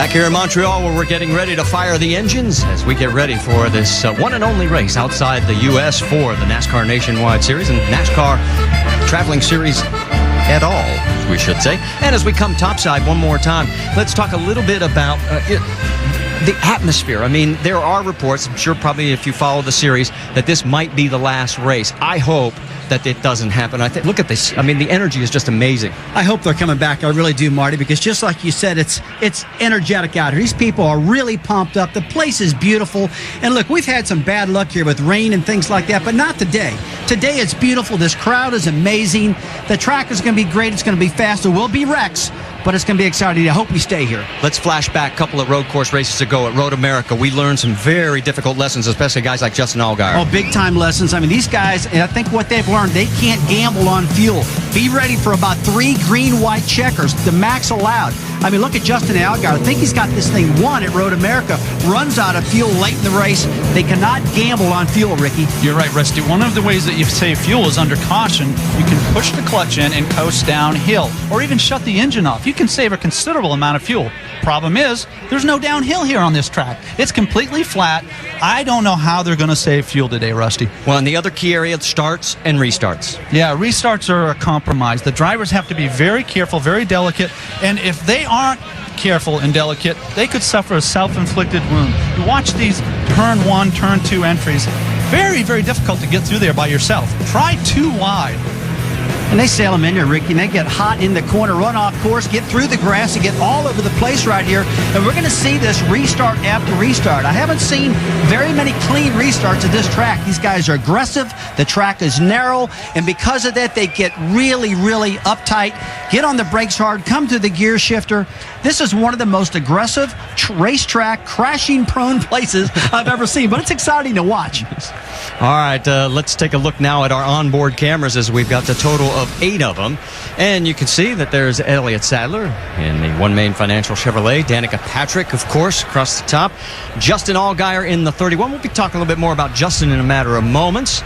Back here in Montreal, where we're getting ready to fire the engines as we get ready for this one and only race outside the U.S. for the NASCAR Nationwide Series and NASCAR Traveling Series at all, we should say. And as we come topside one more time, let's talk a little bit about the atmosphere. I mean, there are reports, I'm sure probably if you follow the series, that this might be the last race. I hope that it doesn't happen. I think, look at this. I mean, the energy is just amazing. I hope they're coming back. I really do, Marty, because just like you said, it's energetic out here. These people are really pumped up. The place is beautiful. And look, we've had some bad luck here with rain and things like that, but not today. Today it's beautiful. This crowd is amazing. The track is going to be great. It's going to be fast. There will be wrecks, but it's going to be exciting. I hope we stay here. Let's flash back a couple of road course races ago at Road America. We learned some very difficult lessons, especially guys like Justin Allgaier. Oh, big-time lessons. I mean, these guys, and I think what they've learned, they can't gamble on fuel. Be ready for about 3 green-white checkers, the max allowed. I mean, look at Justin Allgaier. I think he's got this thing won at Road America. Runs out of fuel late in the race. They cannot gamble on fuel, Ricky. You're right, Rusty. One of the ways that you save fuel is under caution. You can push the clutch in and coast downhill, or even shut the engine off. You can save a considerable amount of fuel. Problem is, there's no downhill here on this track. It's completely flat. I don't know how they're going to save fuel today, Rusty. Well, and the other key area, starts and restarts. Yeah, restarts are a compromise. The drivers have to be very careful, very delicate, and if they aren't careful and delicate, they could suffer a self-inflicted wound. You watch these turn 1, turn 2 entries. Very, very difficult to get through there by yourself. Try too wide. And they sail them in there, Ricky, and they get hot in the corner, run off course, get through the grass, and get all over the place right here. And we're going to see this restart after restart. I haven't seen very many clean restarts at this track. These guys are aggressive. The track is narrow. And because of that, they get really, really uptight, get on the brakes hard, come to the gear shifter. This is one of the most aggressive racetrack, crashing-prone places I've ever seen. But it's exciting to watch. All right, let's take a look now at our onboard cameras as we've got the total of 8 of them. And you can see that there's Elliott Sadler in the One Main Financial Chevrolet. Danica Patrick, of course, across the top. Justin Allgaier in the 31. We'll be talking a little bit more about Justin in a matter of moments.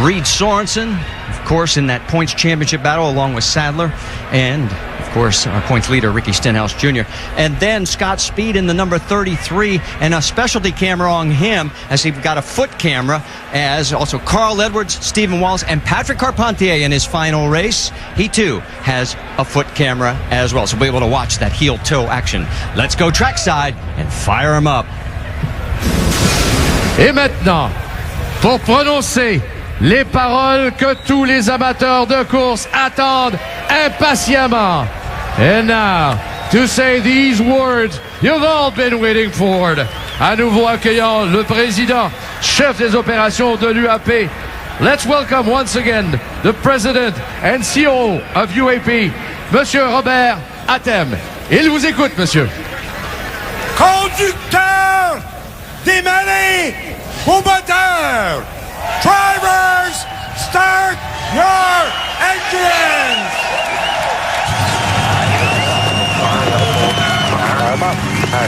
Reed Sorensen, of course, in that points championship battle along with Sadler. And, of course, our points leader, Ricky Stenhouse Jr. And then Scott Speed in the number 33, and a specialty camera on him as he's got a foot camera, as also Carl Edwards, Stephen Wallace, and Patrick Carpentier in his final race. He, too, has a foot camera as well, so we'll be able to watch that heel-toe action. Let's go trackside and fire him up. Et maintenant, pour prononcer les paroles que tous les amateurs de course attendent impatiemment. And now, to say these words you've all been waiting for. À nouveau accueillant le président, chef des opérations de l'UAP. Let's welcome once again the president and CEO of UAP, Monsieur Robert Atem. Il vous écoute, monsieur. Conducteurs, démarrez au moteur. Drivers, start your engines.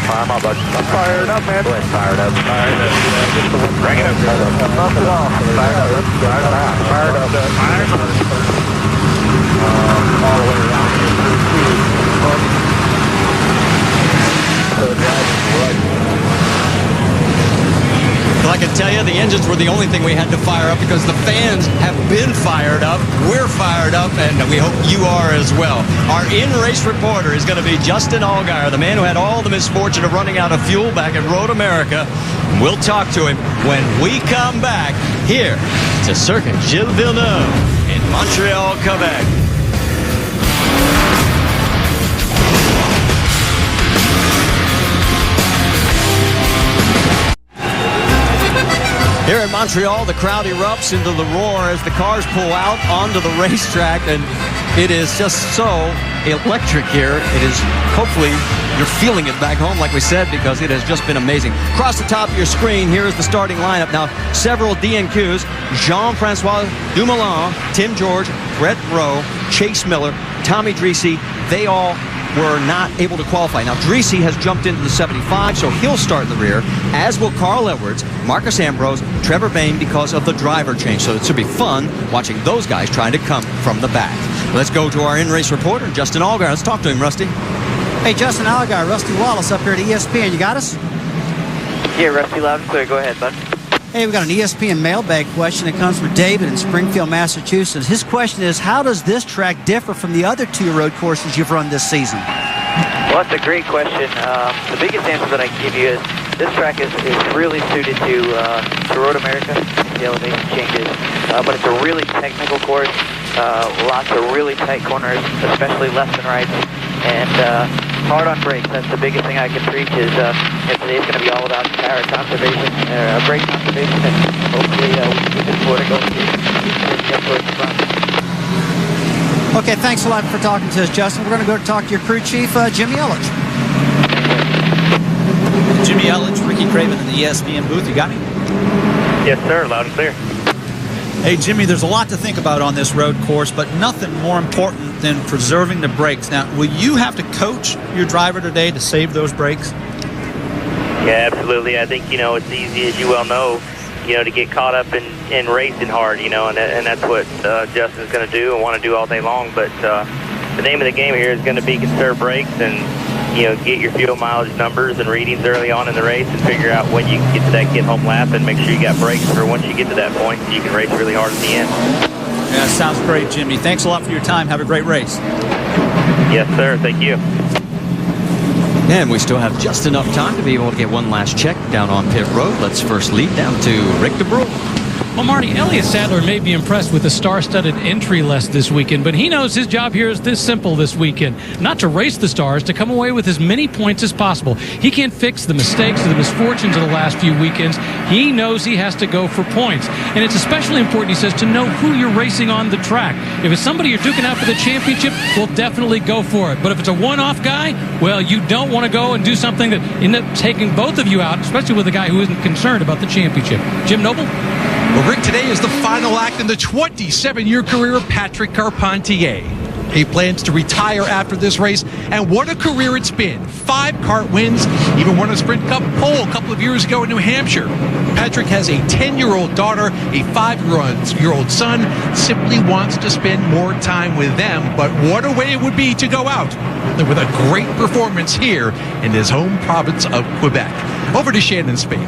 Fire him up, bud. I'm fired up, man. Fired up. Bring it up. Bump it off. Fired up. Fired up. Fired up. All the way around Well, I can tell you, the engines were the only thing we had to fire up because the fans have been fired up. We're fired up, and we hope you are as well. Our in-race reporter is going to be Justin Allgaier, the man who had all the misfortune of running out of fuel back at Road America. And we'll talk to him when we come back here to Circuit Gilles Villeneuve in Montreal, Quebec. Here in Montreal, the crowd erupts into the roar as the cars pull out onto the racetrack, and it is just so electric here. It is, hopefully, you're feeling it back home, like we said, because it has just been amazing. Across the top of your screen, here is the starting lineup. Now, several DNQs, Jean-Francois Dumoulin, Tim George, Brett Rowe, Chase Miller, Tommy Dreese, they all were not able to qualify. Now, Dreese has jumped into the 75, so he'll start in the rear, as will Carl Edwards, Marcus Ambrose, Trevor Bayne, because of the driver change. So it should be fun watching those guys trying to come from the back. Let's go to our in-race reporter, Justin Allgaier. Let's talk to him, Rusty. Hey, Justin Allgaier, Rusty Wallace up here at ESPN. You got us? Yeah, Rusty, loud and clear. Go ahead, bud. Hey, we've got an ESPN mailbag question that comes from David in Springfield, Massachusetts. His question is, how does this track differ from the other 2 road courses you've run this season? Well, that's a great question. The biggest answer that I can give you is this track is really suited to Road America, the elevation changes, but it's a really technical course, lots of really tight corners, especially left and right, and hard on brakes. That's the biggest thing I can preach is today's going to be all about power conservation, brake conservation, and hopefully we can keep this motor going and get towards the front. Okay, thanks a lot for talking to us, Justin. We're going to go talk to your crew chief, Jimmy Elledge. Jimmy Elledge, Ricky Craven in the ESPN booth. You got me? Yes, sir. Loud and clear. Hey, Jimmy, there's a lot to think about on this road course, but nothing more important than preserving the brakes. Now, will you have to coach your driver today to save those brakes? Yeah, absolutely. I think, it's easy, as you well know, to get caught up in racing hard, and that's what Justin's going to do and want to do all day long. But the name of the game here is going to be conserve brakes and, get your fuel mileage numbers and readings early on in the race and figure out when you can get to that get-home lap and make sure you got brakes for once you get to that point so you can race really hard at the end. Yeah, sounds great, Jimmy. Thanks a lot for your time. Have a great race. Yes, sir. Thank you. And we still have just enough time to be able to get one last check down on pit road. Let's first lead down to Rick DeBrule. Well, Marty, Elliott Sadler may be impressed with the star-studded entry list this weekend, but he knows his job here is this simple this weekend. Not to race the stars, to come away with as many points as possible. He can't fix the mistakes or the misfortunes of the last few weekends. He knows he has to go for points. And it's especially important, he says, to know who you're racing on the track. If it's somebody you're duking out for the championship, we'll definitely go for it. But if it's a one-off guy, well, you don't want to go and do something that ends up taking both of you out, especially with a guy who isn't concerned about the championship. Jim Noble? Well, Rick, today is the final act in the 27-year career of Patrick Carpentier. He plans to retire after this race, and what a career it's been. 5 kart wins, even won a Sprint Cup pole a couple of years ago in New Hampshire. Patrick has a 10-year-old daughter, a 5-year-old son, simply wants to spend more time with them, but what a way it would be to go out with a great performance here in his home province of Quebec. Over to Shannon Spake.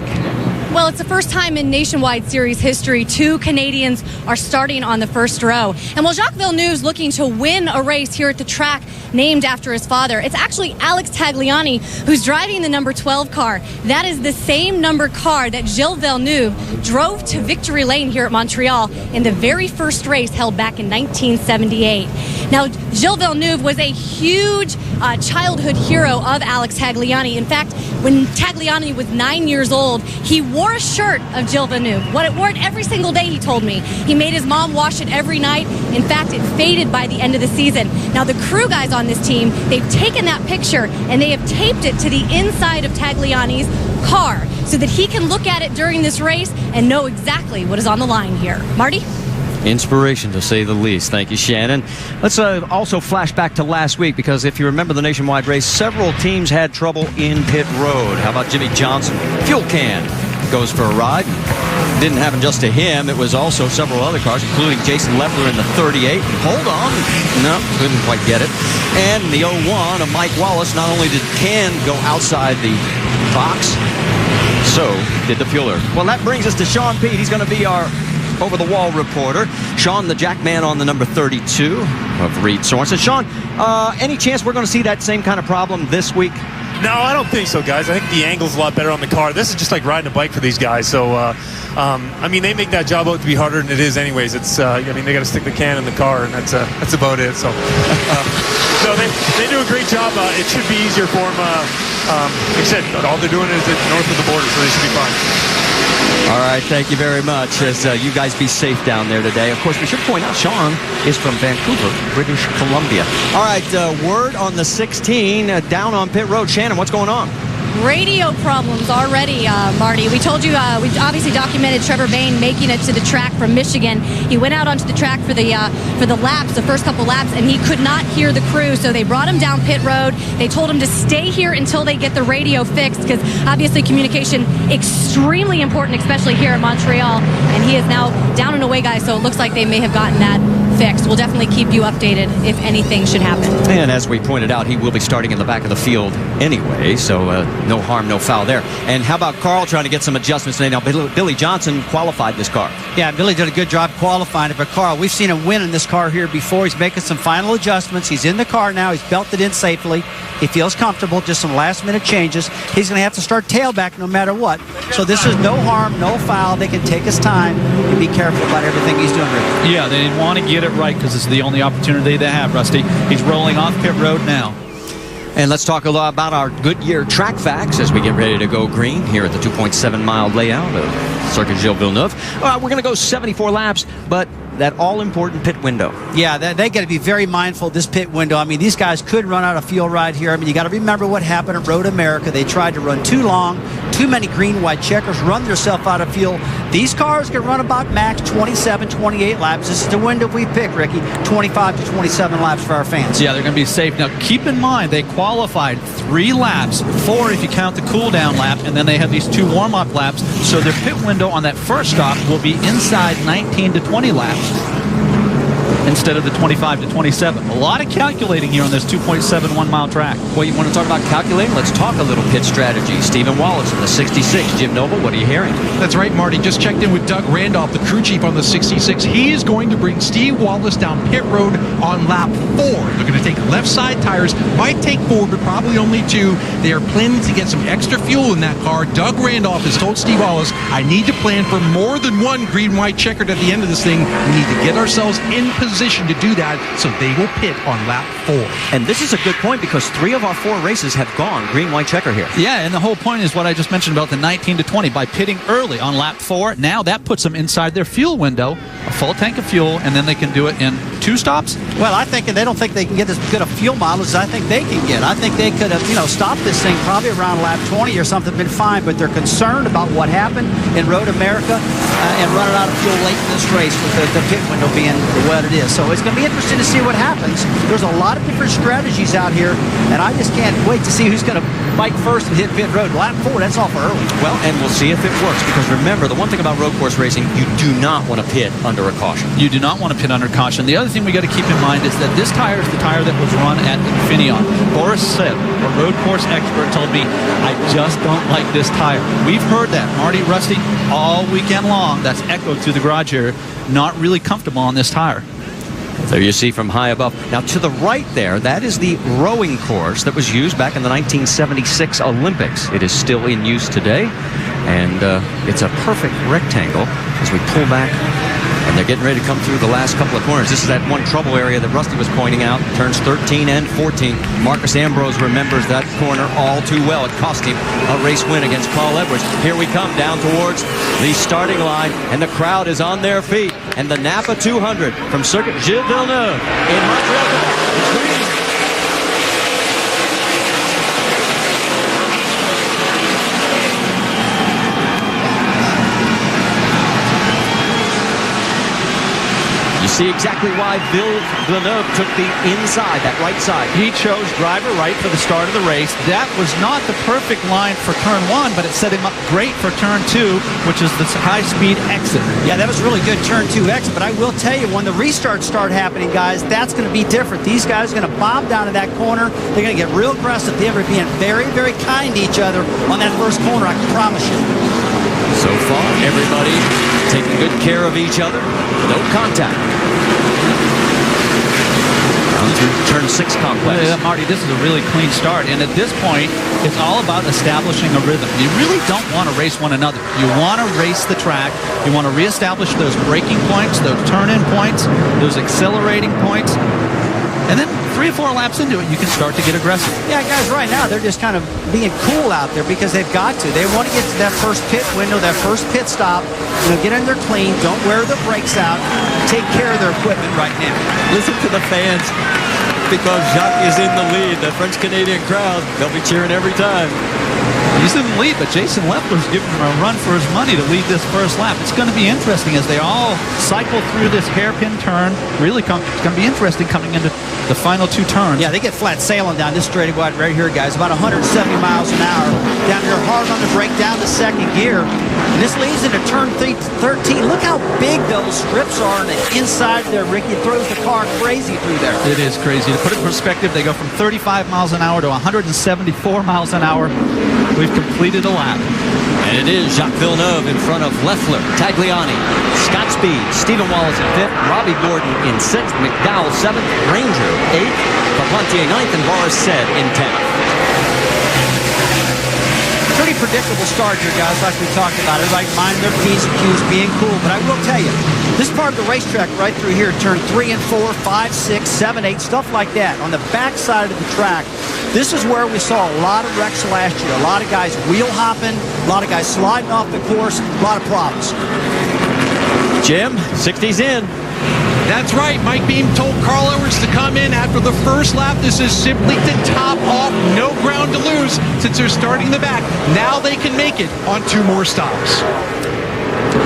Well, it's the first time in Nationwide Series history 2 Canadians are starting on the first row. And while Jacques Villeneuve's looking to win a race here at the track named after his father, it's actually Alex Tagliani who's driving the number 12 car. That is the same number car that Gilles Villeneuve drove to victory lane here at Montreal in the very first race held back in 1978. Now, Gilles Villeneuve was a huge childhood hero of Alex Tagliani. In fact, when Tagliani was 9 years old, he wore a shirt of Gilles Villeneuve. Wore it every single day, he told me. He made his mom wash it every night. In fact, it faded by the end of the season. Now, the crew guys on this team, they've taken that picture and they have taped it to the inside of Tagliani's car so that he can look at it during this race and know exactly what is on the line here. Marty? Inspiration, to say the least. Thank you, Shannon. Let's also flash back to last week, because if you remember the nationwide race, several teams had trouble in pit road. How about Jimmy Johnson? Fuel can goes for a ride. Didn't happen just to him. It was also several other cars, including Jason Leffler in the 38. Hold on. No, couldn't quite get it. And the 01 of Mike Wallace, not only did can go outside the box, so did the fueler. Well, that brings us to Sean Pete. He's going to be our over-the-wall reporter. Sean, the Jackman on the number 32 of Reed Sorensen. Sean, any chance we're going to see that same kind of problem this week? No, I don't think so, guys. I think the angle's a lot better on the car. This is just like riding a bike for these guys. So, I mean, they make that job out to be harder than it is anyways. It's, I mean, they got to stick the can in the car, and that's about it. So, so they do a great job. It should be easier for them. Like I said, all they're doing is north of the border, so they should be fine. All right, thank you very much. As you guys be safe down there today. Of course, we should point out Sean is from Vancouver, British Columbia. All right, word on the 16 down on pit road. Shannon, what's going on? Radio problems already, Marty. We told you, we obviously documented Trevor Bayne making it to the track from Michigan. He went out onto the track for the laps, the first couple laps, and he could not hear the crew, so they brought him down pit road. They told him to stay here until they get the radio fixed, because obviously communication extremely important, especially here in Montreal, and he is now down and away, guys, so it looks like they may have gotten that fixed. We'll definitely keep you updated if anything should happen. And as we pointed out, he will be starting in the back of the field anyway, so no harm, no foul there. And how about Carl trying to get some adjustments today? Now, Billy Johnson qualified this car. Yeah, Billy did a good job qualifying it, but Carl, we've seen him win in this car here before. He's making some final adjustments. He's in the car now. He's belted in safely. He feels comfortable, just some last-minute changes. He's going to have to start tailback no matter what. So this is no harm, no foul. They can take his time and be careful about everything he's doing, Rick. Yeah, they want to get it right because it's the only opportunity they have, Rusty. He's rolling off pit road now. And let's talk a lot about our Goodyear track facts as we get ready to go green here at the 2.7-mile layout of Circuit Gilles Villeneuve. We're going to go 74 laps, but that all-important pit window. Yeah, they got to be very mindful of this pit window. I mean, these guys could run out of fuel right here. I mean, you got to remember what happened at Road America. They tried to run too long, too many green-white checkers, run themselves out of fuel. These cars can run about max 27, 28 laps. This is the window we pick, Ricky, 25 to 27 laps for our fans. Yeah, they're going to be safe. Now, keep in mind, they qualified 3 laps, 4 if you count the cool-down lap, and then they have these 2 warm-up laps. So their pit window on that first stop will be inside 19 to 20 laps instead of the 25 to 27. A lot of calculating here on this 2.71-mile track. Well, you want to talk about calculating? Let's talk a little pit strategy. Stephen Wallace in the 66. Jim Noble, what are you hearing? That's right, Marty. Just checked in with Doug Randolph, the crew chief on the 66. He is going to bring Steve Wallace down pit road on lap 4. They're going to take left side tires. Might take 4, but probably only 2. They are planning to get some extra fuel in that car. Doug Randolph has told Steve Wallace, I need to plan for more than 1 green-white checkered at the end of this thing. We need to get ourselves in position to do that, so they will pit on lap 4. And this is a good point because 3 of our 4 races have gone green-white checker here. Yeah, and the whole point is what I just mentioned about the 19 to 20. By pitting early on lap 4, now that puts them inside their fuel window, a full tank of fuel, and then they can do it in 2 stops. Well, I think they don't think they can get as good a fuel mileage as I think they can get. I think they could have, stopped this thing probably around lap 20 or something, been fine, but they're concerned about what happened in Road America and running out of fuel late in this race with the pit window being what it is. So it's going to be interesting to see what happens. There's a lot of different strategies out here, and I just can't wait to see who's going to bike first and hit pit road. Lap 4, that's awful early. Well, and we'll see if it works, because remember, the one thing about road course racing, you do not want to pit under a caution. You do not want to pit under caution. The other thing we got to keep in mind is that this tire is the tire that was run at Infineon. Boris said, a road course expert told me, I just don't like this tire. We've heard that, Marty, Rusty, all weekend long. That's echoed through the garage here. Not really comfortable on this tire. There you see from high above. Now to the right there, that is the rowing course that was used back in the 1976 Olympics. It is still in use today, and it's a perfect rectangle as we pull back. And they're getting ready to come through the last couple of corners. This is that one trouble area that Rusty was pointing out. Turns 13 and 14. Marcus Ambrose remembers that corner all too well. It cost him a race win against Paul Edwards. Here we come down towards the starting line, and the crowd is on their feet. And the NAPA 200 from Circuit Gilles Villeneuve in Montreal, Quebec. See exactly why Villeneuve took the inside, that right side. He chose driver right for the start of the race. That was not the perfect line for turn 1, but it set him up great for turn 2, which is this high-speed exit. Yeah, that was really good turn 2 exit, but I will tell you, when the restarts start happening, guys, that's going to be different. These guys are going to bomb down to that corner. They're going to get real aggressive. They're being very, very kind to each other on that first corner, I can promise you. So far, everybody taking good care of each other. No contact. Down through turn 6 complex. Yeah, Marty, this is a really clean start. And at this point, it's all about establishing a rhythm. You really don't want to race one another. You want to race the track. You want to reestablish those braking points, those turn-in points, those accelerating points. And then 3 or 4 laps into it, you can start to get aggressive. Yeah, guys, right now, they're just kind of being cool out there because they've got to. They want to get to that first pit window, that first pit stop, get in there clean, don't wear their brakes out, take care of their equipment right now. Listen to the fans, because Jacques is in the lead. The French-Canadian crowd, they'll be cheering every time. He's in the lead, but Jason Leffler's giving him a run for his money to lead this first lap. It's going to be interesting as they all cycle through this hairpin turn. Really, it's going to be interesting coming into the final 2 turns. Yeah, they get flat sailing down this straightaway right here, guys. About 170 miles an hour. Down here hard on the brake, down to second gear. And this leads into turn 13. Look how big those strips are on the inside there, Ricky. It throws the car crazy through there. It is crazy. To put it in perspective, they go from 35 miles an hour to 174 miles an hour. We've completed a lap. And it is Jacques Villeneuve in front of Leffler, Tagliani, Scott Speed, Stephen Wallace in 5th, Robbie Gordon in 6th, McDowell 7th, Ranger 8th, Carpentier 9th, and Boris Said in 10th. Pretty predictable start here, guys, like we talked about. Everybody minding their P's and Q's, being cool. But I will tell you, this part of the racetrack right through here, turn 3 and 4, 5, 6, 7, 8, stuff like that. On the back side of the track, this is where we saw a lot of wrecks last year. A lot of guys wheel hopping, a lot of guys sliding off the course, a lot of problems. Jim, 60's in. That's right. Mike Beam told Carl Edwards to come in after the first lap. This is simply to top off. No ground to lose since they're starting the back. Now they can make it on 2 more stops.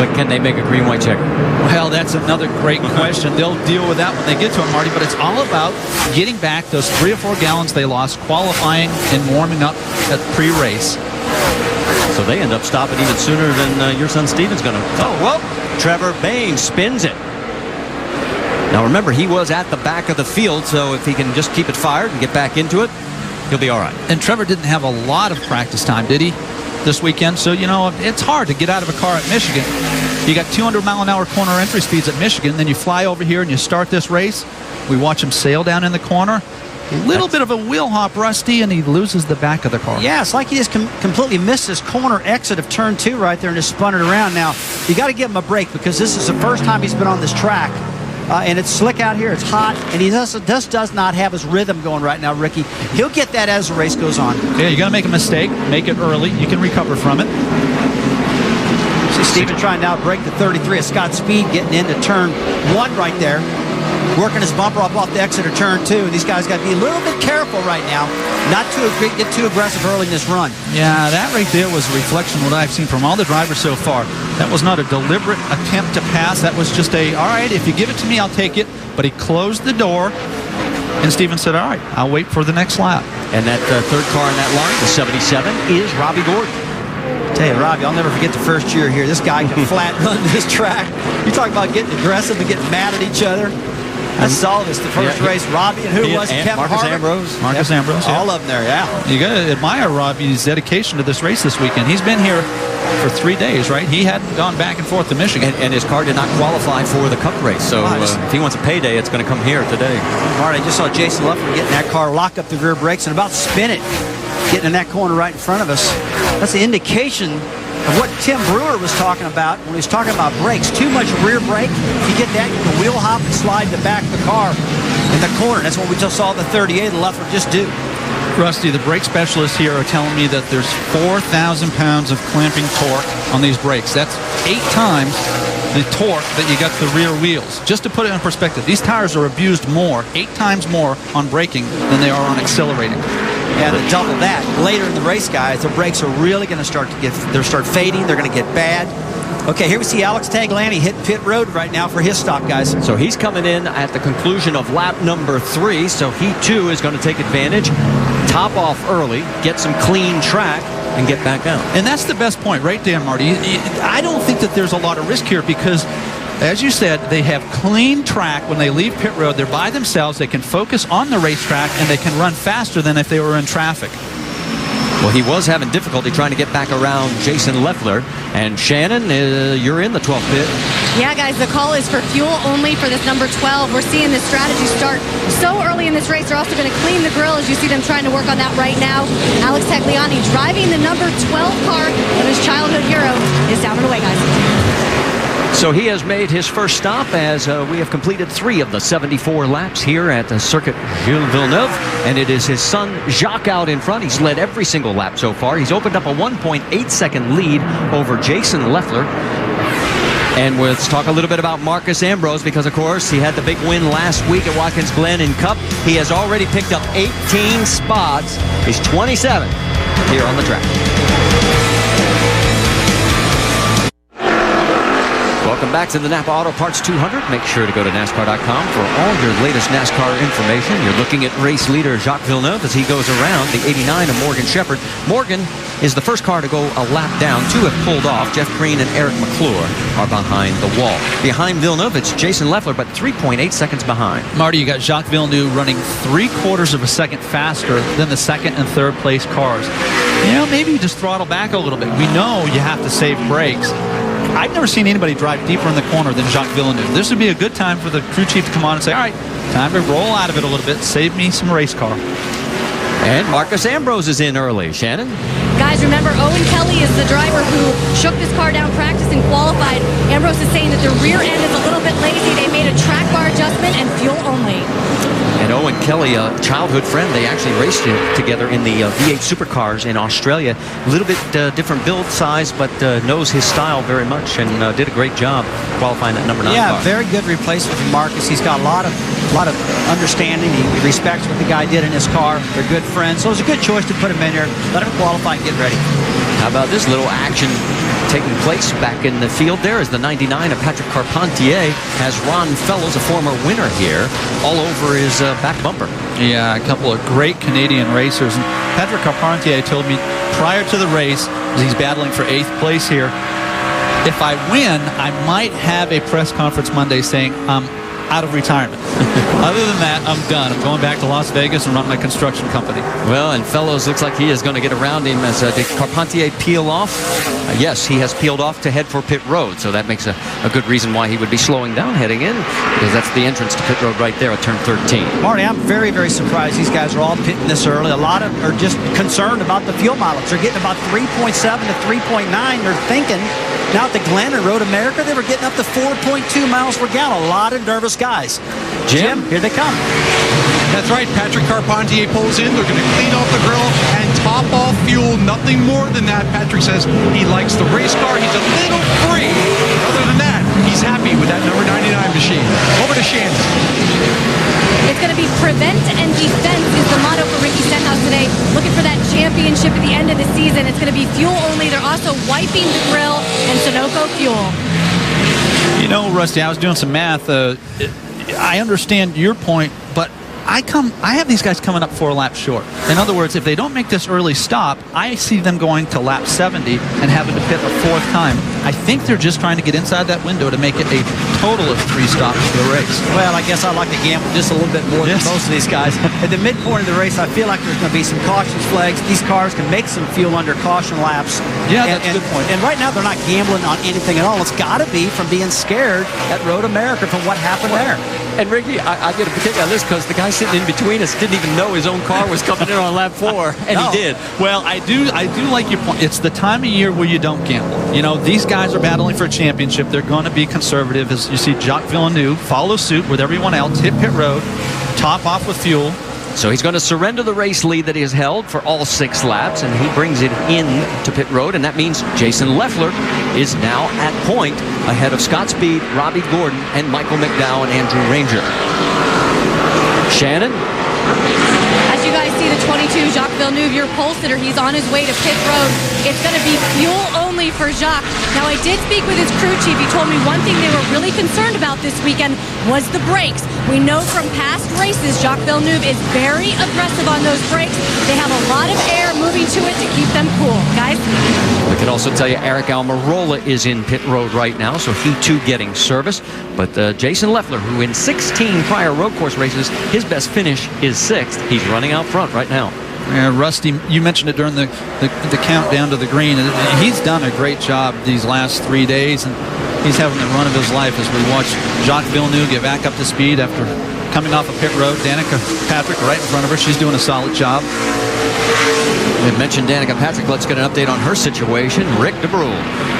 But can they make a green-white checker? Well, that's another great question. They'll deal with that when they get to it, Marty, but it's all about getting back those 3 or 4 gallons they lost qualifying and warming up at pre-race. So they end up stopping even sooner than your son Steven's going to. Oh, well, Trevor Baynes spins it. Now, remember, he was at the back of the field, so if he can just keep it fired and get back into it, he'll be all right. And Trevor didn't have a lot of practice time, did he, this weekend? So, you know, it's hard to get out of a car at Michigan. You got 200-mile-an-hour corner entry speeds at Michigan, then you fly over here and you start this race. We watch him sail down in the corner. A little bit of a wheel hop, Rusty, and he loses the back of the car. Yeah, it's like he just completely missed his corner exit of turn 2 right there and just spun it around. Now, you got to give him a break because this is the first time he's been on this track. And it's slick out here. It's hot. And he just does not have his rhythm going right now, Ricky. He'll get that as the race goes on. Yeah, you got to make a mistake. Make it early. You can recover from it. See Steven trying now to break the 33 of Scott Speed, getting into turn 1 right there. Working his bumper up off the exit of turn 2. And these guys got to be a little bit careful right now. Not to get too aggressive early in this run. Yeah, that right there was a reflection of what I've seen from all the drivers so far. That was not a deliberate attempt to pass. That was just a, all right, if you give it to me, I'll take it. But he closed the door. And Steven said, all right, I'll wait for the next lap. And that third car in that line, the 77, is Robbie Gordon. Tell you, Robbie, I'll never forget the first year here. This guy can flat run this track. You talk about getting aggressive and getting mad at each other. I saw this the first race. Robbie and who was it? Kevin Marcus Harvick? Ambrose. Marcus Ambrose. Yeah. All of them there, yeah. You got to admire Robbie's dedication to this race this weekend. He's been here for 3 days, right? He hadn't gone back and forth to Michigan. And his car did not qualify for the Cup race. So if he wants a payday, it's going to come here today. Marty, I just saw Jason Leffler getting that car, lock up the rear brakes, and about to spin it. Getting in that corner right in front of us. That's the indication of what Tim Brewer was talking about when he was talking about brakes. Too much rear brake. If you get that, you can wheel hop and slide the back of the car in the corner. That's what we just saw the 38 and Leffler just do. Rusty, the brake specialists here are telling me that there's 4,000 pounds of clamping torque on these brakes. That's 8 times the torque that you got the rear wheels. Just to put it in perspective, these tires are abused more, 8 times more on braking than they are on accelerating. Yeah, to double that. Later in the race, guys, the brakes are really going to start fading. They're going to get bad. Okay, here we see Alex Tagliani hitting pit road right now for his stop, guys. So he's coming in at the conclusion of lap number 3. So he, too, is going to take advantage, top off early, get some clean track, and get back out. And that's the best point right there, Marty. I don't think that there's a lot of risk here because, as you said, they have clean track when they leave pit road. They're by themselves. They can focus on the racetrack, and they can run faster than if they were in traffic. Well, he was having difficulty trying to get back around Jason Leffler. And Shannon, you're in the 12th pit. Yeah, guys, the call is for fuel only for this number 12. We're seeing this strategy start so early in this race. They're also going to clean the grill as you see them trying to work on that right now. Alex Tagliani driving the number 12 car of his childhood hero is down and away, guys. So he has made his first stop as we have completed 3 of the 74 laps here at the Circuit Gilles Villeneuve. And it is his son, Jacques, out in front. He's led every single lap so far. He's opened up a 1.8-second lead over Jason Leffler. And let's talk a little bit about Marcus Ambrose because, of course, he had the big win last week at Watkins Glen in Cup. He has already picked up 18 spots. He's 27 here on the track. Welcome back to the Napa Auto Parts 200. Make sure to go to NASCAR.com for all your latest NASCAR information. You're looking at race leader Jacques Villeneuve as he goes around the 89 of Morgan Shepherd. Morgan is the first car to go a lap down. Two have pulled off. Jeff Green and Eric McClure are behind the wall. Behind Villeneuve, it's Jason Leffler, but 3.8 seconds behind. Marty, you got Jacques Villeneuve running 3/4 of a second faster than the second and third place cars. You know, maybe you just throttle back a little bit. We know you have to save brakes. I've never seen anybody drive deeper in the corner than Jacques Villeneuve. This would be a good time for the crew chief to come on and say, all right, time to roll out of it a little bit, save me some race car. And Marcus Ambrose is in early. Shannon? Guys, remember, Owen Kelly is the driver who shook this car down practice and qualified. Ambrose is saying that the rear end is a little bit lazy. They made a track bar adjustment and fuel only. And Owen Kelly, a childhood friend, they actually raced together in the V8 Supercars in Australia. A little bit different build size, but knows his style very much and did a great job qualifying that number 9 car. Yeah, very good replacement for Marcus. He's got a lot of understanding. He respects what the guy did in his car. They're good friends. So it was a good choice to put him in here. Let him qualify and get ready. How about this little action taking place back in the field there as the 99 of Patrick Carpentier has Ron Fellows, a former winner here, all over his back bumper. Yeah, a couple of great Canadian racers. And Patrick Carpentier told me prior to the race, as he's battling for 8th place here, if I win, I might have a press conference Monday saying I'm out of retirement. Other than that, I'm done. I'm going back to Las Vegas and run my construction company. Well, and Fellows looks like he is going to get around him as did Carpentier peel off. Yes, he has peeled off to head for pit road, so that makes a good reason why he would be slowing down heading in, because that's the entrance to pit road right there at turn 13. Marty, I'm very, very surprised these guys are all pitting this early. A lot of them are just concerned about the fuel mileage. They're getting about 3.7 to 3.9. They're thinking now at the Glen and Road America, they were getting up to 4.2 miles per gallon. A lot of nervous guys. Jim, here they come. That's right. Patrick Carpentier pulls in. They're going to clean off the grill and top off fuel. Nothing more than that. Patrick says he likes the race car. He's a little free. Other than that, he's happy with that number 99 machine. Over to Shannon. It's going to be prevent and defense is the motto for Ricky Stenhouse today. Looking for that championship at the end of the season. It's going to be fuel only. They're also wiping the grill and Sunoco fuel. You know, Rusty, I was doing some math. I understand your point, but I have these guys coming up 4 laps short. In other words, if they don't make this early stop, I see them going to lap 70 and having to pit a 4th time. I think they're just trying to get inside that window to make it a total of 3 stops for the race. Well, I guess I like to gamble just a little bit more than most of these guys. At the midpoint of the race, I feel like there's going to be some caution flags. These cars can make some fuel under caution laps. Yeah, that's a good point. And right now, they're not gambling on anything at all. It's got to be from being scared at Road America from what happened there. And Ricky, I get a particular list because the guy sitting in between us didn't even know his own car was coming in on lap 4, and he did. Well, I do like your point. It's the time of year where you don't gamble. You know, these guys are battling for a championship. They're going to be conservative. As you see, Jacques Villeneuve follow suit with everyone else, hit pit road, top off with fuel. So he's going to surrender the race lead that he has held for all 6 laps, and he brings it in to pit road, and that means Jason Leffler is now at point ahead of Scott Speed, Robbie Gordon, and Michael McDowell and Andrew Ranger. Shannon? As you guys see, the 22, Jacques Villeneuve, your pole sitter, he's on his way to pit road. It's going to be fuel only for Jacques. Now, I did speak with his crew chief. He told me one thing they were really concerned about this weekend was the brakes. We know from past races, Jacques Villeneuve is very aggressive on those brakes. They have a lot of air moving to it to keep them cool. Guys? We can also tell you Eric Almirola is in pit road right now, so he too getting service. But Jason Leffler, who in 16 prior road course races, his best finish is 6th. He's running out front right now. Rusty, you mentioned it during the countdown to the green. He's done a great job these last 3 days, and he's having the run of his life as we watch Jacques Villeneuve get back up to speed after coming off a pit road. Danica Patrick right in front of her. She's doing a solid job. We mentioned Danica Patrick. Let's get an update on her situation. Rick DeBrule.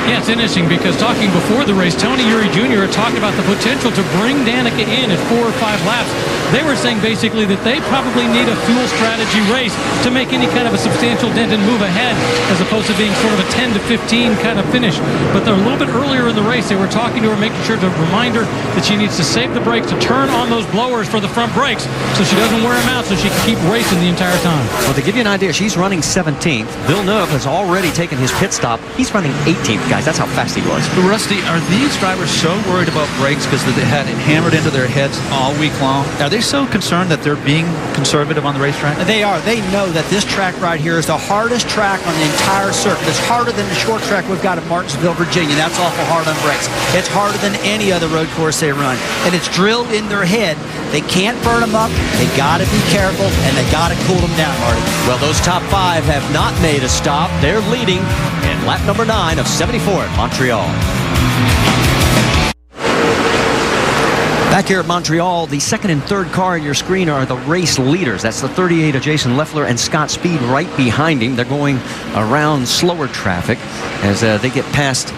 Yeah, it's interesting because talking before the race, Tony Eury Jr. had talked about the potential to bring Danica in at 4 or 5 laps. They were saying basically that they probably need a fuel strategy race to make any kind of a substantial dent and move ahead, as opposed to being sort of a 10 to 15 kind of finish. But they're a little bit earlier in the race. They were talking to her, making sure to remind her that she needs to save the brakes, to turn on those blowers for the front brakes so she doesn't wear them out, so she can keep racing the entire time. Well, to give you an idea, she's running 17th. Villeneuve has already taken his pit stop. He's running 18th, guys. guys. That's how fast he was. Rusty, are these drivers so worried about brakes because they had it hammered into their heads all week long? Are they so concerned that they're being conservative on the racetrack? They are. They know that this track right here is the hardest track on the entire circuit. It's harder than the short track we've got at Martinsville, Virginia. That's awful hard on brakes. It's harder than any other road course they run. And it's drilled in their head. They can't burn them up. They got to be careful, and they got to cool them down, Marty. Well, those top 5 have not made a stop. They're leading in lap number 9 of 74 at Montreal. Back here at Montreal, the second and third car on your screen are the race leaders. That's the 38 of Jason Leffler and Scott Speed right behind him. They're going around slower traffic as they get past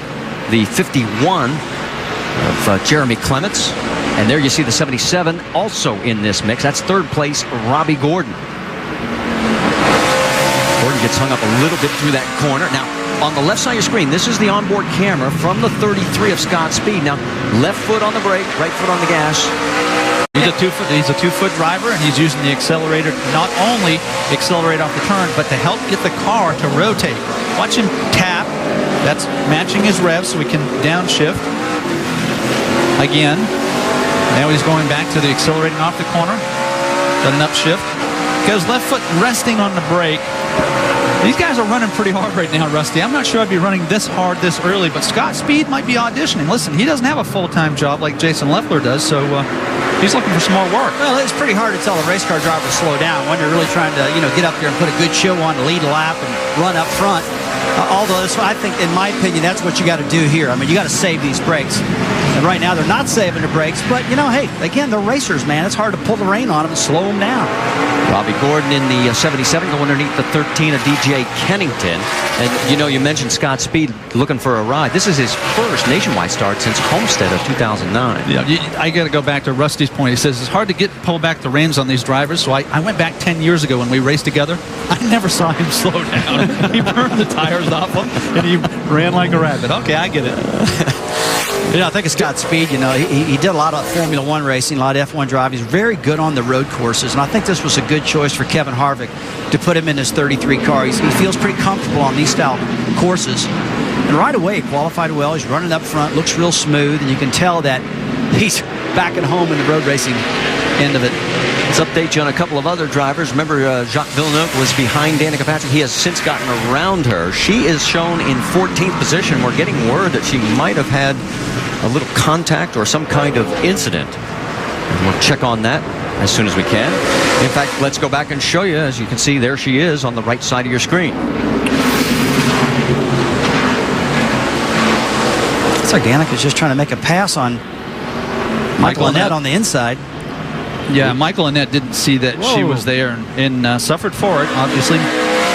the 51 of Jeremy Clements. And there you see the 77 also in this mix. That's third place, Robbie Gordon. Gordon gets hung up a little bit through that corner. Now, on the left side of your screen, this is the onboard camera from the 33 of Scott Speed. Now, left foot on the brake, right foot on the gas. He's a two-foot driver, and he's using the accelerator to not only accelerate off the turn, but to help get the car to rotate. Watch him tap. That's matching his revs so we can downshift. Again. Now he's going back to the accelerating off the corner. Got an upshift. Goes left foot resting on the brake. These guys are running pretty hard right now, Rusty. I'm not sure I'd be running this hard this early, but Scott Speed might be auditioning. Listen, he doesn't have a full-time job like Jason Leffler does, so he's looking for some more work. Well, it's pretty hard to tell a race car driver to slow down when you're really trying to, get up there and put a good show on, lead a lap, and run up front. Although I think, in my opinion, that's what you got to do here. I mean, you got to save these brakes. And right now, they're not saving the brakes. But, hey, again, they're racers, man. It's hard to pull the rein on them and slow them down. Robbie Gordon in the 77 going underneath the 13 of DJ Kennington. And, you mentioned Scott Speed looking for a ride. This is his first nationwide start since Homestead of 2009. Yeah, I got to go back to Rusty's point. He says it's hard to pull back the reins on these drivers. So I went back 10 years ago when we raced together. I never saw him slow down. He burned the tires off him, and he ran like a rabbit. Okay, I get it. I think of Scott Speed, he did a lot of Formula One racing, a lot of F1 driving. He's very good on the road courses, and I think this was a good choice for Kevin Harvick to put him in his 33 car. He feels pretty comfortable on these style courses. And right away, he qualified well. He's running up front, looks real smooth, and you can tell that he's back at home in the road racing end of it. Let's update you on a couple of other drivers. Remember, Jacques Villeneuve was behind Danica Patrick. He has since gotten around her. She is shown in 14th position. We're getting word that she might have had a little contact or some kind of incident. And we'll check on that as soon as we can. In fact, let's go back and show you. As you can see, there she is on the right side of your screen. It's like Danica's just trying to make a pass on Michael Annett on the inside. Yeah, Michael Annett didn't see that she was there and suffered for it, obviously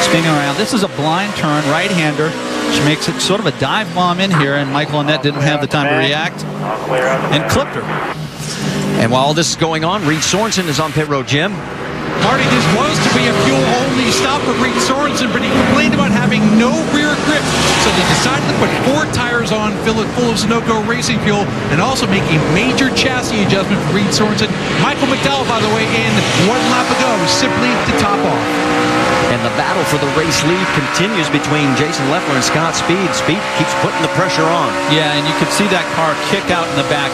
spinning around. This is a blind turn, right-hander. She makes it sort of a dive bomb in here, and Michael Annett didn't have the time to react and clipped her. And while this is going on, Reed Sorensen is on pit road, Jim. Marty, this was to be a fuel-only stop for Reed Sorensen, but he complained about having no rear grip, so they decided to put 4 tires on, fill it full of Sunoco racing fuel, and also make a major chassis adjustment for Reed Sorensen. Michael McDowell, by the way, in 1 lap ago, simply to top off. And the battle for the race lead continues between Jason Leffler and Scott Speed. Speed keeps putting the pressure on. Yeah, and you can see that car kick out in the back.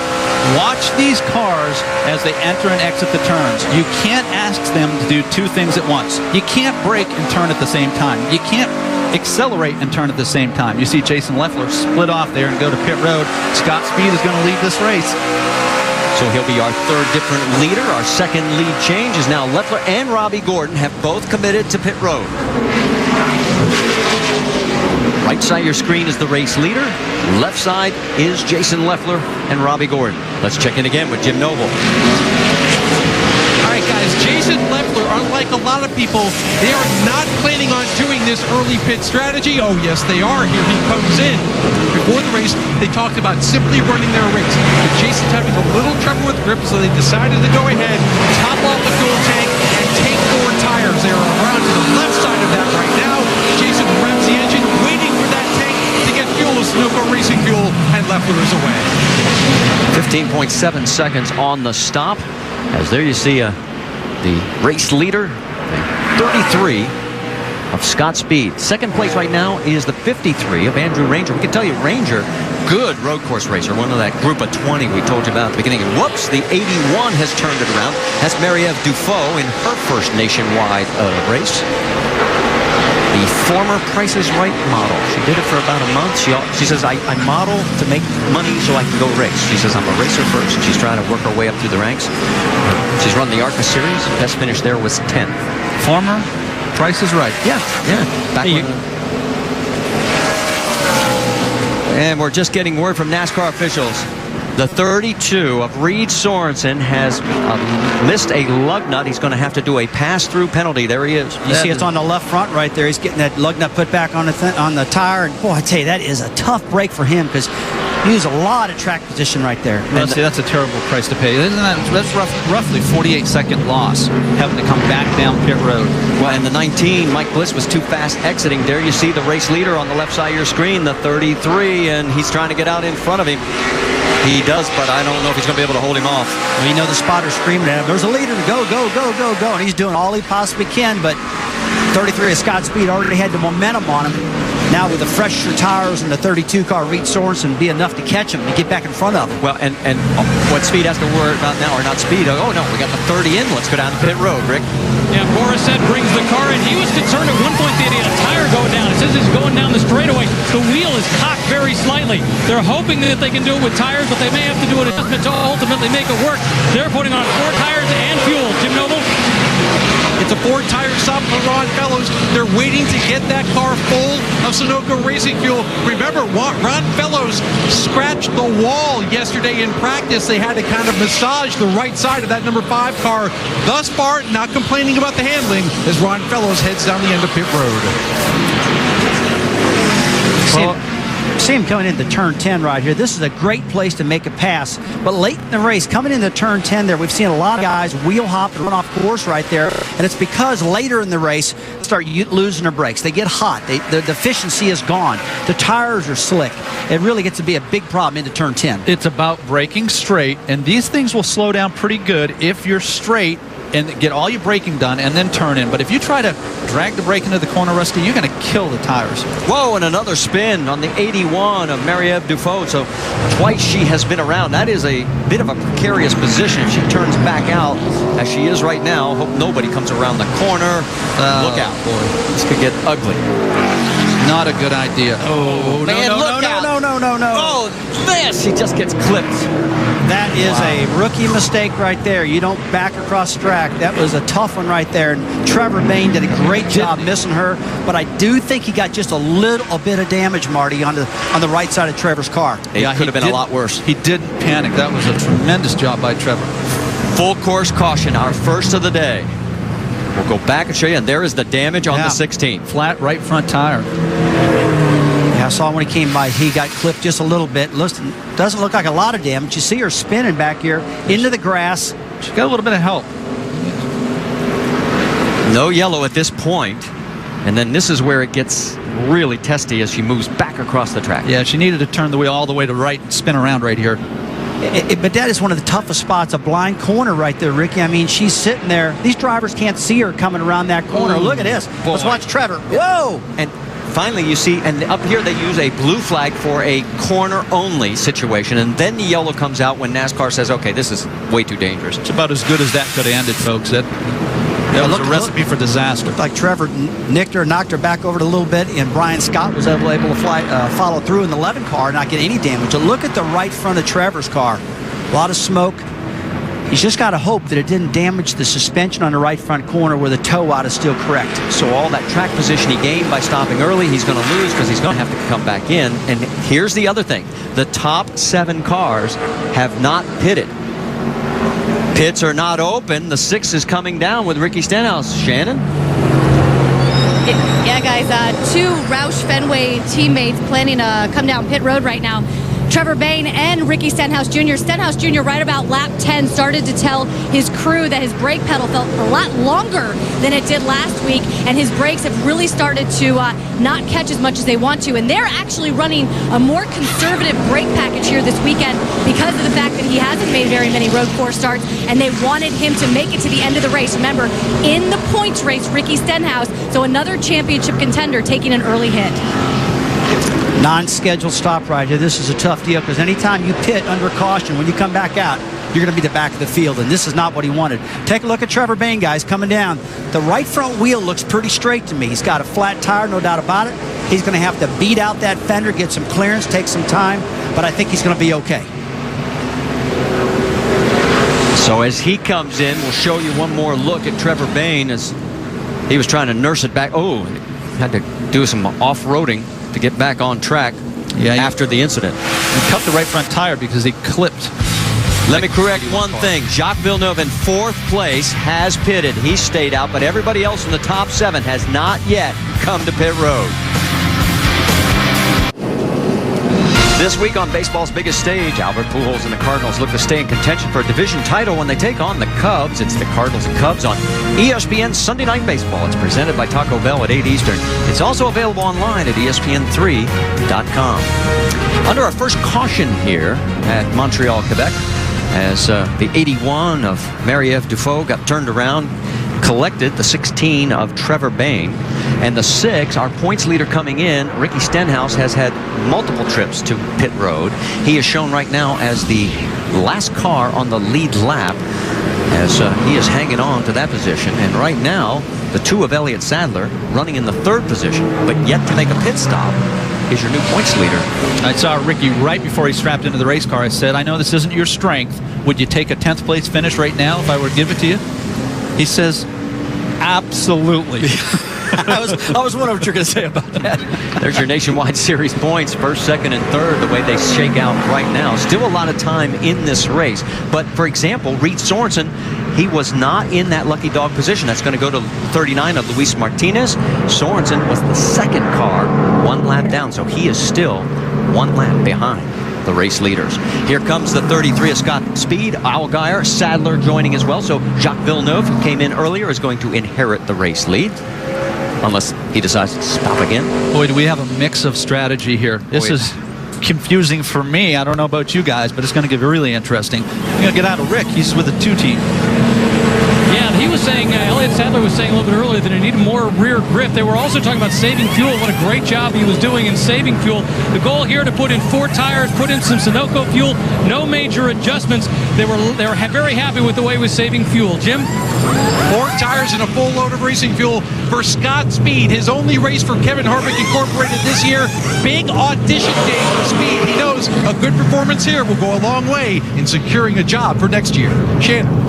Watch these cars as they enter and exit the turns. You can't ask them to do 2 things at once. You can't brake and turn at the same time. You can't accelerate and turn at the same time. You see Jason Leffler split off there and go to pit road. Scott Speed is going to lead this race. So he'll be our third different leader. Our second lead change is now Leffler and Robbie Gordon have both committed to pit road. Right side of your screen is the race leader. Left side is Jason Leffler and Robbie Gordon. Let's check in again with Jim Noble. All right, guys, Jason Leffler, unlike a lot of people, they are not planning on doing this early pit strategy. Oh, yes, they are. Here he comes in. Before the race, they talked about simply running their race. But Jason's having a little trouble with grip, so they decided to go ahead, top off the fuel tank, and take 4 tires. They are around to the left side of that right now. Jason revs the engine, waiting for that tank to get fuel with Sunoco racing fuel, and Leffler is away. 15.7 seconds on the stop. As there you see the race leader, 33 of Scott Speed. Second place right now is the 53 of Andrew Ranger. We can tell you, Ranger, good road course racer, one of that group of 20 we told you about at the beginning. And whoops, the 81 has turned it around. That's Marie-Eve Dufault in her first nationwide race. The former Price is Right model. She did it for about a month. She says, I model to make money so I can go race. She says, I'm a racer first. She's trying to work her way up through the ranks. She's run the ARCA series. Best finish there was 10th. Former Price is Right. Yeah. Back and we're just getting word from NASCAR officials. The 32 of Reed Sorensen has missed a lug nut. He's going to have to do a pass-through penalty. There he is. You see it's on the left front right there. He's getting that lug nut put back on the tire. And boy, I tell you, that is a tough break for him because he used a lot of track position right there. Well, see, that's a terrible price to pay. That's roughly 48-second loss, having to come back down pit road. Well, and the 19, Mike Bliss was too fast exiting. There you see the race leader on the left side of your screen, the 33, and he's trying to get out in front of him. He does, but I don't know if he's going to be able to hold him off. Well, you know the spotter's screaming at him, there's a leader, go, go, go, go, go. And he's doing all he possibly can, but 33 of Scott Speed already had the momentum on him. Now with the fresher tires and the 32 car, Reed Sorensen be enough to catch him and get back in front of him. Well, and what Speed has to worry about now, or not Speed, oh no, we got the 30 in, let's go down to pit road, Rick. Yeah, Morissette brings the car in. He was concerned at one point that he had a tire going down. It says he's going down the straightaway. The wheel is cocked very slightly. They're hoping that they can do it with tires, but they may have to do an adjustment to ultimately make it work. They're putting on 4 tires and fuel. Jim Noble? It's a 4-tire stop for Ron Fellows. They're waiting to get that car full of Sunoco racing fuel. Remember, Ron Fellows scratched the wall yesterday in practice. They had to kind of massage the right side of that number 5 car. Thus far, not complaining about the handling as Ron Fellows heads down the end of pit road. See him coming into turn 10 right here. This is a great place to make a pass. But late in the race, coming into turn 10 there, we've seen a lot of guys wheel hop and run off course right there. And it's because later in the race, they start losing their brakes. They get hot. The efficiency is gone. The tires are slick. It really gets to be a big problem into turn 10. It's about braking straight, and these things will slow down pretty good if you're straight and get all your braking done and then turn in. But if you try to drag the brake into the corner, Rusty, you're going to kill the tires. Whoa, and another spin on the 81 of Marie-Eve Dufault. So twice she has been around. That is a bit of a precarious position if she turns back out as she is right now. Hope nobody comes around the corner. Look out, boy. This could get ugly. Not a good idea. Oh, man, look out. No. Oh, this. He just gets clipped. That is a rookie mistake right there. You don't back across the track. That was a tough one right there. And Trevor Bain did a great job missing her. But I do think he got just a little bit of damage, Marty, on the right side of Trevor's car. It could have been a lot worse. He didn't panic. That was a tremendous job by Trevor. Full course caution, our first of the day. We'll go back and show you. And there is the damage on the 16. Flat right front tire. I saw when he came by, he got clipped just a little bit. Listen, doesn't look like a lot of damage. You see her spinning back here into the grass. She got a little bit of help. No yellow at this point. And then this is where it gets really testy as she moves back across the track. Yeah, she needed to turn the wheel all the way to right and spin around right here. But that is one of the toughest spots, a blind corner right there, Ricky. I mean, she's sitting there. These drivers can't see her coming around that corner. Look at this. Boy. Let's watch Trevor. Whoa! And finally, you see, and up here they use a blue flag for a corner-only situation, and then the yellow comes out when NASCAR says, okay, this is way too dangerous. It's about as good as that could have ended, folks. That was a recipe for disaster. Looked like Trevor nicked her, knocked her back over a little bit, and Brian Scott was able to follow through in the 11 car and not get any damage. So look at the right front of Trevor's car. A lot of smoke. He's just got to hope that it didn't damage the suspension on the right front corner where the toe out is still correct. So all that track position he gained by stopping early, he's going to lose because he's going to have to come back in. And here's the other thing. The top 7 cars have not pitted. Pits are not open. The 6 is coming down with Ricky Stenhouse. Shannon? Yeah, guys, 2 Roush Fenway teammates planning to come down pit road right now. Trevor Bain and Ricky Stenhouse Jr. Stenhouse Jr. right about lap 10 started to tell his crew that his brake pedal felt a lot longer than it did last week, and his brakes have really started to not catch as much as they want to. And they're actually running a more conservative brake package here this weekend because of the fact that he hasn't made very many road course starts, and they wanted him to make it to the end of the race. Remember, in the points race, Ricky Stenhouse. So another championship contender taking an early hit. Non-scheduled stop right here. This is a tough deal because anytime you pit under caution, when you come back out, you're going to be the back of the field, and this is not what he wanted. Take a look at Trevor Bayne, guys, coming down. The right front wheel looks pretty straight to me. He's got a flat tire, no doubt about it. He's going to have to beat out that fender, get some clearance, take some time, but I think he's going to be okay. So as he comes in, we'll show you one more look at Trevor Bayne as he was trying to nurse it back. Oh, had to do some off-roading to get back on track after the incident. He cut the right front tire because he clipped. Let me correct one thing. Jacques Villeneuve in 4th place has pitted. He stayed out, but everybody else in the top 7 has not yet come to pit road. This week on baseball's biggest stage, Albert Pujols and the Cardinals look to stay in contention for a division title when they take on the Cubs. It's the Cardinals and Cubs on ESPN Sunday Night Baseball. It's presented by Taco Bell at 8 Eastern. It's also available online at ESPN3.com. Under our first caution here at Montreal, Quebec, as the 81 of Marie-Ève Dufault got turned around, collected the 16 of Trevor Bayne, and the 6, our points leader coming in, Ricky Stenhouse, has had multiple trips to pit road. He is shown right now as the last car on the lead lap as he is hanging on to that position. And right now, the 2 of Elliott Sadler running in the 3rd position, but yet to make a pit stop is your new points leader. I saw Ricky right before he strapped into the race car. I said, I know this isn't your strength. Would you take a 10th place finish right now if I were to give it to you? He says, absolutely. I was wondering what you're going to say about that. There's your Nationwide Series points, 1st, 2nd, and 3rd, the way they shake out right now. Still a lot of time in this race. But, for example, Reed Sorensen, he was not in that lucky dog position. That's going to go to 39 of Luis Martinez. Sorensen was the 2nd car, 1 lap down, so he is still 1 lap behind the race leaders. Here comes the 33 of Scott Speed, Allgaier, Sadler joining as well. So Jacques Villeneuve, who came in earlier, is going to inherit the race lead. Unless he decides to stop again. Boy, do we have a mix of strategy here. This is confusing for me. I don't know about you guys, but it's going to get really interesting. We're going to get out of Rick. He's with a 2 team. Yeah, he was saying, Elliott Sadler was saying a little bit earlier that he needed more rear grip. They were also talking about saving fuel. What a great job he was doing in saving fuel. The goal here to put in 4 tires, put in some Sunoco fuel, no major adjustments. They were very happy with the way he was saving fuel. Jim? 4 tires and a full load of racing fuel for Scott Speed. His only race for Kevin Harvick Incorporated this year. Big audition day for Speed. He knows a good performance here will go a long way in securing a job for next year. Shannon.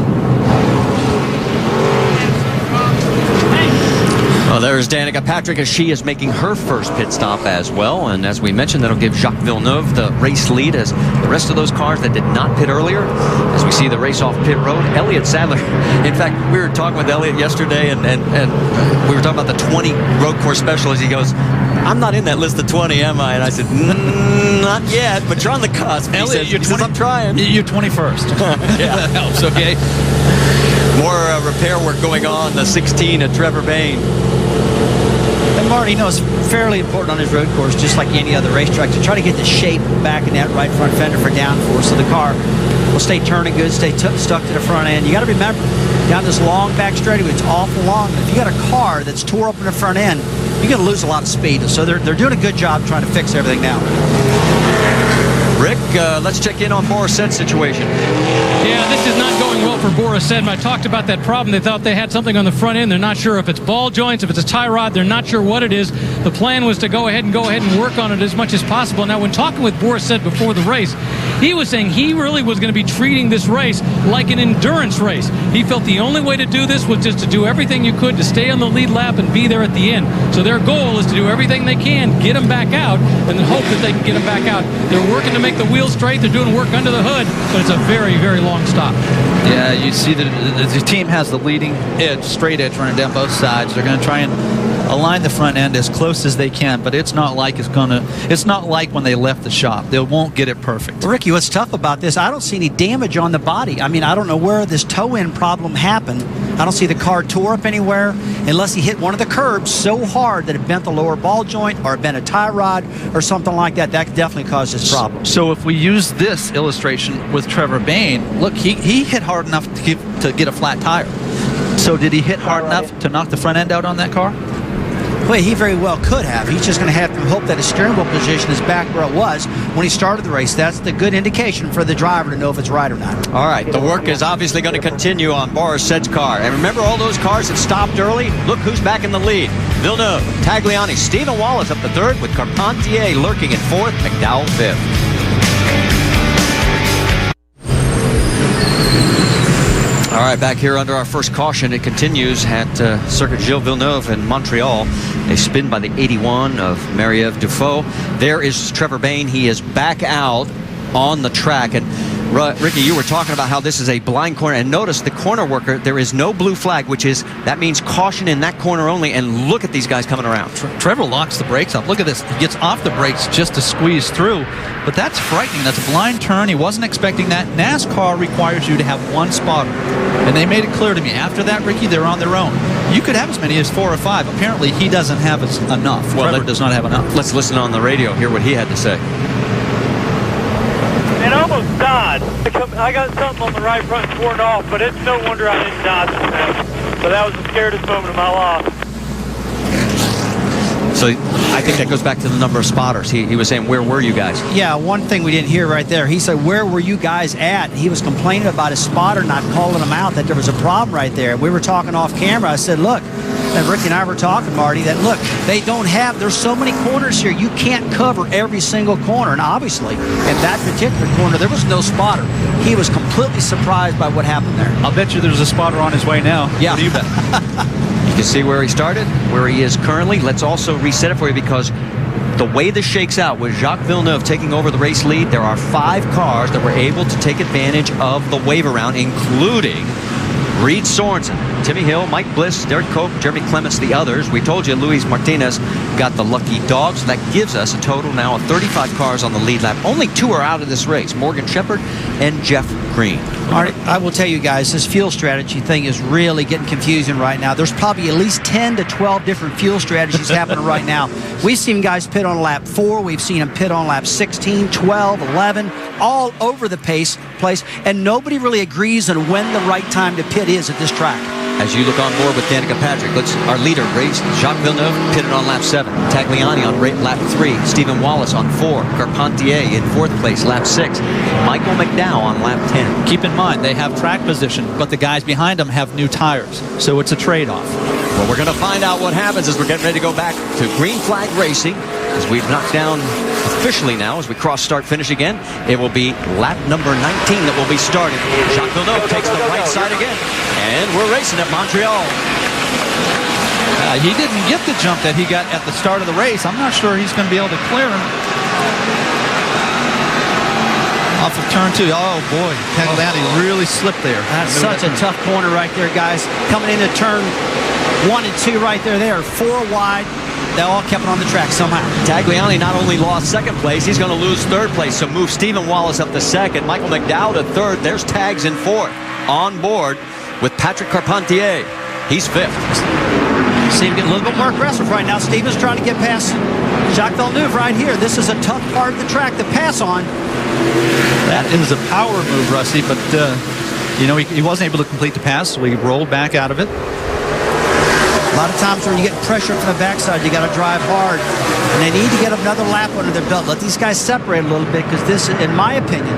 Well, there's Danica Patrick as she is making her first pit stop as well. And as we mentioned, that'll give Jacques Villeneuve the race lead as the rest of those cars that did not pit earlier, as we see the race off pit road. Elliott Sadler, in fact, we were talking with Elliott yesterday, and we were talking about the 20 road course specialists. He goes, I'm not in that list of 20, am I? And I said, not yet, but you're on the cusp. Elliott, he says, I'm trying. You're 21st. Yeah. That helps, okay? More repair work going on, the 16 at Trevor Bayne. And Marty, you know, it's fairly important on his road course, just like any other racetrack, to try to get the shape back in that right front fender for downforce so the car will stay turning good, stay stuck to the front end. You got to remember, down this long back straightaway, it's awful long. If you got a car that's tore up in the front end, you're going to lose a lot of speed. So they're doing a good job trying to fix everything now. Rick, let's check in on Boris Sed's situation. Yeah, this is not going well for Boris Sed. I talked about that problem. They thought they had something on the front end. They're not sure if it's ball joints, if it's a tie rod. They're not sure what it is. The plan was to go ahead and work on it as much as possible. Now, when talking with Boris Sed before the race, he was saying he really was going to be treating this race like an endurance race. He felt the only way to do this was just to do everything you could to stay on the lead lap and be there at the end. So their goal is to do everything they can, get them back out, and then hope that they can get them back out. They're working to make the wheels straight. They're doing work under the hood, but it's a very, very long stop. Yeah, you see that the team has the leading edge, straight edge running down both sides. They're going to try and align the front end as close as they can, but it's not like it's not like when they left the shop. They won't get it perfect. Ricky, what's tough about this, I don't see any damage on the body. I mean, I don't know where this toe-in problem happened. I don't see the car tore up anywhere unless he hit one of the curbs so hard that it bent the lower ball joint or it bent a tie rod or something like that. That could definitely cause this problem. So if we use this illustration with Trevor Bayne, look, he hit hard enough to get a flat tire. So did he hit hard enough to knock the front end out on that car? Well, he very well could have. He's just going to have to hope that his steering wheel position is back where it was when he started the race. That's the good indication for the driver to know if it's right or not. All right, the work is obviously going to continue on Boris Said's car. And remember all those cars that stopped early? Look who's back in the lead. Villeneuve, Tagliani, Stephen Wallace up the third with Carpentier lurking in fourth, McDowell fifth. All right, back here under our first caution, it continues at Circuit Gilles Villeneuve in Montreal. A spin by the 81 of Marie-Ève Dufault. There is Trevor Bayne. He is back out on the track. And Ricky, you were talking about how this is a blind corner. And notice the corner worker, there is no blue flag, that means caution in that corner only. And look at these guys coming around. Trevor locks the brakes up. Look at this. He gets off the brakes just to squeeze through. But that's frightening. That's a blind turn. He wasn't expecting that. NASCAR requires you to have one spotter. And they made it clear to me. After that, Ricky, they're on their own. You could have as many as 4 or 5. Apparently, he doesn't have enough. Well, Trevor does not have enough. Let's listen on the radio, hear what he had to say. And I almost died. I got something on the right front torn off, but it's no wonder I didn't die from that. But that was the scariest moment of my life. So I think that goes back to the number of spotters. He was saying, where were you guys? Yeah, one thing we didn't hear right there, he said, where were you guys at? He was complaining about his spotter not calling him out, that there was a problem right there. We were talking off camera. I said, look, and Ricky and I were talking, Marty, that look, there's so many corners here, you can't cover every single corner. And obviously, in that particular corner, there was no spotter. He was completely surprised by what happened there. I'll bet you there's a spotter on his way now. Yeah. What do you bet? You can see where he started, where he is currently. Let's also reset it for you because the way this shakes out with Jacques Villeneuve taking over the race lead, there are 5 cars that were able to take advantage of the wave around, including Reed Sorensen, Timmy Hill, Mike Bliss, Derek Koch, Jeremy Clements, the others. We told you Luis Martinez got the lucky dog, so that gives us a total now of 35 cars on the lead lap. Only 2 are out of this race, Morgan Shepherd and Jeff Green. Marty, I will tell you guys, this fuel strategy thing is really getting confusing right now. There's probably at least 10 to 12 different fuel strategies happening right now. We've seen guys pit on lap 4. We've seen them pit on lap 16, 12, 11, all over the place, and nobody really agrees on when the right time to pit is at this track. As you look on board with Danica Patrick, our leader race, Jacques Villeneuve, pitted on lap 7. Tagliani on lap 3. Stephen Wallace on 4. Carpentier in 4th place, lap 6. Michael McDowell on lap 10. Keep in mind, they have track position, but the guys behind them have new tires, so it's a trade-off. Well, we're going to find out what happens as we're getting ready to go back to green flag racing. As we've knocked down officially now, as we cross start finish again, it will be lap number 19 that will be started. Jacques Villeneuve takes the right side again, and we're racing at Montreal. He didn't get the jump that he got at the start of the race. I'm not sure he's going to be able to clear him. Off of turn 2. Oh, boy. Tagliani really slipped there. That's such a tough corner right there, guys. Coming into turn 1 and 2 right there. They are 4 wide. They all kept it on the track somehow. Tagliani not only lost 2nd place, he's going to lose 3rd place. So move Stephen Wallace up to 2nd. Michael McDowell to 3rd. There's Tags in 4th. On board with Patrick Carpentier. He's 5th. See him getting a little bit more aggressive right now. Stephen's trying to get past Jacques Villeneuve right here. This is a tough part of the track to pass on. That is a power move, Rusty, but he wasn't able to complete the pass, so he rolled back out of it. A lot of times when you get pressure from the backside, you got to drive hard. And they need to get another lap under their belt. Let these guys separate a little bit because this, in my opinion,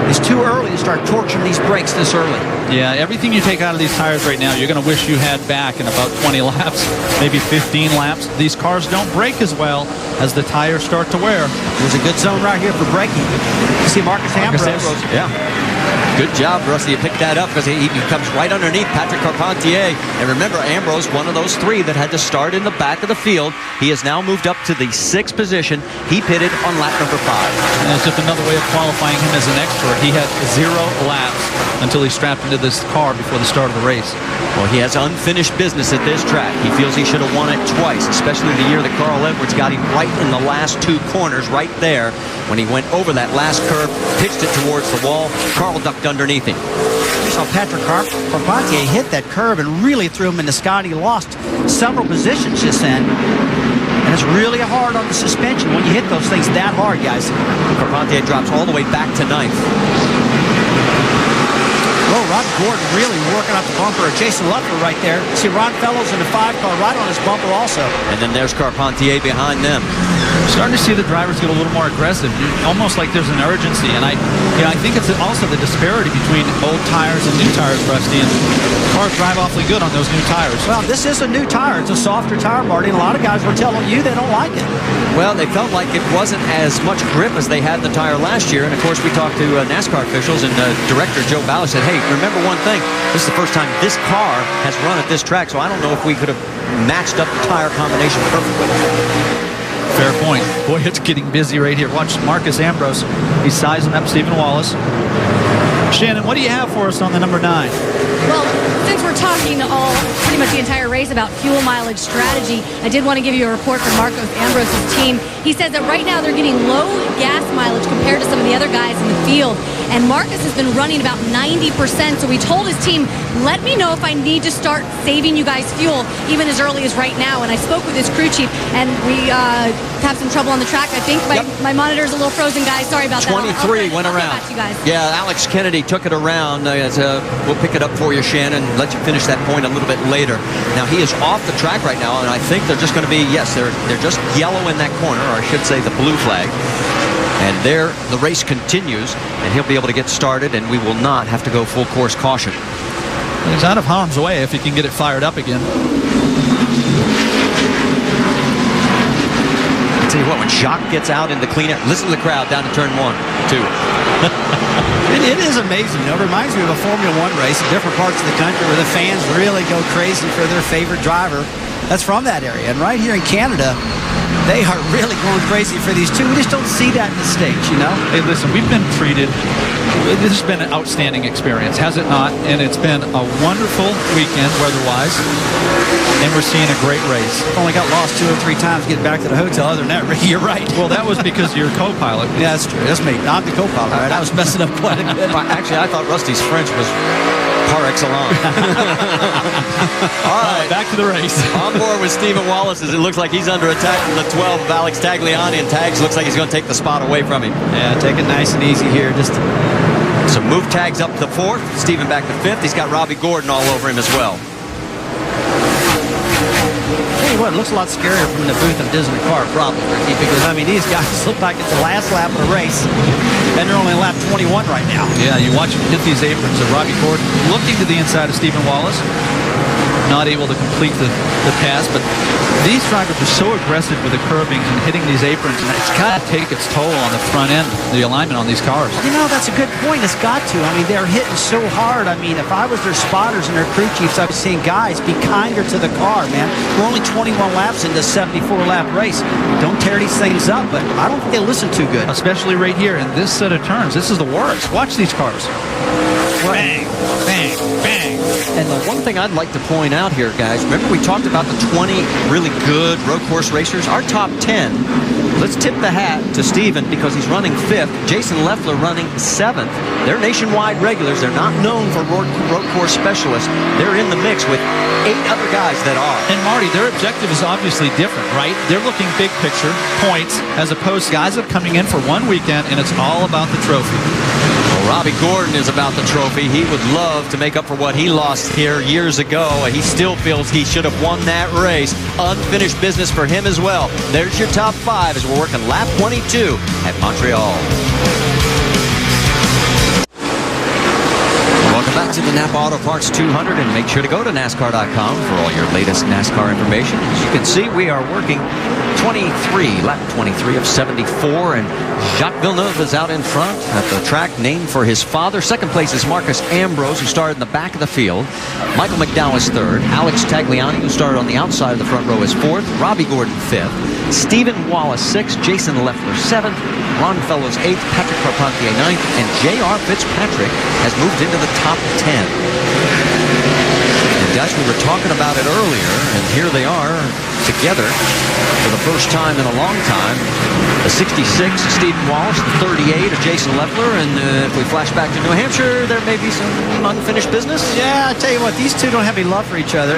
is too early to start torturing these brakes this early. Yeah, everything you take out of these tires right now, you're going to wish you had back in about 20 laps, maybe 15 laps. These cars don't brake as well as the tires start to wear. There's a good zone right here for braking. You see Marcus Ambrose. Yeah. Good job, Rusty. You picked that up because he comes right underneath Patrick Carpentier. And remember, Ambrose, one of those 3 that had to start in the back of the field. He has now moved up to the 6th position. He pitted on lap number 5. And it's just another way of qualifying him as an expert. He had 0 laps until he strapped into this car before the start of the race. Well, he has unfinished business at this track. He feels he should have won it twice, especially the year that Carl Edwards got him right in the last 2 corners right there when he went over that last curve, pitched it towards the wall. Carl ducked underneath him. You saw Patrick Carpentier hit that curve and really threw him in the sky, and he lost several positions just then. And it's really hard on the suspension when you hit those things that hard, guys. Carpentier drops all the way back to 9th. Oh, Rob Gordon really working up the bumper. Jason Leffler right there. See Ron Fellows in the 5 car right on his bumper also. And then there's Carpentier behind them. Starting to see the drivers get a little more aggressive, almost like there's an urgency. And I think it's also the disparity between old tires and new tires, Rusty. And cars drive awfully good on those new tires. Well, this is a new tire. It's a softer tire, Marty. And a lot of guys were telling you they don't like it. Well, they felt like it wasn't as much grip as they had in the tire last year. And, of course, we talked to NASCAR officials, and Director Joe Ballard said, hey, remember one thing. This is the first time this car has run at this track, so I don't know if we could have matched up the tire combination perfectly. Fair point. Boy, it's getting busy right here. Watch Marcus Ambrose. He's sizing up Stephen Wallace. Shannon, what do you have for us on the number 9? Well, since we're talking pretty much the entire race about fuel mileage strategy, I did want to give you a report from Marcos Ambrose's team. He says that right now they're getting low gas mileage compared to some of the other guys in the field. And Marcus has been running about 90%. So we told his team, let me know if I need to start saving you guys fuel even as early as right now. And I spoke with his crew chief, and we have some trouble on the track. I think my monitor's a little frozen, guys. Sorry about that. 23 went around. I'll get back to you guys. Yeah, Alex Kennedy took it around. We'll pick it up for you, Shannon, let you finish that point a little bit later. Now, he is off the track right now, and I think they're just going to be, yes, they're just yellow in that corner, or I should say the blue flag. And there, the race continues, and he'll be able to get started, and we will not have to go full course caution. He's out of harm's way if he can get it fired up again. I tell you what, when Jacques gets out into clean air, listen to the crowd down to turn 1, 2. It is amazing. It reminds me of a Formula One race in different parts of the country where the fans really go crazy for their favorite driver that's from that area. And right here in Canada, they are really going crazy for these two. We just don't see that in the States, you know? Hey, listen, we've been treated. This has been an outstanding experience, has it not? And it's been a wonderful weekend weather-wise, and we're seeing a great race. Only got lost 2 or 3 times getting back to the hotel. Other than that, Ricky, you're right. Well, that was because you're co-pilot. Yeah, that's true. That's me. I'm the co-pilot, right? I was messing up quite a bit. Actually, I thought Rusty's French was par excellence. All right. Back to the race. On board with Stephen Wallace as it looks like he's under attack from the 12 of Alex Tagliani, and Tags looks like he's going to take the spot away from him. Yeah, take it nice and easy here. Just so move Tags up to 4th, Stephen back to 5th. He's got Robbie Gordon all over him as well. Tell you what, it looks a lot scarier from the booth than it does in the car, probably, Ricky, because, I mean, these guys look like it's the last lap of the race, and they're only on lap 21 right now. Yeah, you watch him hit these aprons. So Robbie Gordon looking to the inside of Stephen Wallace. Not able to complete the pass, but these drivers are so aggressive with the curbings and hitting these aprons, and it's got to take its toll on the front end, the alignment on these cars. You know, that's a good point. It's got to. I mean, they're hitting so hard. I mean, if I was their spotters and their crew chiefs, I was saying, guys, be kinder to the car, man. We're only 21 laps into a 74-lap race. Don't tear these things up, but I don't think they listen too good. Especially right here in this set of turns. This is the worst. Watch these cars. Bang, bang, bang. And the one thing I'd like to point out here, guys, remember we talked about the 20 really good road course racers? Our top 10, let's tip the hat to Steven because he's running 5th. Jason Leffler running 7th. They're nationwide regulars. They're not known for road course specialists. They're in the mix with 8 other guys that are. And Marty, their objective is obviously different, right? They're looking big picture, points, as opposed to guys that are coming in for one weekend, and it's all about the trophy. Well, Robbie Gordon is about the trophy. He would love to make up for what he lost here years ago. He still feels he should have won that race. Unfinished business for him as well. There's your top 5 as we're working lap 22 at Montreal. Welcome back to the NAPA Auto Parts 200, and make sure to go to NASCAR.com for all your latest NASCAR information. As you can see, we are working lap 23 of 74, and Jacques Villeneuve is out in front at the track named for his father. Second place is Marcus Ambrose, who started in the back of the field. Michael McDowell is 3rd. Alex Tagliani, who started on the outside of the front row, is 4th. Robbie Gordon 5th. Stephen Wallace 6th. Jason Leffler 7th. Ron Fellows 8th. Patrick Carpentier 9th. And J.R. Fitzpatrick has moved into the top 10. And guys, we were talking about it earlier, and here they are together for the first time in a long time. The 66 of Stephen Wallace, the 38 of Jason Leffler, and if we flash back to New Hampshire, there may be some unfinished business. Yeah, I tell you what, these two don't have any love for each other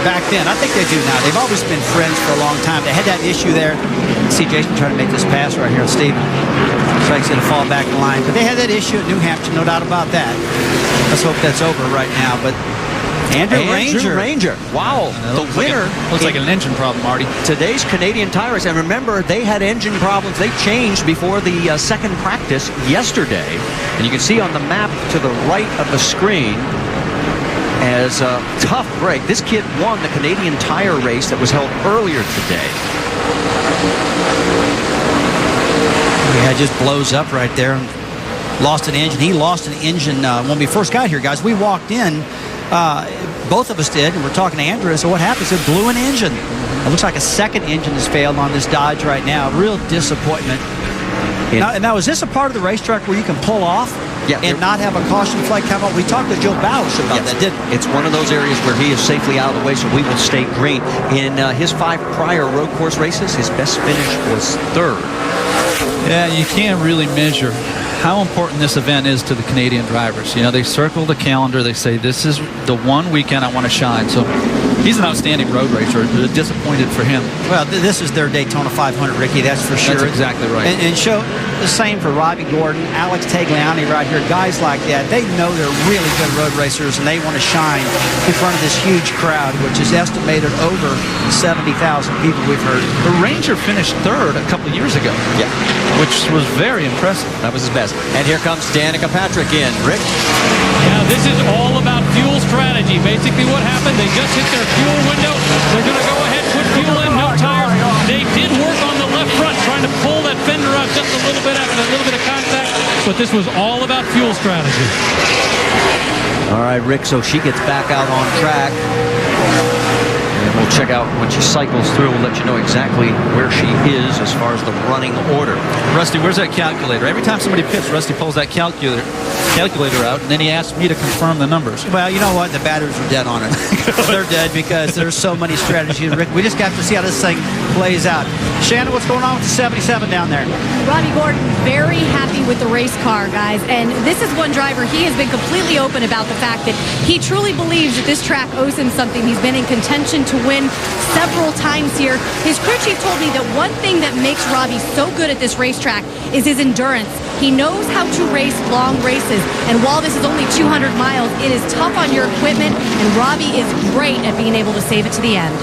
back then. I think they do now. They've always been friends for a long time. They had that issue there. See Jason trying to make this pass right here on Stephen. Looks like he's going to fall back in line. But they had that issue at New Hampshire, no doubt about that. Let's hope that's over right now. But Andrew Ranger. Wow. The winner. Looks like an engine problem, Marty. Today's Canadian Tire Race. And remember, they had engine problems. They changed before the second practice yesterday. And you can see on the map to the right of the screen as a tough break. This kid won the Canadian Tire Race that was held earlier today. Yeah, it just blows up right there. Lost an engine. He lost an engine when we first got here, guys. We walked in. Both of us did, and we're talking to Andrew. So what happened? It blew an engine. It looks like a second engine has failed on this Dodge right now. Real disappointment. Now, is this a part of the racetrack where you can pull off and not have a caution flag come up? We talked to Joe Bausch about that, didn't we? It's one of those areas where he is safely out of the way, so we will stay green. In his 5 prior road course races, his best finish was 3rd. Yeah, you can't really measure how important this event is to the Canadian drivers. You know, they circle the calendar. They say, this is the one weekend I want to shine. So he's an outstanding road racer. Disappointed for him. Well, this is their Daytona 500, Ricky. That's for sure. That's exactly right. And show the same for Robbie Gordon, Alex Tagliani right here. Guys like that, they know they're really good road racers, and they want to shine in front of this huge crowd, which is estimated over 70,000 people we've heard. The Ranger finished 3rd a couple of years ago. Yeah. Which was very impressive. That was his best. And here comes Danica Patrick in. Rick? Yeah, this is all about fuel strategy. Basically what happened, they just hit their fuel window. They're going to go ahead, put fuel in, no tires. They did work on the left front, trying to pull that fender out just a little bit after a little bit of contact. But this was all about fuel strategy. All right, Rick, so she gets back out on track. And we'll check out when she cycles through. We'll let you know exactly where she is as far as the running order. Rusty, where's that calculator? Every time somebody pits, Rusty pulls that calculator out, and then he asks me to confirm the numbers. Well, you know what? The batteries are dead on it. They're dead because there's so many strategies, Rick. We just got to see how this thing plays out. Shannon, what's going on with the 77 down there? Robbie Gordon, very happy with the race car, guys. And this is one driver, he has been completely open about the fact that he truly believes that this track owes him something. He's been in contention to win several times here. His crew chief told me that one thing that makes Robbie so good at this racetrack is his endurance. He knows how to race long races. And while this is only 200 miles, it is tough on your equipment. And Robbie is great at being able to save it to the end.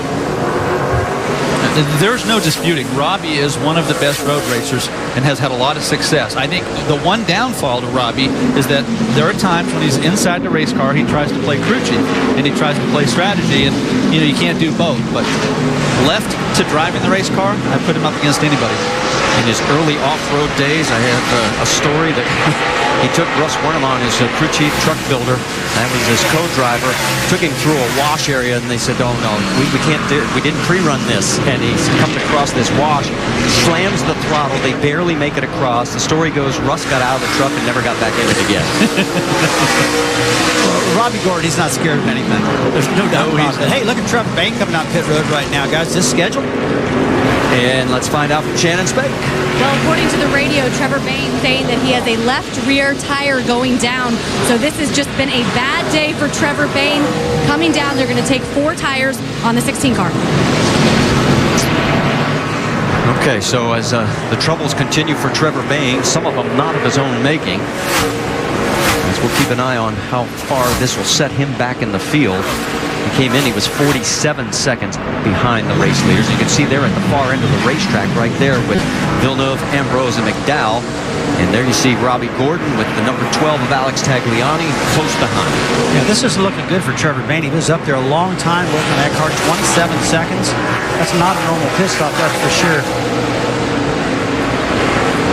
There's no disputing. Robbie is one of the best road racers and has had a lot of success. I think the one downfall to Robbie is that there are times when he's inside the race car, he tries to play crew chief and he tries to play strategy, and you know, you can't do both. But left to driving the race car, I put him up against anybody. In his early off-road days, I have a story that he took Russ Wernemann, his crew chief truck builder. That was his co-driver. Took him through a wash area, and they said, "Oh no, we can't do it. We didn't pre-run this." And he's coming across this wash, slams the throttle. They barely make it across. The story goes, Russ got out of the truck and never got back in it again. Well, Robbie Gordon, he's not scared of anything. There's no doubt about that. Hey, look at Trevor Bain coming out pit road right now, guys. Is this scheduled? And let's find out from Shannon Spake. Well, according to the radio, Trevor Bain saying that he has a left rear tire going down. So this has just been a bad day for Trevor Bain. Coming down, they're going to take 4 tires on the 16 car. Okay, so as the troubles continue for Trevor Bain, some of them not of his own making, as we'll keep an eye on how far this will set him back in the field. He came in, he was 47 seconds behind the race leaders. You can see there at the far end of the racetrack right there with Villeneuve, Ambrose, and McDowell. And there you see Robbie Gordon with the number 12 of Alex Tagliani close behind. Yeah, this is looking good for Trevor Bain. He was up there a long time working that car, 27 seconds. That's not a normal pit stop, that's for sure.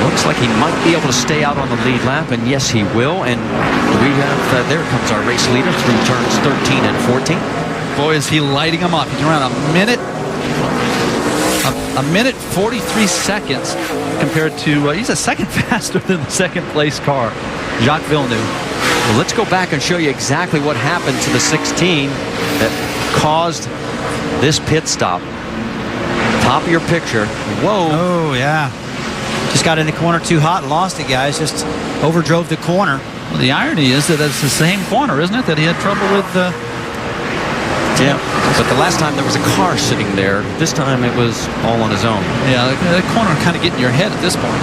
Looks like he might be able to stay out on the lead lap, and yes, he will. And we have, there comes our race leader through turns 13 and 14. Boy, is he lighting them up. He's around a minute 43 seconds compared to, he's a second faster than the second place car, Jacques Villeneuve. Well, let's go back and show you exactly what happened to the 16 that caused this pit stop. Top of your picture. Whoa. Oh, yeah. Just got in the corner too hot and lost it, guys. Just overdrove the corner. Well, the irony is that it's the same corner, isn't it, that he had trouble with? Yeah, but the last time there was a car sitting there. This time it was all on his own. Yeah, the corner kind of getting your head at this point.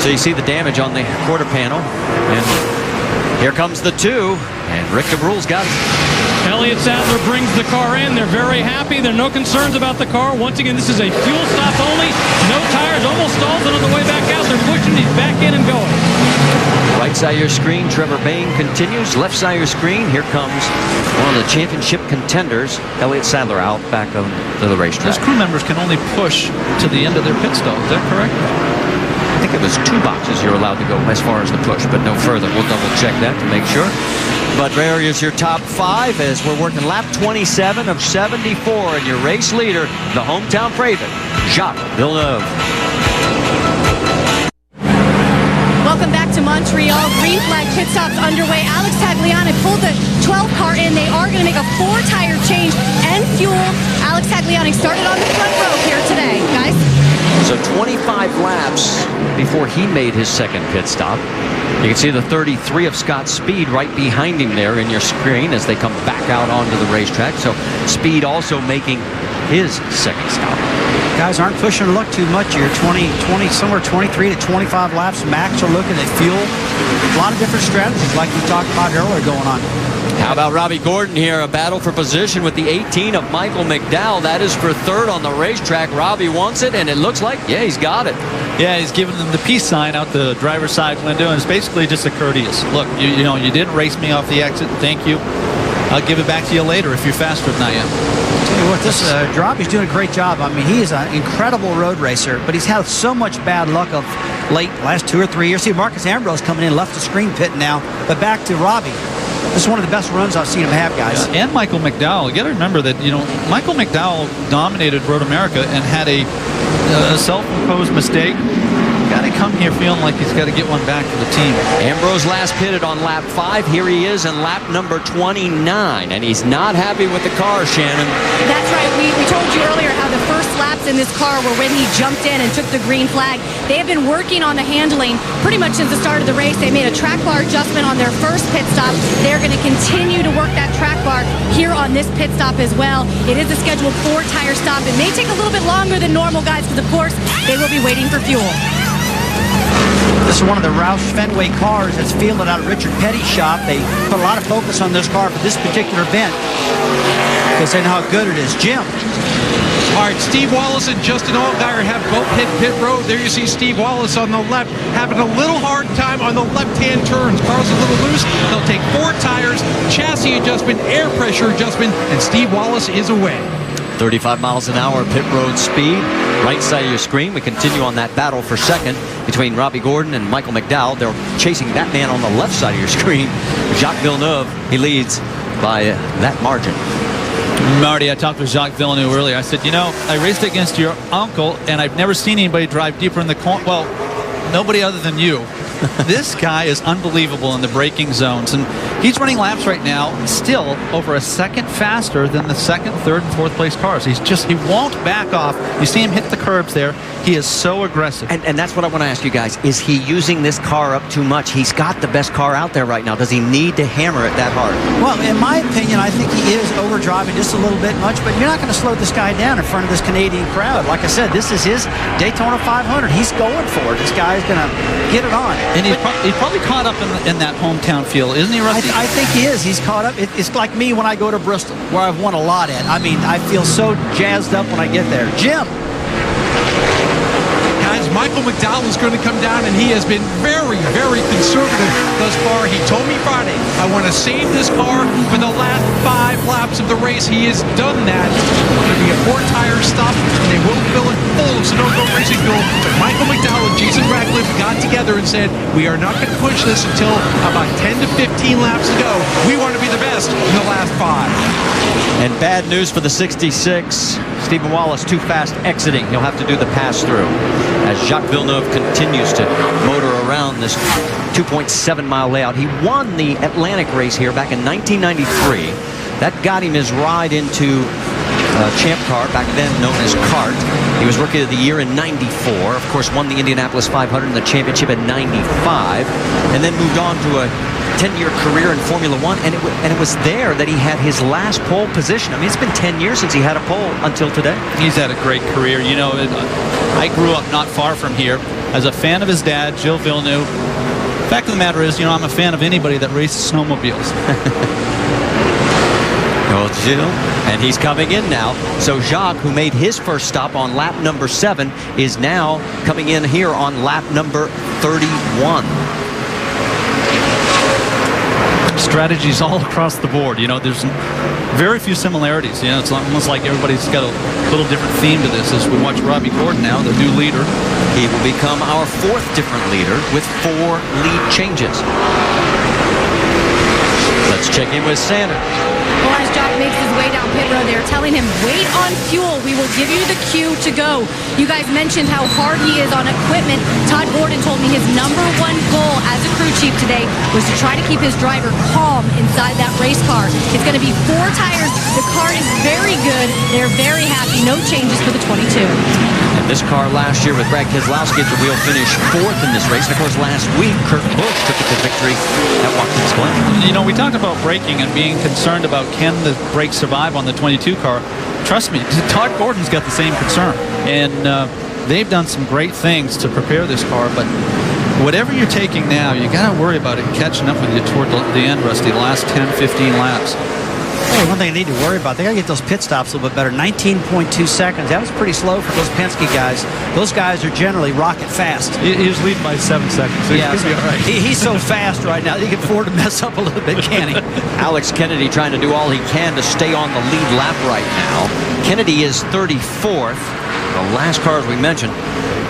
So you see the damage on the quarter panel. And here comes the 2. And Rick DeBrule's got it. Elliott Sadler brings the car in. They're very happy. There are no concerns about the car. Once again, this is a fuel stop only. No tires, almost stalls, and on the way back out, they're pushing. He's back in and going. Right side of your screen, Trevor Bayne continues. Left side of your screen, here comes one of the championship contenders, Elliott Sadler, out back of the racetrack. Those crew members can only push to the end of their pit stop. Is that correct? I think it was 2 boxes you're allowed to go as far as the push, but no further. We'll double check that to make sure. But there is your top 5 as we're working lap 27 of 74, and your race leader, the hometown favorite, Jacques Villeneuve. Welcome back to Montreal. Green flag pit stops underway. Alex Tagliani pulled the 12 car in. They are going to make a 4-tire change and fuel. Alex Tagliani started on the front row here today, guys. So 25 laps before he made his second pit stop. You can see the 33 of Scott Speed right behind him there in your screen as they come back out onto the racetrack. So Speed also making his second stop. Guys aren't pushing the luck too much here. 20, somewhere 23 to 25 laps max are looking at fuel. A lot of different strategies like we talked about earlier going on. How about Robbie Gordon here? A battle for position with the 18 of Michael McDowell. That is for 3rd on the racetrack. Robbie wants it, and it looks like, yeah, he's got it. Yeah, he's giving them the peace sign out the driver's side window, and it's basically just a courteous. Look, you know, you didn't race me off the exit. Thank you. I'll give it back to you later if you're faster than I am. Tell you what, this Robbie's doing a great job. I mean, he is an incredible road racer, but he's had so much bad luck of late, last 2 or 3 years. See, Marcus Ambrose coming in, left the screen pit now, but back to Robbie. This is one of the best runs I've seen him have, guys. Yeah, and Michael McDowell. You got to remember that, you know, Michael McDowell dominated Road America and had a self-imposed mistake. Got to come here feeling like he's got to get one back for the team. Ambrose last pitted on lap 5. Here he is in lap number 29, and he's not happy with the car, Shannon. That's right. We told you earlier how the first laps in this car were when he jumped in and took the green flag. They have been working on the handling pretty much since the start of the race. They made a track bar adjustment on their first pit stop. They're going to continue to work that track bar here on this pit stop as well. It is a scheduled 4-tire stop. It may take a little bit longer than normal, guys, because, of course, they will be waiting for fuel. This is one of the Roush Fenway cars that's fielded out of Richard Petty's shop. They put a lot of focus on this car for this particular event because they know how good it is. Jim. All right, Steve Wallace and Justin Allgaier have both hit pit road. There you see Steve Wallace on the left having a little hard time on the left-hand turns. Car's a little loose. They'll take 4 tires, chassis adjustment, air pressure adjustment, and Steve Wallace is away. 35 miles an hour pit road speed. Right side of your screen, we continue on that battle for second between Robbie Gordon and Michael McDowell. They're chasing that man on the left side of your screen. Jacques Villeneuve, he leads by that margin. Marty, I talked to Jacques Villeneuve earlier. I said, you know, I raced against your uncle, and I've never seen anybody drive deeper in the corner. Well, nobody other than you. This guy is unbelievable in the braking zones, and he's running laps right now still over a second faster than the second, third, and fourth place cars. He won't back off. You see him hit the curbs there. He is so aggressive. And that's what I want to ask you guys. Is he using this car up too much? He's got the best car out there right now. Does he need to hammer it that hard? Well, in my opinion, I think he is overdriving just a little bit much, but you're not going to slow this guy down in front of this Canadian crowd. Like I said, this is his Daytona 500. He's going for it. This guy's going to get it on. And he's probably caught up in that hometown feel, isn't he, Rusty? I think he is. He's caught up. It's like me when I go to Bristol, where I've won a lot at. I mean, I feel so jazzed up when I get there. Jim. Guys, Michael McDowell is going to come down, and he has been very, very conservative thus far. He told me Friday, I want to save this car for the last 5 laps of the race. He has done that. It's going to be a 4-tire stop, and they will fill it full of Sunoco racing fuel. But Michael McDowell and Jason Radcliffe got together and said, we are not going to push this until about 10 to 15 laps to go. We want to be the best in the last 5. And bad news for the 66. Stephen Wallace too fast exiting. He'll have to do the pass-through as Jacques Villeneuve continues to motor around this 2.7-mile layout. He won the Atlantic race here back in 1993. That got him his ride into Champ Car, back then known as CART. He was Rookie of the Year in 94. Of course, won the Indianapolis 500 and the championship in 95. And then moved on to a 10-year career in Formula One, and it was there that he had his last pole position. I mean, it's been 10 years since he had a pole until today. He's had a great career. You know, I grew up not far from here. as a fan of his dad, Gilles Villeneuve. Fact of the matter is, I'm a fan of anybody that races snowmobiles. Well, Gilles, and he's coming in now. So Jacques, who made his first stop on lap number 7, is now coming in here on lap number 31. Strategies all across the board. There's very few similarities. It's almost like everybody's got a little different theme to this. As we watch Robbie Gordon now, the new leader. He will become our 4th different leader with 4 lead changes. Let's check in with Sanders. Well, as Jock makes his way down pit road, they're telling him, wait on fuel. We will give you the cue to go. You guys mentioned how hard he is on equipment. Todd Gordon told me his number 1 goal as a crew chief today was to try to keep his driver calm inside that race car. It's going to be 4 tires. The car is very good. They're very happy. No changes for the 22. And this car last year with Brad Keselowski at the wheel finished 4th in this race. And of course, last week, Kurt Busch took it to victory at Watkins Glen. We talked about braking and being concerned about can the brakes survive on the 22 car. Trust me, Todd Gordon's got the same concern. And they've done some great things to prepare this car. But whatever you're taking now, you got to worry about it catching up with you toward the end, Rusty, the last 10, 15 laps. Hey, one thing they need to worry about, they got to get those pit stops a little bit better. 19.2 seconds. That was pretty slow for those Penske guys. Those guys are generally rocket fast. He was leading by 7 seconds, so yeah, he's going to be all right. He's so fast right now, he can afford to mess up a little bit, can't he? Alex Kennedy trying to do all he can to stay on the lead lap right now. Kennedy is 34th. The last cars we mentioned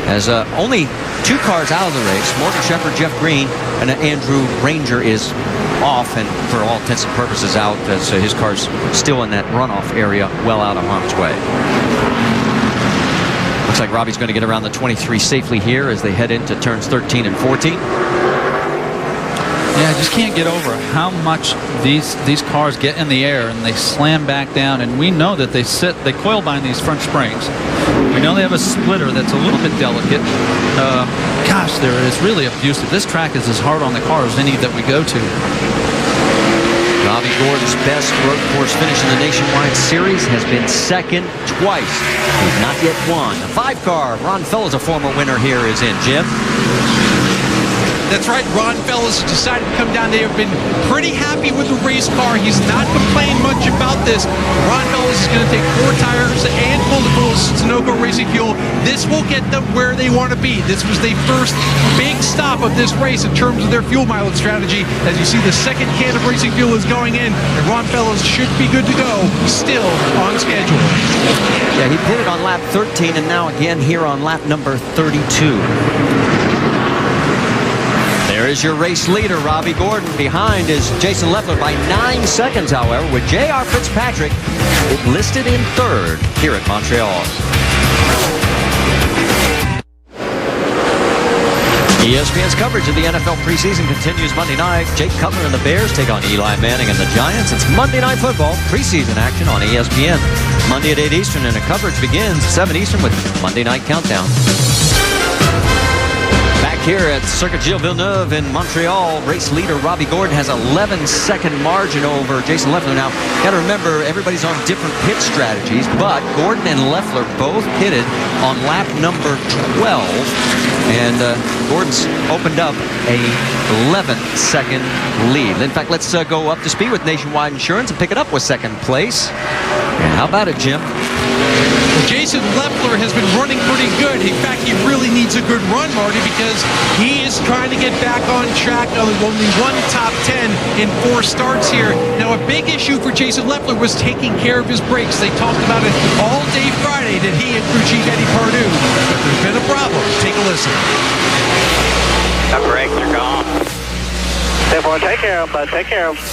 has only 2 cars out of the race. Morgan Shepherd, Jeff Green, and Andrew Ranger is off and for all intents and purposes out as his car's still in that runoff area well out of harm's way. Looks like Robbie's going to get around the 23 safely here as they head into turns 13 and 14. Yeah, I just can't get over how much these cars get in the air and they slam back down. And we know that they coil bind these front springs. We know they have a splitter that's a little bit delicate. Gosh, there is really abusive. This track is as hard on the car as any that we go to. Robbie Gordon's best road course finish in the Nationwide Series has been 2nd twice. He's not yet won. The 5-car, Ron Fellows, a former winner here, is in. Jim? That's right. Ron Fellows decided to come down. They have been pretty happy with the race car. He's not complained much about this. Ron Fellows is going to take 4 tires and full Sunoco Racing Fuel. This will get them where they want to be. This was the first big stop of this race in terms of their fuel mileage strategy. As you see, the 2nd can of racing fuel is going in, and Ron Fellows should be good to go, still on schedule. Yeah, he pitted on lap 13 and now again here on lap number 32. There is your race leader, Robbie Gordon. Behind is Jason Leffler by 9 seconds, however, with J.R. Fitzpatrick listed in 3rd here at Montreal. ESPN's coverage of the NFL preseason continues Monday night. Jake Cutler and the Bears take on Eli Manning and the Giants. It's Monday Night Football, preseason action on ESPN. Monday at 8 Eastern, and the coverage begins 7 Eastern with Monday Night Countdown. Back here at Circuit Gilles Villeneuve in Montreal, race leader Robbie Gordon has 11-second margin over Jason Leffler. Now, got to remember, everybody's on different pit strategies, but Gordon and Leffler both pitted on lap number 12, and Gordon's opened up a 11-second lead. In fact, let's go up to speed with Nationwide Insurance and pick it up with 2nd place. And how about it, Jim? Jason Leffler has been running pretty good. In fact, he really needs a good run, Marty, because he is trying to get back on track. Only 1 top 10 in 4 starts here. Now, a big issue for Jason Leffler was taking care of his brakes. They talked about it all day Friday, that he and crew chief Eddie Pardue. But there's been a problem. Take a listen. The brakes are gone. Therefore, take care of them, bud. Take care of them.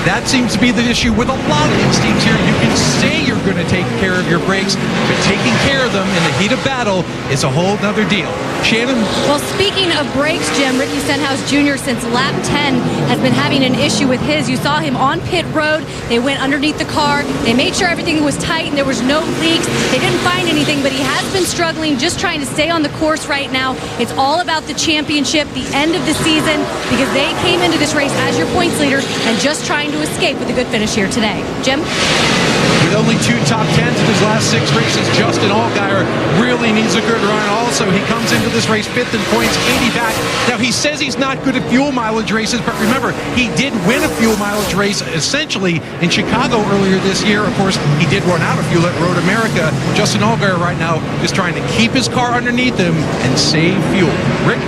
That seems to be the issue with a lot of these teams here. You can say you're going to take care of your brakes, but taking care of them in the heat of battle is a whole nother deal. Shannon? Well, speaking of brakes, Jim, Ricky Stenhouse Jr. since lap 10 has been having an issue with his. You saw him on pit road. They went underneath the car. They made sure everything was tight and there was no leaks. They didn't find anything, but he has been struggling, just trying to stay on the course right now. It's all about the championship, the end of the season, because they came into this race as your points leader and just trying to escape with a good finish here today. Jim? With only 2 top 10s in his last 6 races, Justin Allgaier really really needs a good run also. He comes into this race 5th in points, 80 back. Now, he says he's not good at fuel mileage races, but remember, he did win a fuel mileage race essentially in Chicago earlier this year. Of course, he did run out of fuel at Road America. Justin Allgaier right now is trying to keep his car underneath him and save fuel. Rick?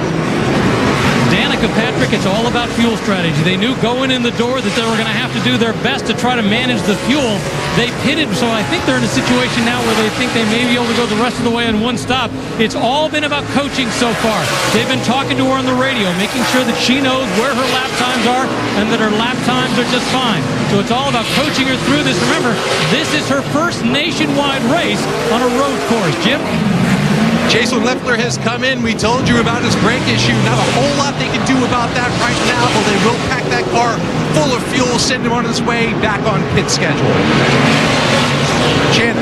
Danica Patrick, it's all about fuel strategy. They knew going in the door that they were going to have to do their best to try to manage the fuel. They pitted, so I think they're in a situation now where they think they may be able to go the rest of the way in one stop. It's all been about coaching so far. They've been talking to her on the radio, making sure that she knows where her lap times are and that her lap times are just fine. So it's all about coaching her through this. Remember, this is her first nationwide race on a road course. Jim? Jason Leffler has come in. We told you about his brake issue. Not a whole lot they can do about that right now, but they will pack that car full of fuel, send him on his way back on pit schedule. Shannon.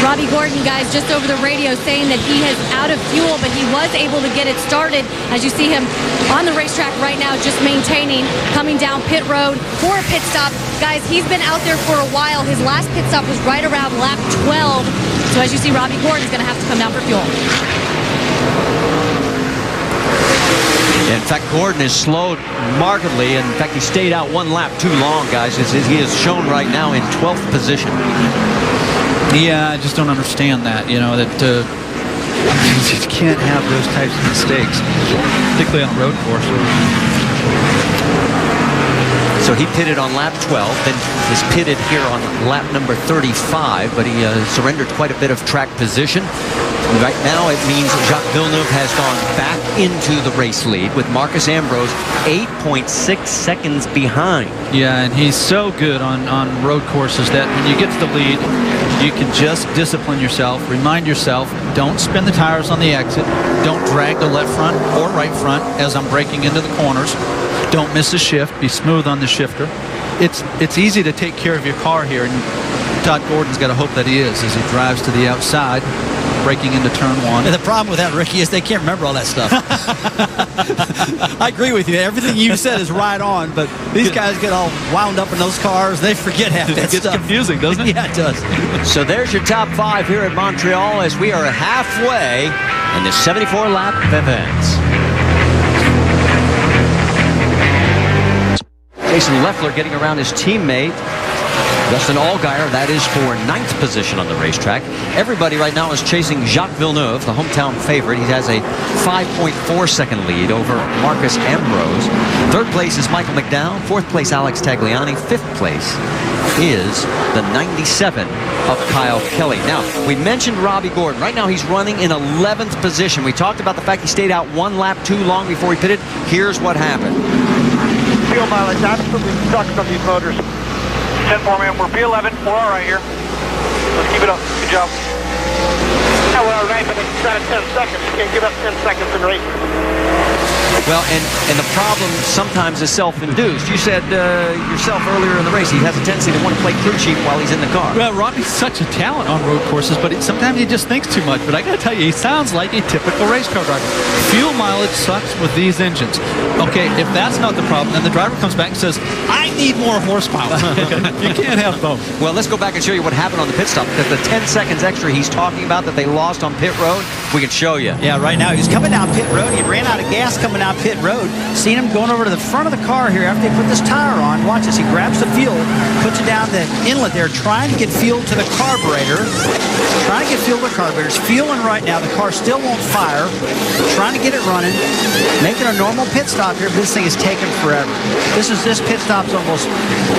Robbie Gordon, guys, just over the radio saying that he is out of fuel, but he was able to get it started. As you see him on the racetrack right now, just maintaining, coming down pit road for a pit stop. Guys, he's been out there for a while. His last pit stop was right around lap 12. So as you see, Robbie Gordon's going to have to come down for fuel. In fact, Gordon has slowed markedly. In fact, he stayed out one lap too long, guys. As he is shown right now in 12th position. Yeah, I just don't understand that, you know, that you just can't have those types of mistakes, particularly on a road course. So he pitted on lap 12, then is pitted here on lap number 35, but he surrendered quite a bit of track position. Right now it means Jacques Villeneuve has gone back into the race lead with Marcus Ambrose 8.6 seconds behind. Yeah, and he's so good on road courses that when you get to the lead, you can just discipline yourself, remind yourself, don't spin the tires on the exit, don't drag the left front or right front as I'm braking into the corners, don't miss a shift, be smooth on the shifter. It's easy to take care of your car here, and Todd Gordon's got to hope that he is as he drives to the outside, braking into turn one. And the problem with that, Ricky, is they can't remember all that stuff. I agree with you. Everything you said is right on, but these guys get all wound up in those cars. They forget half that stuff. It gets confusing, doesn't it? Yeah, it does. So there's your top 5 here at Montreal as we are halfway in the 74-lap event. Jason Leffler getting around his teammate Justin Allgaier, that is for 9th position on the racetrack. Everybody right now is chasing Jacques Villeneuve, the hometown favorite. He has a 5.4-second lead over Marcus Ambrose. 3rd place is Michael McDowell. 4th place, Alex Tagliani. 5th place is the 97 of Kyle Kelly. Now, we mentioned Robbie Gordon. Right now, he's running in 11th position. We talked about the fact he stayed out one lap too long before he pitted. Here's what happened. Fuel mileage absolutely sucks on these motors. 10-4, man. We're P11. We're all right here. Let's keep it up. Good job. Yeah, we're all right, but it's out of 10 seconds. You can't give up 10 seconds in racing. Well, and the problem sometimes is self-induced. You said yourself earlier in the race, he has a tendency to want to play crew chief while he's in the car. Well, Robbie's such a talent on road courses, but sometimes he just thinks too much. But I got to tell you, he sounds like a typical race car driver. Fuel mileage sucks with these engines. Okay, if that's not the problem, then the driver comes back and says, I need more horsepower. You can't have both. Well, let's go back and show you what happened on the pit stop. Because the 10 seconds extra he's talking about that they lost on pit road, we can show you. Yeah, right now he's coming down pit road. He ran out of gas coming down pit road. Seen him going over to the front of the car here after they put this tire on. Watch this. He grabs the fuel, puts it down the inlet there, trying to get fuel to the carburetor. Trying to get fuel to the carburetor. It's fueling right now. The car still won't fire. Trying to get it running. Making a normal pit stop here, but this thing is taking forever. This pit stop's almost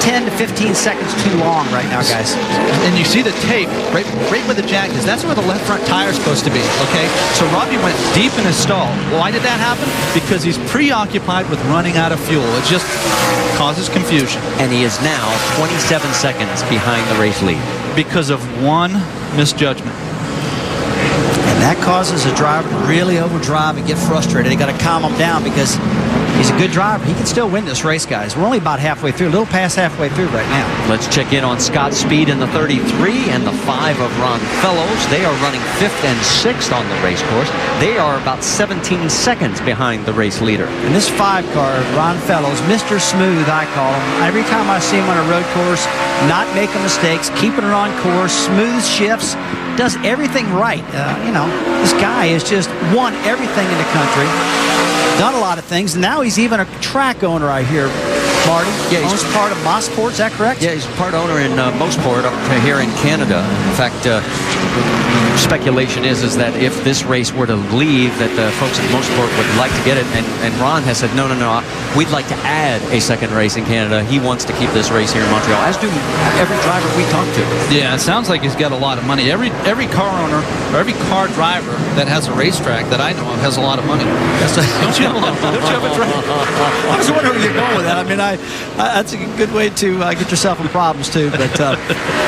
10 to 15 seconds too long right now, guys. And you see the tape right where the jack is. That's where the left front tire is supposed to be, okay? So Robbie went deep in his stall. Why did that happen? Because he's preoccupied with running out of fuel. It just causes confusion. And he is now 27 seconds behind the race lead. Because of one misjudgment. And that causes a driver to really overdrive and get frustrated. They got to calm him down because He's a good driver. He can still win this race, guys. We're only about halfway through, a little past halfway through right now. Let's check in on Scott Speed in the 33 and the 5 of Ron Fellows. They are running 5th and 6th on the race course. They are about 17 seconds behind the race leader. And this 5 car, Ron Fellows, Mr. Smooth, I call him. Every time I see him on a road course, not making mistakes, keeping it on course, smooth shifts, does everything right. You know, this guy has just won everything in the country, done a lot of things, and now he's even a track owner, I hear, Marty. Yeah, he's part of Mosport, is that correct? Yeah, he's part owner in Mosport up here in Canada. In fact, speculation is that if this race were to leave, that the folks at Mosport would like to get it, and Ron has said, no, we'd like to add a second race in Canada. He wants to keep this race here in Montreal, as do every driver we talk to. Yeah, it sounds like he's got a lot of money. Every car owner or every car driver that has a racetrack that I know of has a lot of money. Don't you have a track? I was wondering where you're going with that. I mean, that's a good way to get yourself in problems, too. But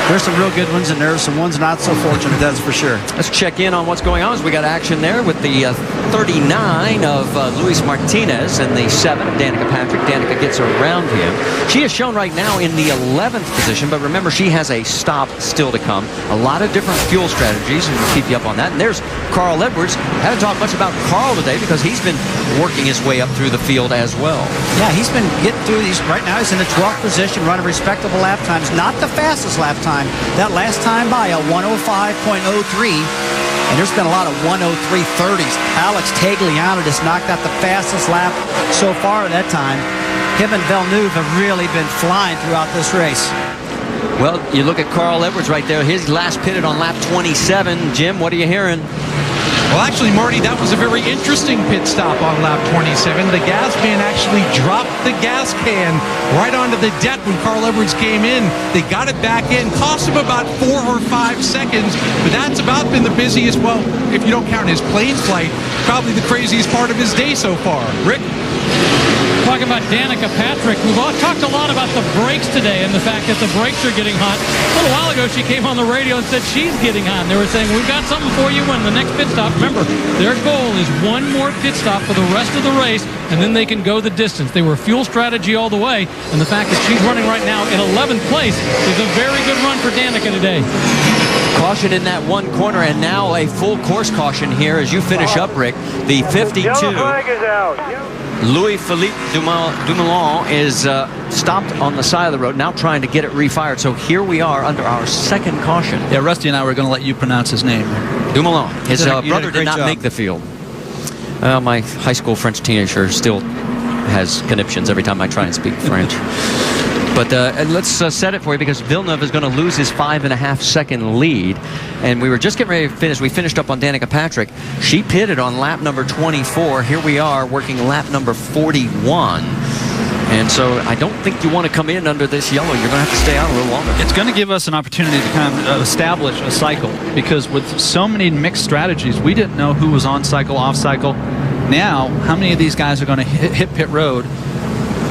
there's some real good ones, and there's some ones not so fortunate, that's for sure. Let's check in on what's going on as we got action there with the 39 of Luis Martinez and the 7 of Danica Patrick. Danica gets around him. She is shown right now in the 11th position, but remember, she has a stop still to come. A lot of different fuel strategies, and we'll keep you up on that. And there's Carl Edwards. Haven't talked much about Carl today because he's been working his way up through the field as well. Yeah, he's been getting through these. Right now, he's in the 12th position, running respectable lap times. Not the fastest lap time. That last time by a 105.03. And there's been a lot of 103.30s. Alex Tagliano just knocked out the fastest lap so far that time. Him and Villeneuve have really been flying throughout this race. Well, you look at Carl Edwards right there. His last pitted on lap 27. Jim, what are you hearing? Well, actually, Marty, that was a very interesting pit stop on lap 27. The gas man actually dropped the gas can right onto the deck when Carl Edwards came in. They got it back in. Cost him about 4 or 5 seconds, but that's about been the busiest, well, if you don't count his plane flight, probably the craziest part of his day so far. Rick? Talking about Danica Patrick, we've all talked a lot about the brakes today and the fact that the brakes are getting hot. A little while ago, she came on the radio and said she's getting hot. And they were saying, we've got something for you when the next pit stop. Remember, their goal is one more pit stop for the rest of the race, and then they can go the distance. They were fuel strategy all the way, and the fact that she's running right now in 11th place is a very good run for Danica today. Caution in that one corner, and now a full course caution here as you finish up, Rick. The 52. Yellow flag is out. Louis-Philippe Dumoulin is stopped on the side of the road, now trying to get it refired. So here we are under our second caution. Yeah, Rusty and I were going to let you pronounce his name. Dumoulin. His brother did not job. make the field. My high school French teenager still has conniptions every time I try and speak French. But let's set it for you because Villeneuve is going to lose his 5.5-second lead. And we were just getting ready to finish. We finished up on Danica Patrick. She pitted on lap number 24. Here we are working lap number 41. And so I don't think you want to come in under this yellow. You're going to have to stay out a little longer. It's going to give us an opportunity to kind of establish a cycle because with so many mixed strategies, we didn't know who was on cycle, off cycle. Now, how many of these guys are going to hit pit road?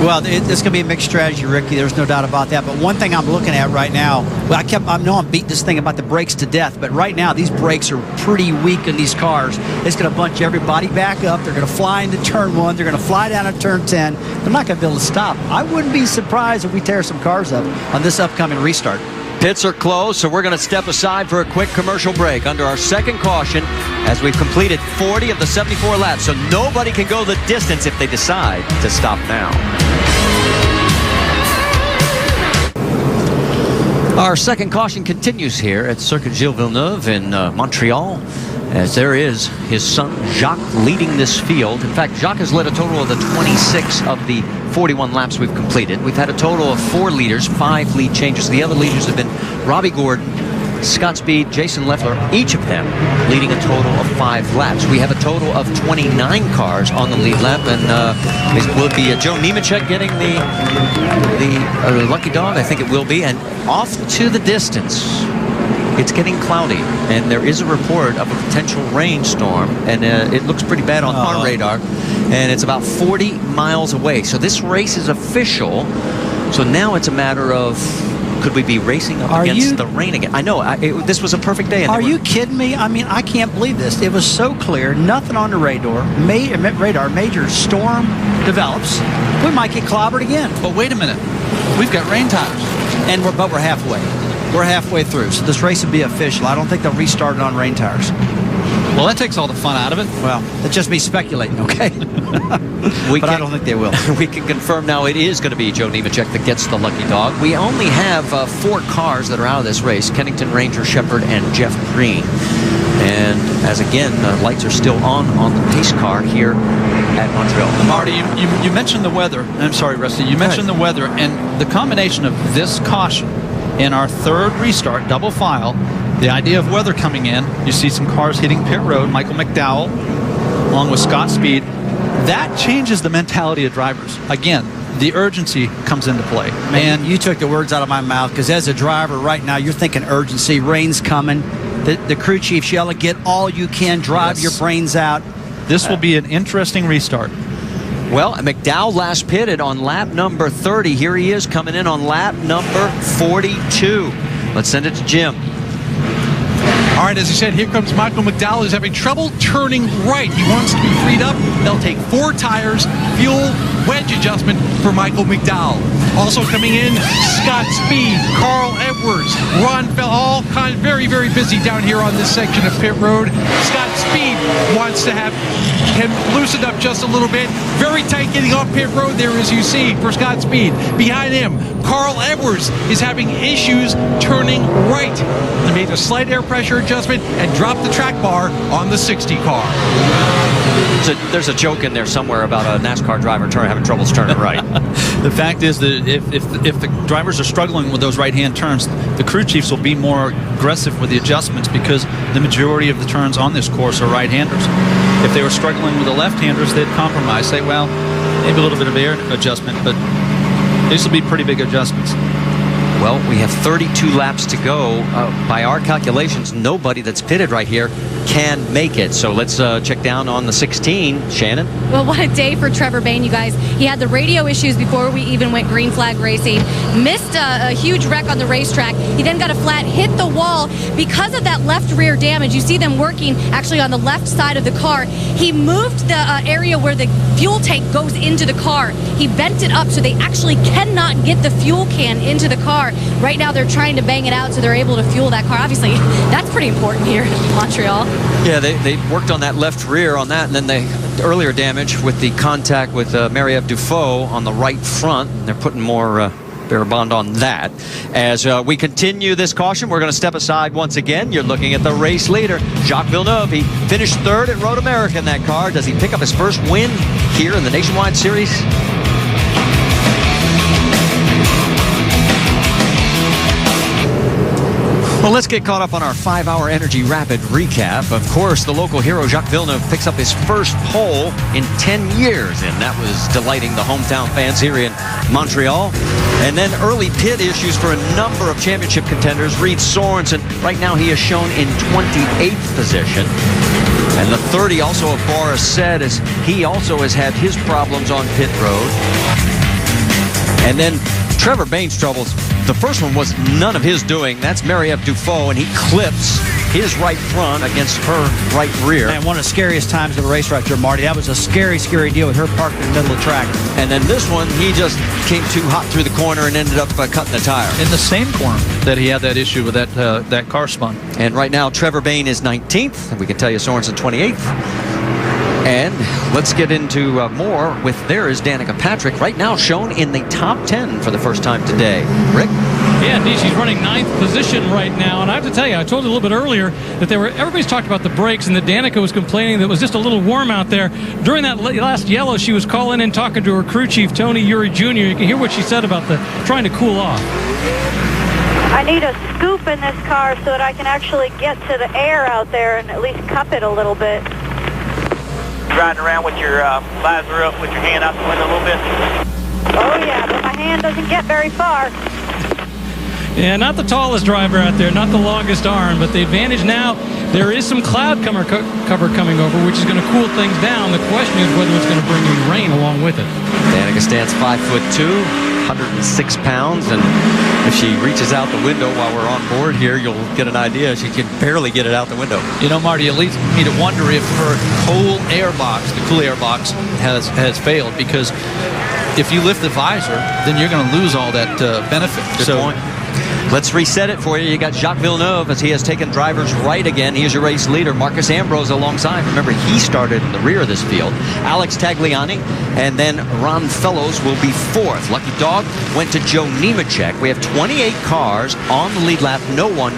Well, it's going to be a mixed strategy, Ricky. There's no doubt about that. But one thing I'm looking at right now, well, I know I'm beating this thing about the brakes to death, but right now these brakes are pretty weak in these cars. It's going to bunch everybody back up. They're going to fly into turn 1. They're going to fly down to turn 10. They're not going to be able to stop. I wouldn't be surprised if we tear some cars up on this upcoming restart. Pits are closed, so we're going to step aside for a quick commercial break under our second caution as we've completed 40 of the 74 laps. So nobody can go the distance if they decide to stop now. Our second caution continues here at Circuit Gilles Villeneuve in Montreal, as there is his son Jacques leading this field. In fact, Jacques has led a total of the 26 of the 41 laps we've completed. We've had a total of 4 leaders, 5 lead changes. The other leaders have been Robbie Gordon, Scott Speed, Jason Leffler, each of them leading a total of 5 laps. We have a total of 29 cars on the lead lap, and it will be Joe Nemechek getting the lucky dog. I think it will be, and off to the distance. It's getting cloudy, and there is a report of a potential rainstorm, and it looks pretty bad on our radar, and it's about 40 miles away. So this race is official, so now it's a matter of Could we be racing up against the rain again? I know. This was a perfect day. And Are you kidding me? I mean, I can't believe this. It was so clear. Nothing on the radar. Major storm develops. We might get clobbered again. But wait a minute. We've got rain tires. But we're halfway. We're halfway through. So this race will be official. I don't think they'll restart it on rain tires. Well, that takes all the fun out of it. Well, that's just me speculating, okay? But I don't think they will. We can confirm now it is going to be Joe Nemechek that gets the lucky dog. We only have 4 cars that are out of this race: Kennington, Ranger, Shepard, and Jeff Green. And as again, the lights are still on the pace car here at Montreal. Marty, you mentioned the weather. I'm sorry, Rusty. You mentioned the weather, and the combination of this caution and our third restart, double file, the idea of weather coming in, you see some cars hitting pit road, Michael McDowell, along with Scott Speed. That changes the mentality of drivers. Again, the urgency comes into play. Man, you took the words out of my mouth, because as a driver right now, you're thinking urgency, rain's coming. The crew chief's yelling, get all you can, drive your brains out. This will be an interesting restart. Well, McDowell last pitted on lap number 30. Here he is coming in on lap number 42. Let's send it to Jim. All right, as you said, here comes Michael McDowell, who's having trouble turning right. He wants to be freed up. They'll take 4 tires, fuel, wedge adjustment for Michael McDowell. Also coming in, Scott Speed, Carl Edwards, Ron Fell, all kind of very, very busy down here on this section of pit road. Scott Speed wants to have him loosened up just a little bit. Very tight getting off pit road there, as you see, for Scott Speed. Behind him, Carl Edwards is having issues turning right. He made a slight air pressure adjustment and dropped the track bar on the 60 car. There's a joke in there somewhere about a NASCAR driver having troubles turning right. The fact is that if the drivers are struggling with those right-hand turns, the crew chiefs will be more aggressive with the adjustments, because the majority of the turns on this course are right-handers. If they were struggling with the left-handers, they'd compromise, say, well, maybe a little bit of air adjustment, but these will be pretty big adjustments. Well, we have 32 laps to go. By our calculations, nobody that's pitted right here can make it. So let's check down on the 16. Shannon? Well, what a day for Trevor Bayne, you guys. He had the radio issues before we even went green flag racing. Missed a huge wreck on the racetrack. He then got a flat, hit the wall. Because of that left rear damage, you see them working actually on the left side of the car. He moved the area where the fuel tank goes into the car. He bent it up so they actually cannot get the fuel can into the car. Right now they're trying to bang it out so they're able to fuel that car. Obviously, that's pretty important here in Montreal. Yeah, they worked on that left rear on that, and then the earlier damage with the contact with Marie-Eve Dufault on the right front. They're putting more bear bond on that. As we continue this caution, we're going to step aside once again. You're looking at the race leader, Jacques Villeneuve. He finished 3rd at Road America in that car. Does he pick up his first win here in the Nationwide Series? Well, let's get caught up on our 5-hour Energy Rapid recap. Of course, the local hero, Jacques Villeneuve, picks up his first pole in 10 years, and that was delighting the hometown fans here in Montreal. And then early pit issues for a number of championship contenders. Reed Sorensen, right now he is shown in 28th position. And the 30, also of Boris Said, as he also has had his problems on pit road. And then Trevor Bayne's troubles. The first one was none of his doing. That's Marie-Eve Dufault, and he clips his right front against her right rear. And one of the scariest times of the race right there, Marty. That was a scary, scary deal with her parked in the middle of the track. And then this one, he just came too hot through the corner and ended up cutting the tire. In the same corner that he had that issue with that car spun. And right now, Trevor Bayne is 19th. And we can tell you Sorensen 28th. And let's get into more with there is Danica Patrick, right now shown in the top 10 for the first time today. Rick? Yeah, indeed, she's running 9th position right now. And I have to tell you, I told you a little bit earlier that everybody's talked about the brakes, and that Danica was complaining that it was just a little warm out there. During that last yellow, she was calling in, talking to her crew chief, Tony Uri Jr. You can hear what she said about trying to cool off. I need a scoop in this car so that I can actually get to the air out there and at least cup it a little bit. Riding around with your visor up, with your hand out the window a little bit? Oh yeah, but my hand doesn't get very far. Yeah, not the tallest driver out there, not the longest arm, but the advantage now, there is some cloud cover coming over, which is going to cool things down. The question is whether it's going to bring any rain along with it. Danica stands 5'2", 106 pounds, and if she reaches out the window while we're on board here, you'll get an idea. She can barely get it out the window. You know, Marty, it leads me to wonder if her cool air box has failed, because if you lift the visor, then you're going to lose all that benefit. Good point. Let's reset it for you. You got Jacques Villeneuve as he has taken driver's right again. He is your race leader. Marcus Ambrose alongside. Remember, he started in the rear of this field. Alex Tagliani and then Ron Fellows will be fourth. Lucky Dog went to Joe Nemechek. We have 28 cars on the lead lap. No one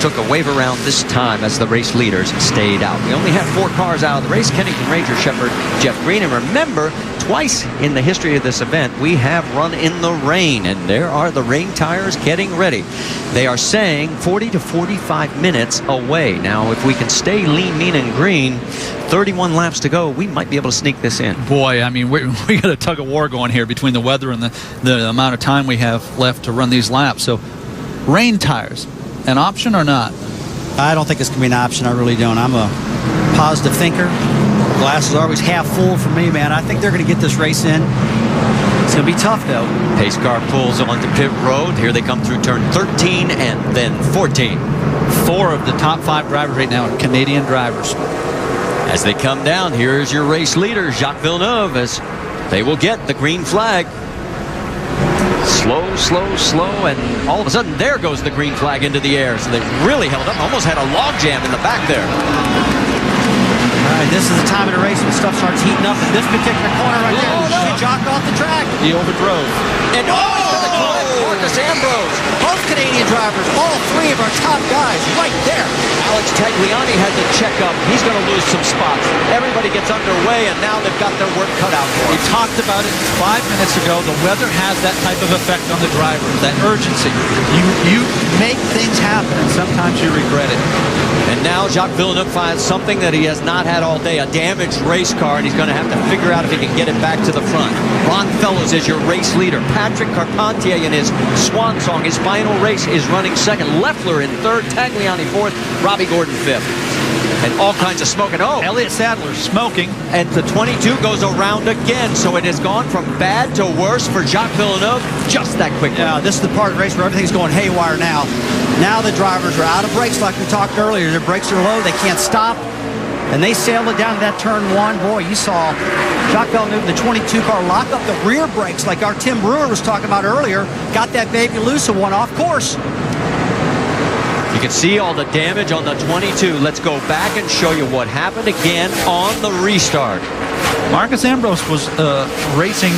took a wave around this time as the race leaders stayed out. We only have 4 cars out of the race. Kennington Ranger Shepherd, Jeff Green. And remember, twice in the history of this event, we have run in the rain, and there are the rain tires getting ready. They are saying 40 to 45 minutes away. Now, if we can stay lean, mean, and green, 31 laps to go, we might be able to sneak this in. Boy, I mean, we got a tug of war going here between the weather and the amount of time we have left to run these laps. So, rain tires, an option or not? I don't think it's going to be an option. I really don't. I'm a positive thinker. Glass is always half full for me, man. I think they're going to get this race in. It's going to be tough, though. Pace car pulls onto pit road. Here they come through turn 13 and then 14. 4 of the top 5 drivers right now are Canadian drivers. As they come down, here's your race leader, Jacques Villeneuve, as they will get the green flag. Slow, slow, slow, and all of a sudden, there goes the green flag into the air. So they really held up. Almost had a log jam in the back there. All right, this is the time of the race when stuff starts heating up in this particular corner right there. Oh, no. She jocked off the track. He overdrove. And Marcus Ambrose. Both Canadian drivers, all 3 of our top guys right there. Alex Tagliani had to check up. He's going to lose some spots. Everybody gets underway, and now they've got their work cut out for We them. talked about it 5 minutes ago. The weather has that type of effect on the drivers, that urgency. You make things happen, and sometimes you regret it. And now Jacques Villeneuve finds something that he has not had all day, a damaged race car, and he's going to have to figure out if he can get it back to the front. Ron Fellows is your race leader. Patrick Carpentier in his swan song, his final race, is running second. Leffler in third, Tagliani fourth, Robbie Gordon fifth. And all kinds of smoke. And Elliott Sadler smoking. And the 22 goes around again, so it has gone from bad to worse for Jacques Villeneuve just that quickly. Yeah, this is the part of the race where everything's going haywire now. Now the drivers are out of brakes like we talked earlier. Their brakes are low. They can't stop. And they sailed it down to that turn 1. Boy, you saw Jacques Villeneuve, the 22 car, lock up the rear brakes like our Tim Brewer was talking about earlier. Got that baby loose and went off course. You can see all the damage on the 22. Let's go back and show you what happened again on the restart. Marcus Ambrose was racing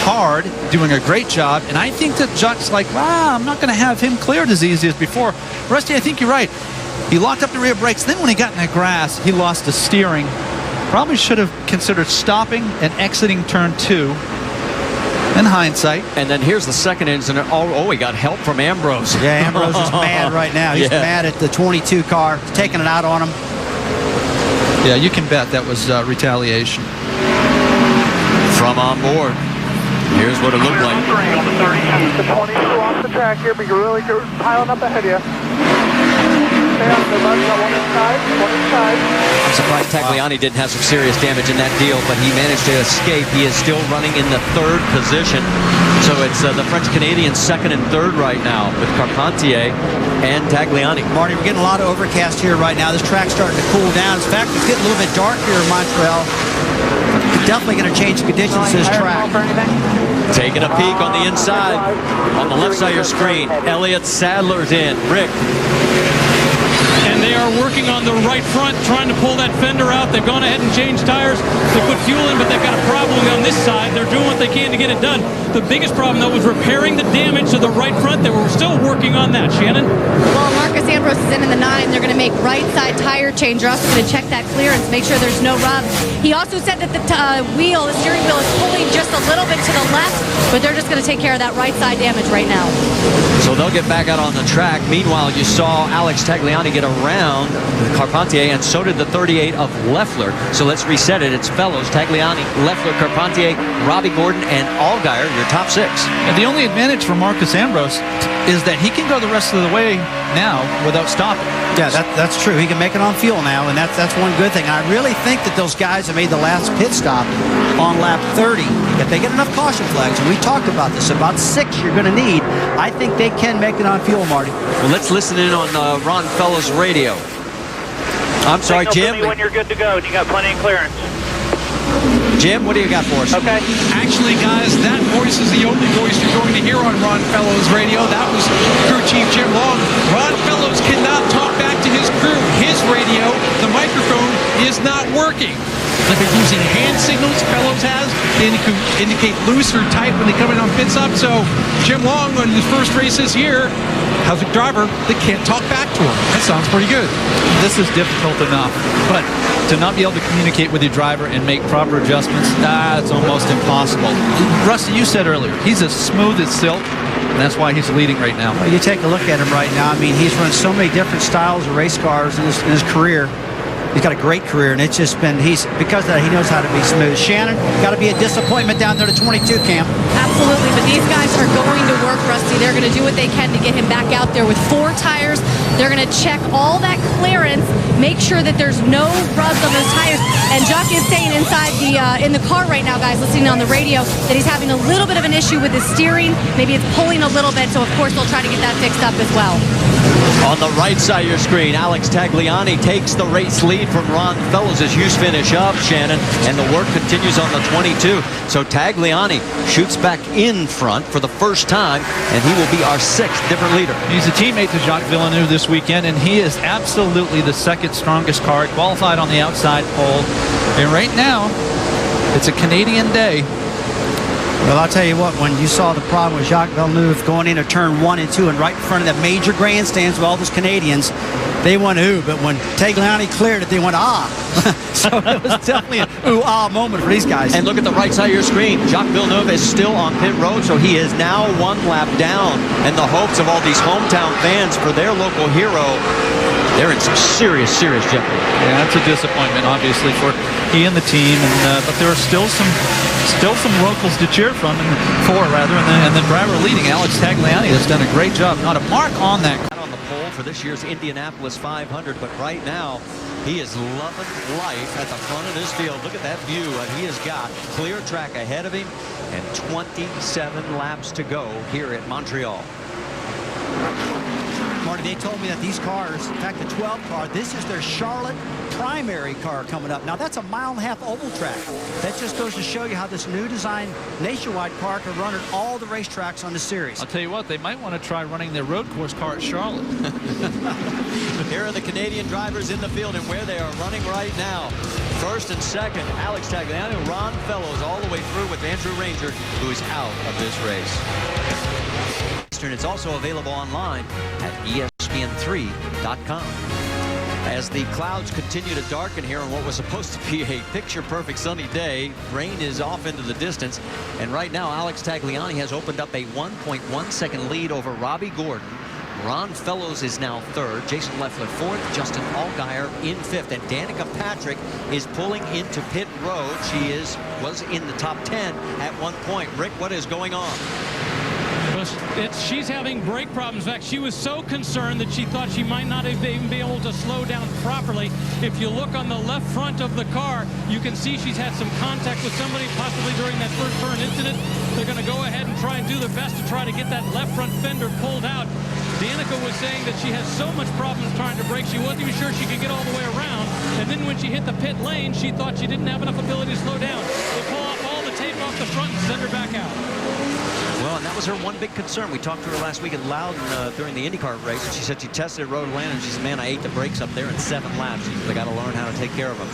hard, doing a great job, and I think that Jacques like, wow, I'm not going to have him cleared as easy as before. Rusty, I think you're right. He locked up the rear brakes. Then when he got in that grass, he lost the steering. Probably should have considered stopping and exiting turn 2. In hindsight. And then here's the second incident. Oh, he got help from Ambrose. Yeah, Ambrose is mad right now. He's mad at the 22 car, taking it out on him. Yeah, you can bet that was retaliation. From on board. Here's what it looked like. The 22 off the track here, but you're really piling up ahead of you. Stay on the bus, got one inside. I'm surprised Tagliani didn't have some serious damage in that deal, but he managed to escape. He is still running in the 3rd position. So it's the French-Canadians 2nd and 3rd right now with Carpentier and Tagliani. Marty, we're getting a lot of overcast here right now. This track's starting to cool down. In fact, it's getting a little bit dark here in Montreal. It's definitely going to change the conditions to this track. Taking a peek on the inside. On the left side of your screen, Elliott Sadler's in. Rick. And they are working on the right front, trying to pull that fender out. They've gone ahead and changed tires. They put fuel in, but they've got a problem on this side. They're doing what they can to get it done. The biggest problem, though, was repairing the damage to the right front. They were still working on that. Shannon? Well, Marcus Ambrose is in the 9. They're going to make right side tire change. They're also going to check that clearance, make sure there's no rubs. He also said that the steering wheel is pulling just a little bit to the left, but they're just going to take care of that right side damage right now. So they'll get back out on the track. Meanwhile, you saw Alex Tagliani get around down the Carpentier, and so did the 38 of Leffler. So let's reset it. It's Fellows, Tagliani, Leffler, Carpentier, Robbie Gordon, and Allgaier, your top 6. And the only advantage for Marcus Ambrose is that he can go the rest of the way now without stopping. Yeah, that's true. He can make it on fuel now, and that's one good thing. I really think that those guys that made the last pit stop on lap 30, if they get enough caution flags, and we talked about this, about 6 you're going to need, I think they can make it on fuel, Marty. Well, let's listen in on Ron Fellows' radio. I'm sorry, Jim. When you're good to go, and you got plenty of clearance. Jim, what do you got for us? Okay. Actually, guys, that voice is the only voice you're going to hear on Ron Fellows' radio. That was crew chief Jim Long. Ron Fellows cannot talk back to his crew. His radio, the microphone, is not working. But they're using hand signals Fellows has to indicate loose or tight when they come in on pit stop. So Jim Long, on his first race this year, has a driver that can't talk back to him. That sounds pretty good. This is difficult enough, but to not be able to communicate with your driver and make proper adjustments, it's almost impossible. Rusty, you said earlier, he's as smooth as silk, and that's why he's leading right now. Well, you take a look at him right now. I mean, he's run so many different styles of race cars in his career. He's got a great career, and it's just been, because of that, he knows how to be smooth. Shannon, got to be a disappointment down there to 22 camp. Absolutely, but these guys are going to work, Rusty. They're going to do what they can to get him back out there with 4 tires. They're going to check all that clearance, make sure that there's no rubs on those tires. And Jock is saying inside in the car right now, guys, listening on the radio, that he's having a little bit of an issue with his steering. Maybe it's pulling a little bit, so of course they'll try to get that fixed up as well. On the right side of your screen, Alex Tagliani takes the race lead from Ron Fellows as you finish up, Shannon, and the work continues on the 22. So Tagliani shoots back in front for the first time, and he will be our 6th different leader. He's a teammate to Jacques Villeneuve this weekend, and he is absolutely the 2nd strongest car, qualified on the outside pole. And right now, it's a Canadian day. Well, I'll tell you what, when you saw the problem with Jacques Villeneuve going into turn 1 and 2 and right in front of the major grandstands with all those Canadians, they went ooh, but when Tagliani cleared it, they went ah. So it was definitely an ooh-ah moment for these guys. And look at the right side of your screen. Jacques Villeneuve is still on pit road, so he is now 1 lap down. And the hopes of all these hometown fans for their local hero, they're in some serious jeopardy. Yeah, that's a disappointment, obviously, for he and the team. And but there are still some locals to cheer from, and the driver leading, Alex Tagliani, has done a great job. Not a mark on that. On the pole for this year's Indianapolis 500, but right now he is loving life at the front of this field. Look at that view, and he has got clear track ahead of him and 27 laps to go here at Montreal. Marty, they told me that these cars, in fact, the 12 car, this is their Charlotte primary car coming up. Now, that's a 1.5 mile oval track. That just goes to show you how this new design nationwide car can run at all the racetracks on the series. I'll tell you what, they might want to try running their road course car at Charlotte. Here are the Canadian drivers in the field and where they are running right now. First and second, Alex Tagliani, Ron Fellows all the way through with Andrew Ranger, who is out of this race. It's also available online at ESPN3.com. As the clouds continue to darken here on what was supposed to be a picture-perfect sunny day, rain is off into the distance. And right now, Alex Tagliani has opened up a 1.1 second lead over Robbie Gordon. Ron Fellows is now 3rd, Jason Leffler 4th, Justin Allgaier in 5th, and Danica Patrick is pulling into pit road. She was in the top 10 at one point. Rick, what is going on? She's having brake problems. In fact, she was so concerned that she thought she might not even be able to slow down properly. If you look on the left front of the car, you can see she's had some contact with somebody, possibly during that first turn incident. They're going to go ahead and try and do their best to try to get that left front fender pulled out. Danica was saying that she has so much problems trying to brake, she wasn't even sure she could get all the way around. And then when she hit the pit lane, she thought she didn't have enough ability to slow down. They pull off all the tape off the front and send her back out. Well, and that was her one big concern. We talked to her last week at Loudon during the IndyCar race, and she said she tested at Road Atlanta, and she said, man, I ate the brakes up there in 7 laps. They got to learn how to take care of them.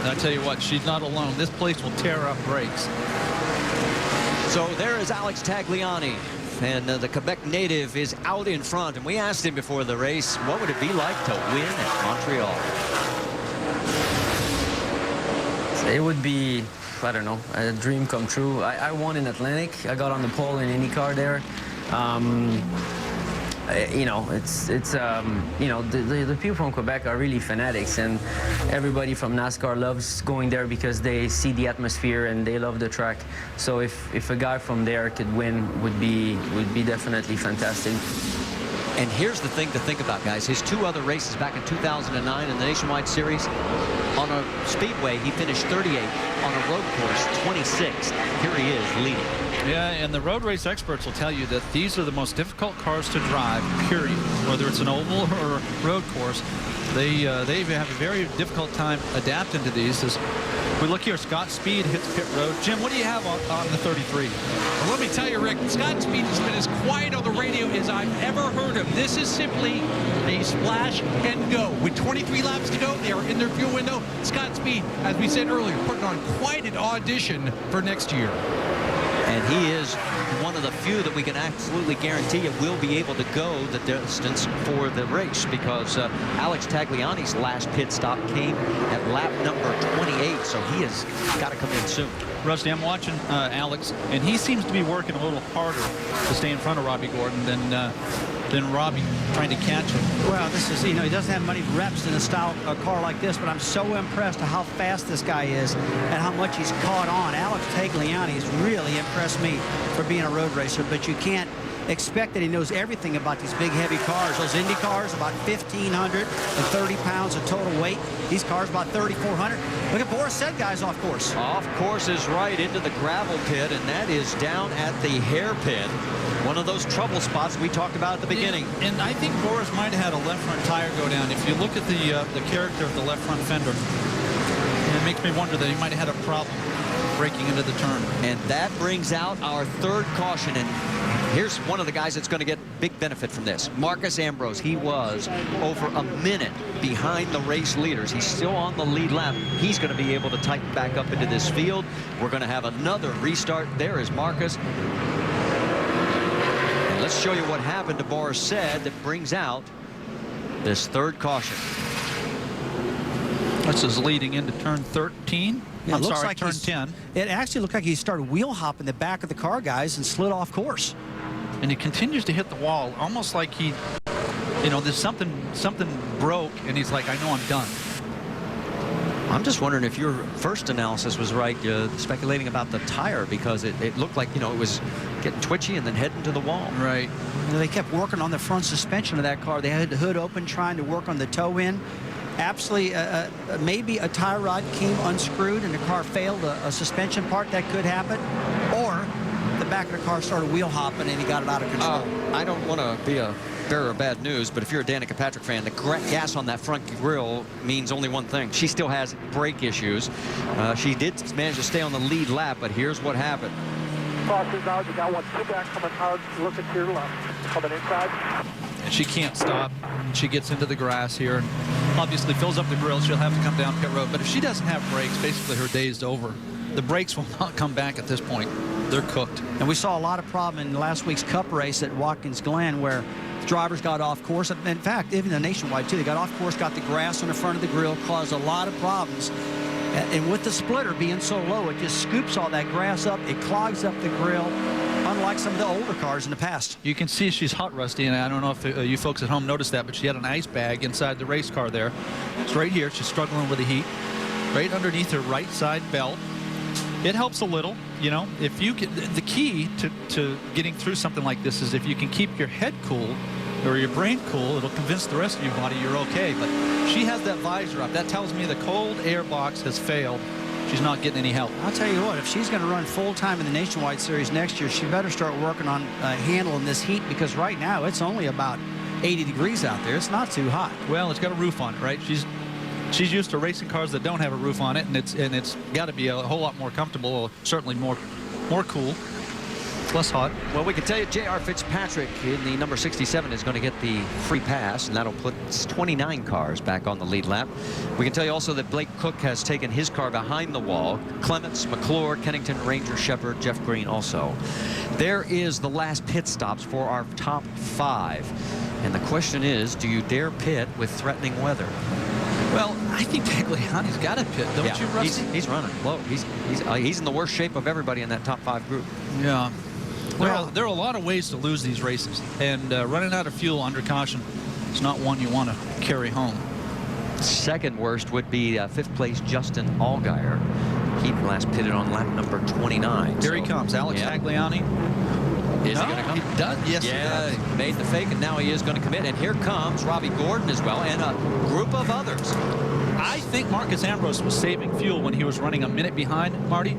I tell you what, she's not alone. This place will tear up brakes. So there is Alex Tagliani, and the Quebec native is out in front. And we asked him before the race, what would it be like to win at Montreal? It would be, I don't know, a dream come true. I won in Atlantic. I got on the pole in IndyCar there. you know, you know, the people from Quebec are really fanatics, and everybody from NASCAR loves going there because they see the atmosphere and they love the track. So if a guy from there could win, would be definitely fantastic. And here's the thing to think about, guys. His 2 other races back in 2009 in the Nationwide Series, on a speedway, he finished 38. On a road course, 26th. Here he is leading. Yeah, and the road race experts will tell you that these are the most difficult cars to drive, period. Whether it's an oval or a road course, they have a very difficult time adapting to these. As we look here, Scott Speed hits pit road. Jim, what do you have on the 33? Well, let me tell you, Rick, Scott Speed has been as quiet on the radio as I've ever heard him. This is simply a splash and go. With 23 laps to go, they are in their fuel window. Scott Speed, as we said earlier, putting on quite an audition for next year. And he is one of the few that we can absolutely guarantee it will be able to go the distance for the race, because Alex Tagliani's last pit stop came at lap number 28, so he has got to come in soon. Rusty, I'm watching Alex, and he seems to be working a little harder to stay in front of Robbie Gordon than Robbie trying to catch him. Well, this is, you know, he doesn't have many reps in a car like this, but I'm so impressed at how fast this guy is and how much he's caught on. Alex Tagliani has really impressed me for being a road racer, but you can't expect that he knows everything about these big, heavy cars. Those Indy cars, about 1,530 pounds of total weight. These cars, about 3,400. Look at Boris said, guys, off course. Off course is right into the gravel pit, and that is down at the hairpin. One of those trouble spots we talked about at the beginning. And I think Boris might have had a left front tire go down. If you look at the character of the left front fender, it makes me wonder that he might have had a problem breaking into the turn. And that brings out our third caution. And here's one of the guys that's going to get big benefit from this. Marcus Ambrose. He was over a minute behind the race leaders. He's still on the lead lap. He's going to be able to tighten back up into this field. We're going to have another restart. There is Marcus. And let's show you what happened to Boris said that brings out this third caution. This is leading into turn 13. Yeah, I'm looks sorry, like turn 10. It actually looked like he started wheel hopping the back of the car, guys, and slid off course. And he continues to hit the wall, almost like he, you know, there's something broke, and he's like, I know I'm done. I'm just wondering if your first analysis was right, speculating about the tire, because it looked like, you know, it was getting twitchy and then heading to the wall. Right. You know, they kept working on the front suspension of that car. They had the hood open, trying to work on the toe in. Absolutely, maybe a tie rod came unscrewed and the car failed a suspension part. That could happen. Or the back of the car started wheel hopping and he got it out of control. I don't want to be a bearer of bad news, but if you're a Danica Patrick fan, the gas on that front grille means only one thing. She still has brake issues. She did manage to stay on the lead lap, but here's what happened. Crosses out, you got 2 back coming hard, looking to your left, coming inside. And she can't stop. She gets into the grass here and obviously fills up the grill. She'll have to come down pit road. But if she doesn't have brakes, basically her day's over. The brakes will not come back at this point. They're cooked. And we saw a lot of problem in last week's Cup race at Watkins Glen where drivers got off course. In fact, even the Nationwide, too. They got off course, got the grass on the front of the grill, caused a lot of problems. And with the splitter being so low, it just scoops all that grass up. It clogs up the grill, unlike some of the older cars in the past. You can see she's hot, Rusty, and I don't know if you folks at home noticed that, but she had an ice bag inside the race car there. It's right here. She's struggling with the heat. Right underneath her right side belt. It helps a little, you know. If you can, the key to getting through something like this is if you can keep your head cool or your brain cool, it'll convince the rest of your body you're okay. But she has that visor up. That tells me the cold air box has failed. She's not getting any help. I'll tell you what, if she's going to run full-time in the Nationwide Series next year, she better start working on handling this heat, because right now it's only about 80 degrees out there. It's not too hot. Well, it's got a roof on it, right? She's used to racing cars that don't have a roof on it, and it's got to be a whole lot more comfortable, or certainly more cool. Less hot. Well, we can tell you J.R. Fitzpatrick in the number 67 is going to get the free pass, and that'll put 29 cars back on the lead lap. We can tell you also that Blake Cook has taken his car behind the wall. Clements, McClure, Kennington, Ranger, Shepard, Jeff Green also. There is the last pit stops for our top 5. And the question is, do you dare pit with threatening weather? Well, I think Tagliani's got to pit, don't you, Rusty? He's running low. He's in the worst shape of everybody in that top 5 group. Yeah. Well, there are a lot of ways to lose these races, and running out of fuel under caution is not one you want to carry home. Second worst would be fifth place Justin Allgaier. He last pitted on lap number 29. Here he comes, Alex Tagliani. Is he going to come? He does. Yes, he does. He made the fake, and now he is going to commit. And here comes Robbie Gordon as well, and a group of others. I think Marcus Ambrose was saving fuel when he was running a minute behind, Marty.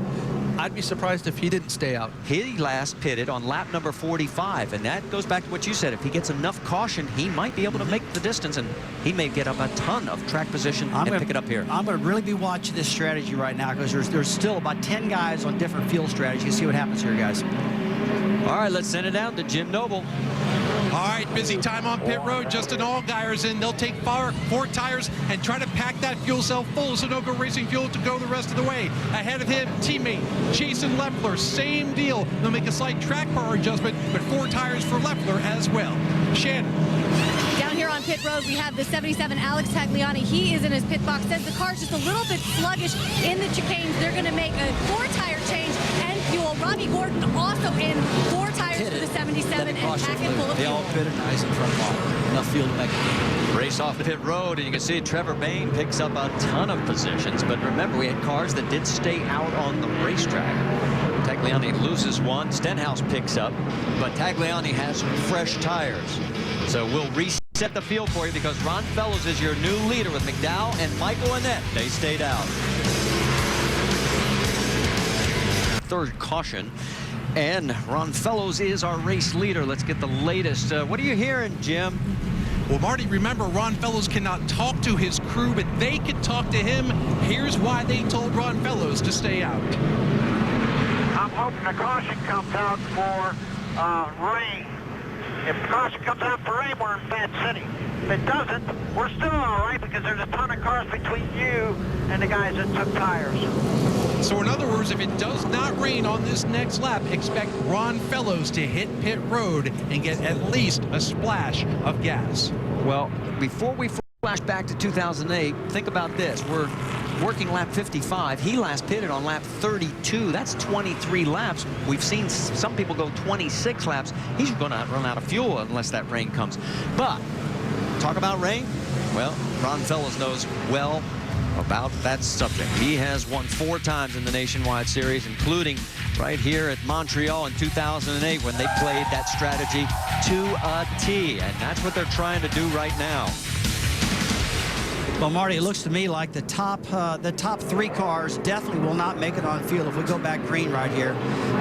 I'd be surprised if he didn't stay out. He last pitted on lap number 45, and that goes back to what you said. If he gets enough caution, he might be able to make the distance, and he may get up a ton of track position and pick it up here. I'm going to really be watching this strategy right now because there's still about 10 guys on different fuel strategies. See what happens here, guys. All right, let's send it down to Jim Noble. All right, busy time on pit road. Justin Allgaier's in. They'll take four tires and try to pack that fuel cell full so no-go racing fuel to go the rest of the way. Ahead of him, teammate Jason Leffler. Same deal. They'll make a slight track power adjustment, but 4 tires for Leffler as well. Shannon. Down here on pit road, we have the 77 Alex Tagliani. He is in his pit box. Says the car's just a little bit sluggish in the chicanes. They're going to make a 4-tire change and fuel. Robbie Gordon also in 4 tires for the 77 and packing full of They fuel. all pitted nice in front of all. Enough fuel to make it. Race off pit road, and you can see Trevor Bayne picks up a ton of positions. But remember, we had cars that did stay out on the racetrack. Tagliani loses one. Stenhouse picks up, but Tagliani has fresh tires. So we'll reset the field for you because Ron Fellows is your new leader with McDowell and Michael Annett. They stayed out. Third caution. And Ron Fellows is our race leader. Let's get the latest. What are you hearing, Jim? Well, Marty, remember, Ron Fellows cannot talk to his crew, but they can talk to him. Here's why they told Ron Fellows to stay out. I'm hoping the caution comes out for rain. If the caution comes out for rain, we're in Fat City. If it doesn't, we're still all right because there's a ton of cars between you and the guys that took tires. So in other words, if it does not rain on this next lap, expect Ron Fellows to hit pit road and get at least a splash of gas. Well, before we flash back to 2008, think about this. We're working lap 55. He last pitted on lap 32. That's 23 laps. We've seen some people go 26 laps. He's going to run out of fuel unless that rain comes. But talk about rain. Well, Ron Fellows knows well about that subject. He has won 4 times in the Nationwide Series, including right here at Montreal in 2008 when they played that strategy to a T. And that's what they're trying to do right now. Well, Marty, it looks to me like the top 3 cars definitely will not make it on field if we go back green right here.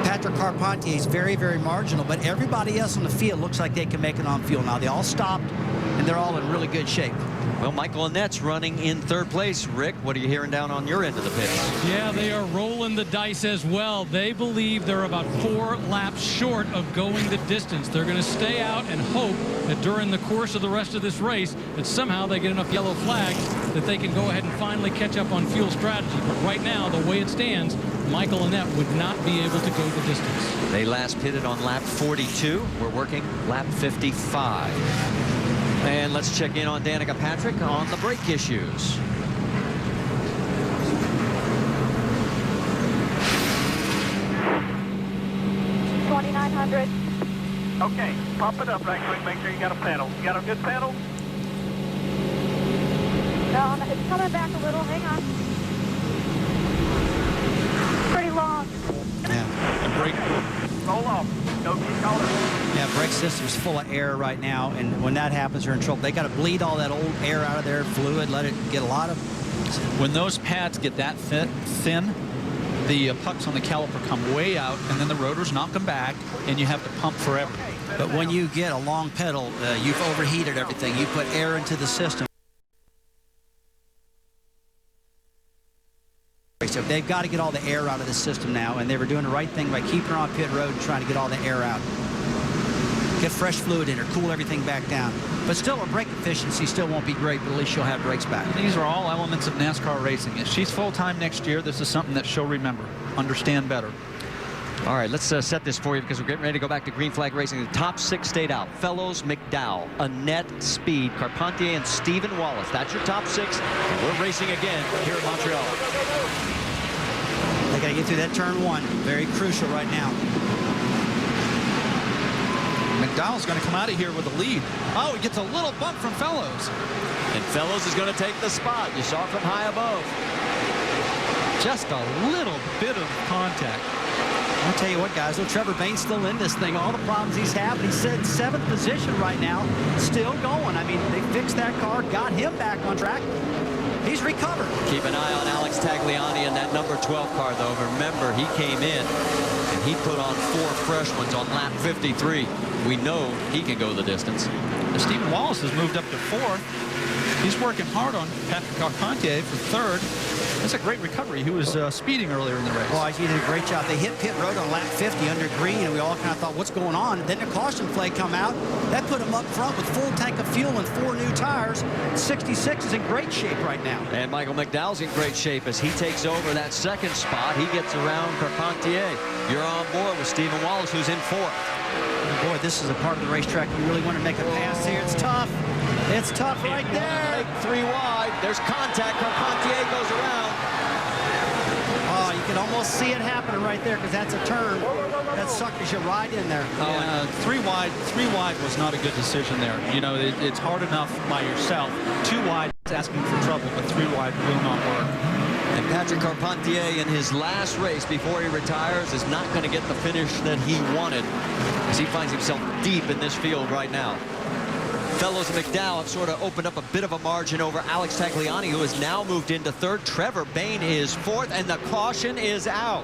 Patrick Carpentier is very, very marginal, but everybody else on the field looks like they can make it on field now. They all stopped, and they're all in really good shape. Well, Michael Annett's running in 3rd place. Rick, what are you hearing down on your end of the pit? Yeah, they are rolling the dice as well. They believe they're about 4 laps short of going the distance. They're going to stay out and hope that during the course of the rest of this race that somehow they get enough yellow flags that they can go ahead and finally catch up on fuel strategy. But right now, the way it stands, Michael Annett would not be able to go the distance. They last pitted on lap 42. We're working lap 55. And let's check in on Danica Patrick on the brake issues. 2,900. Okay, pump it up right quick. Make sure you got a pedal. You got a good pedal? No, it's coming back a little. Hang on. Pretty long. Yeah. And brake. Roll off. No keep color. Yeah, brake system's full of air right now, and when that happens, they're in trouble. They got to bleed all that old air out of there, fluid, let it get a lot of... When those pads get that thin, the pucks on the caliper come way out, and then the rotors knock them back, and you have to pump forever. But when you get a long pedal, you've overheated everything. You put air into the system. So they've got to get all the air out of the system now, and they were doing the right thing by keeping her on pit road and trying to get all the air out. Get fresh fluid in her, cool everything back down. But still, her brake efficiency still won't be great, but at least she'll have brakes back. These are all elements of NASCAR racing. If she's full-time next year, this is something that she'll remember, understand better. All right, let's set this for you because we're getting ready to go back to green flag racing. The top 6 stayed out. Fellows, McDowell, Annett, Speed, Carpentier, and Stephen Wallace. That's your top 6. And we're racing again here at Montreal. They got to get through that turn 1. Very crucial right now. McDowell's going to come out of here with a lead. Oh, he gets a little bump from Fellows. And Fellows is going to take the spot. You saw from high above. Just a little bit of contact. I'll tell you what, guys, Trevor Bain's still in this thing. All the problems he's having, he's in 7th position right now, still going. I mean, they fixed that car, got him back on track. He's recovered. Keep an eye on Alex Tagliani in that number 12 car, though. Remember, he came in and he put on 4 fresh ones on lap 53. We know he can go the distance. Stephen Wallace has moved up to 4th. He's working hard on Patrick Carpentier for 3rd. That's a great recovery. He was speeding earlier in the race. Boy, he did a great job. They hit pit road on lap 50 under green, and we all kind of thought, what's going on? Then the caution flag come out. That put him up front with full tank of fuel and 4 new tires. 66 is in great shape right now. And Michael McDowell's in great shape as he takes over that 2nd spot. He gets around Carpentier. You're on board with Stephen Wallace, who's in 4th. Boy, this is a part of the racetrack you really want to make a pass here. It's tough. It's tough right there. 3 wide. There's contact. Carpentier goes around. Oh, you can almost see it happening right there because that's a turn. That suckers you right in there. Yeah, 3 wide was not a good decision there. You know, it's hard enough by yourself. 2 wide is asking for trouble, but 3 wide will not work. And Patrick Carpentier in his last race before he retires is not going to get the finish that he wanted as he finds himself deep in this field right now. Fellows and McDowell have sort of opened up a bit of a margin over Alex Tagliani, who has now moved into 3rd. Trevor Bain is 4th, and the caution is out.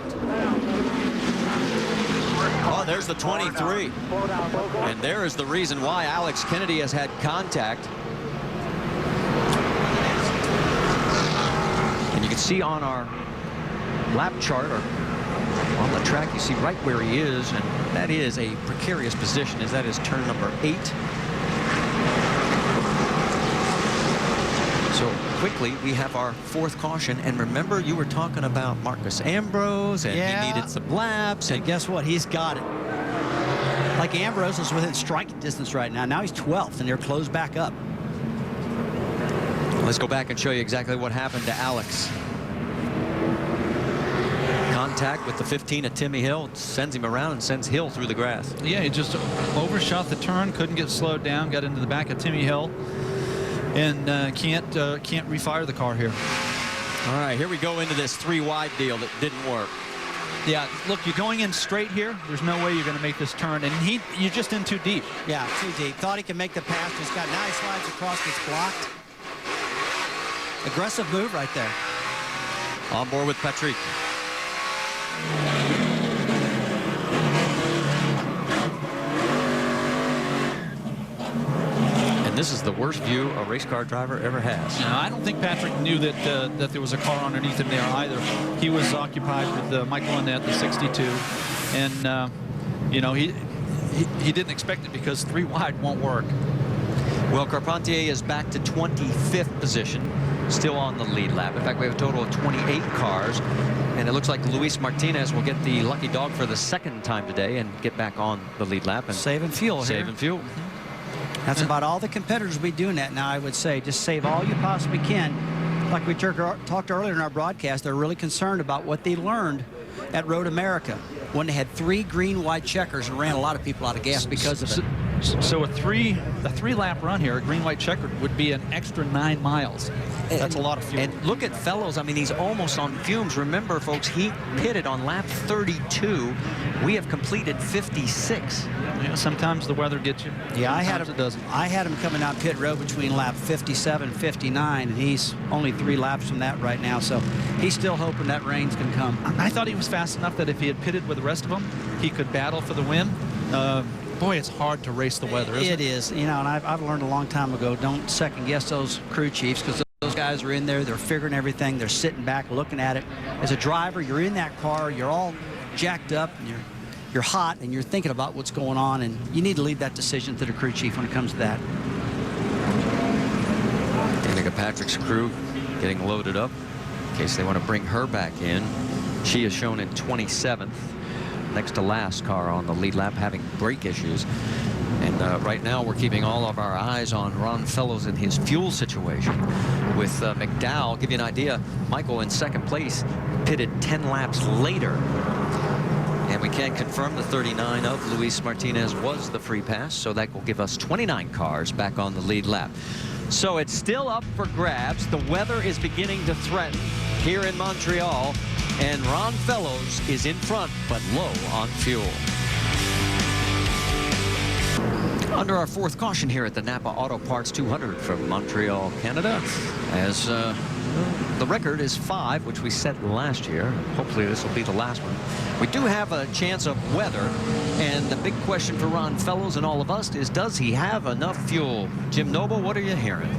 Oh, there's the 23. And there is the reason why Alex Kennedy has had contact. And you can see on our lap chart, or on the track, you see right where he is, and that is a precarious position, as that is turn number 8. So quickly, we have our 4th caution. And remember, you were talking about Marcus Ambrose, and he needed some laps. And guess what? He's got it. Like Ambrose is within striking distance right now. Now he's 12th, and they're closed back up. Let's go back and show you exactly what happened to Alex. Contact with the 15 at Timmy Hill, sends him around and sends Hill through the grass. Yeah, he just overshot the turn, couldn't get slowed down, got into the back of Timmy Hill, and can't refire the car here. All right, here we go into this 3 wide deal that didn't work. Yeah, look, you're going in straight here. There's no way you're going to make this turn, and you're just in too deep. Yeah, too deep. Thought he could make the pass. Just got now he slides across, gets blocked. Aggressive move right there. On board with Patrick. And this is the worst view a race car driver ever has. No, I don't think Patrick knew that that there was a car underneath him there either. He was occupied with Michael Annette, the 62, and you know, he didn't expect it because 3 wide won't work. Well, Carpentier is back to 25th position, still on the lead lap. In fact, we have a total of 28 cars, and it looks like Luis Martinez will get the lucky dog for the 2nd time today and get back on the lead lap. And saving fuel here. Saving fuel. That's about all the competitors will be doing that now, I would say. Just save all you possibly can. Like we talked earlier in our broadcast, they're really concerned about what they learned at Road America when they had 3 green wide checkers and ran a lot of people out of gas because of it. So a 3-lap run here, a green-white checkered, would be an extra 9 miles. That's a lot of fuel. And look at Fellows. I mean, he's almost on fumes. Remember, folks, he pitted on lap 32. We have completed 56. Yeah, sometimes the weather gets you. Yeah, I had him coming out pit road between lap 57 and 59, and he's only 3 laps from that right now. So he's still hoping that rain's can come. I thought he was fast enough that if he had pitted with the rest of them, he could battle for the win. Boy, it's hard to race the weather, isn't it? It is. You know, and I've learned a long time ago, don't second guess those crew chiefs, because those guys are in there, they're figuring everything, they're sitting back looking at it. As a driver, you're in that car, you're all jacked up, and you're hot, and you're thinking about what's going on, and you need to leave that decision to the crew chief when it comes to that. Danica Patrick's crew getting loaded up in case they want to bring her back in. She is shown in 27th. Next to last car on the lead lap, having brake issues. And right now we're keeping all of our eyes on Ron Fellows and his fuel situation. With McDowell, give you an idea, Michael in 2nd place pitted 10 laps later. And we can confirm the 39 of Luis Martinez was the free pass, so that will give us 29 cars back on the lead lap. So it's still up for grabs. The weather is beginning to threaten here in Montreal, and Ron Fellows is in front but low on fuel. Under our fourth caution here at the NAPA Auto Parts 200 from Montreal, Canada, as the record is 5, which we set last year. Hopefully this will be the last one. We do have a chance of weather, and the big question for Ron Fellows and all of us is, does he have enough fuel? Jim Noble, what are you hearing?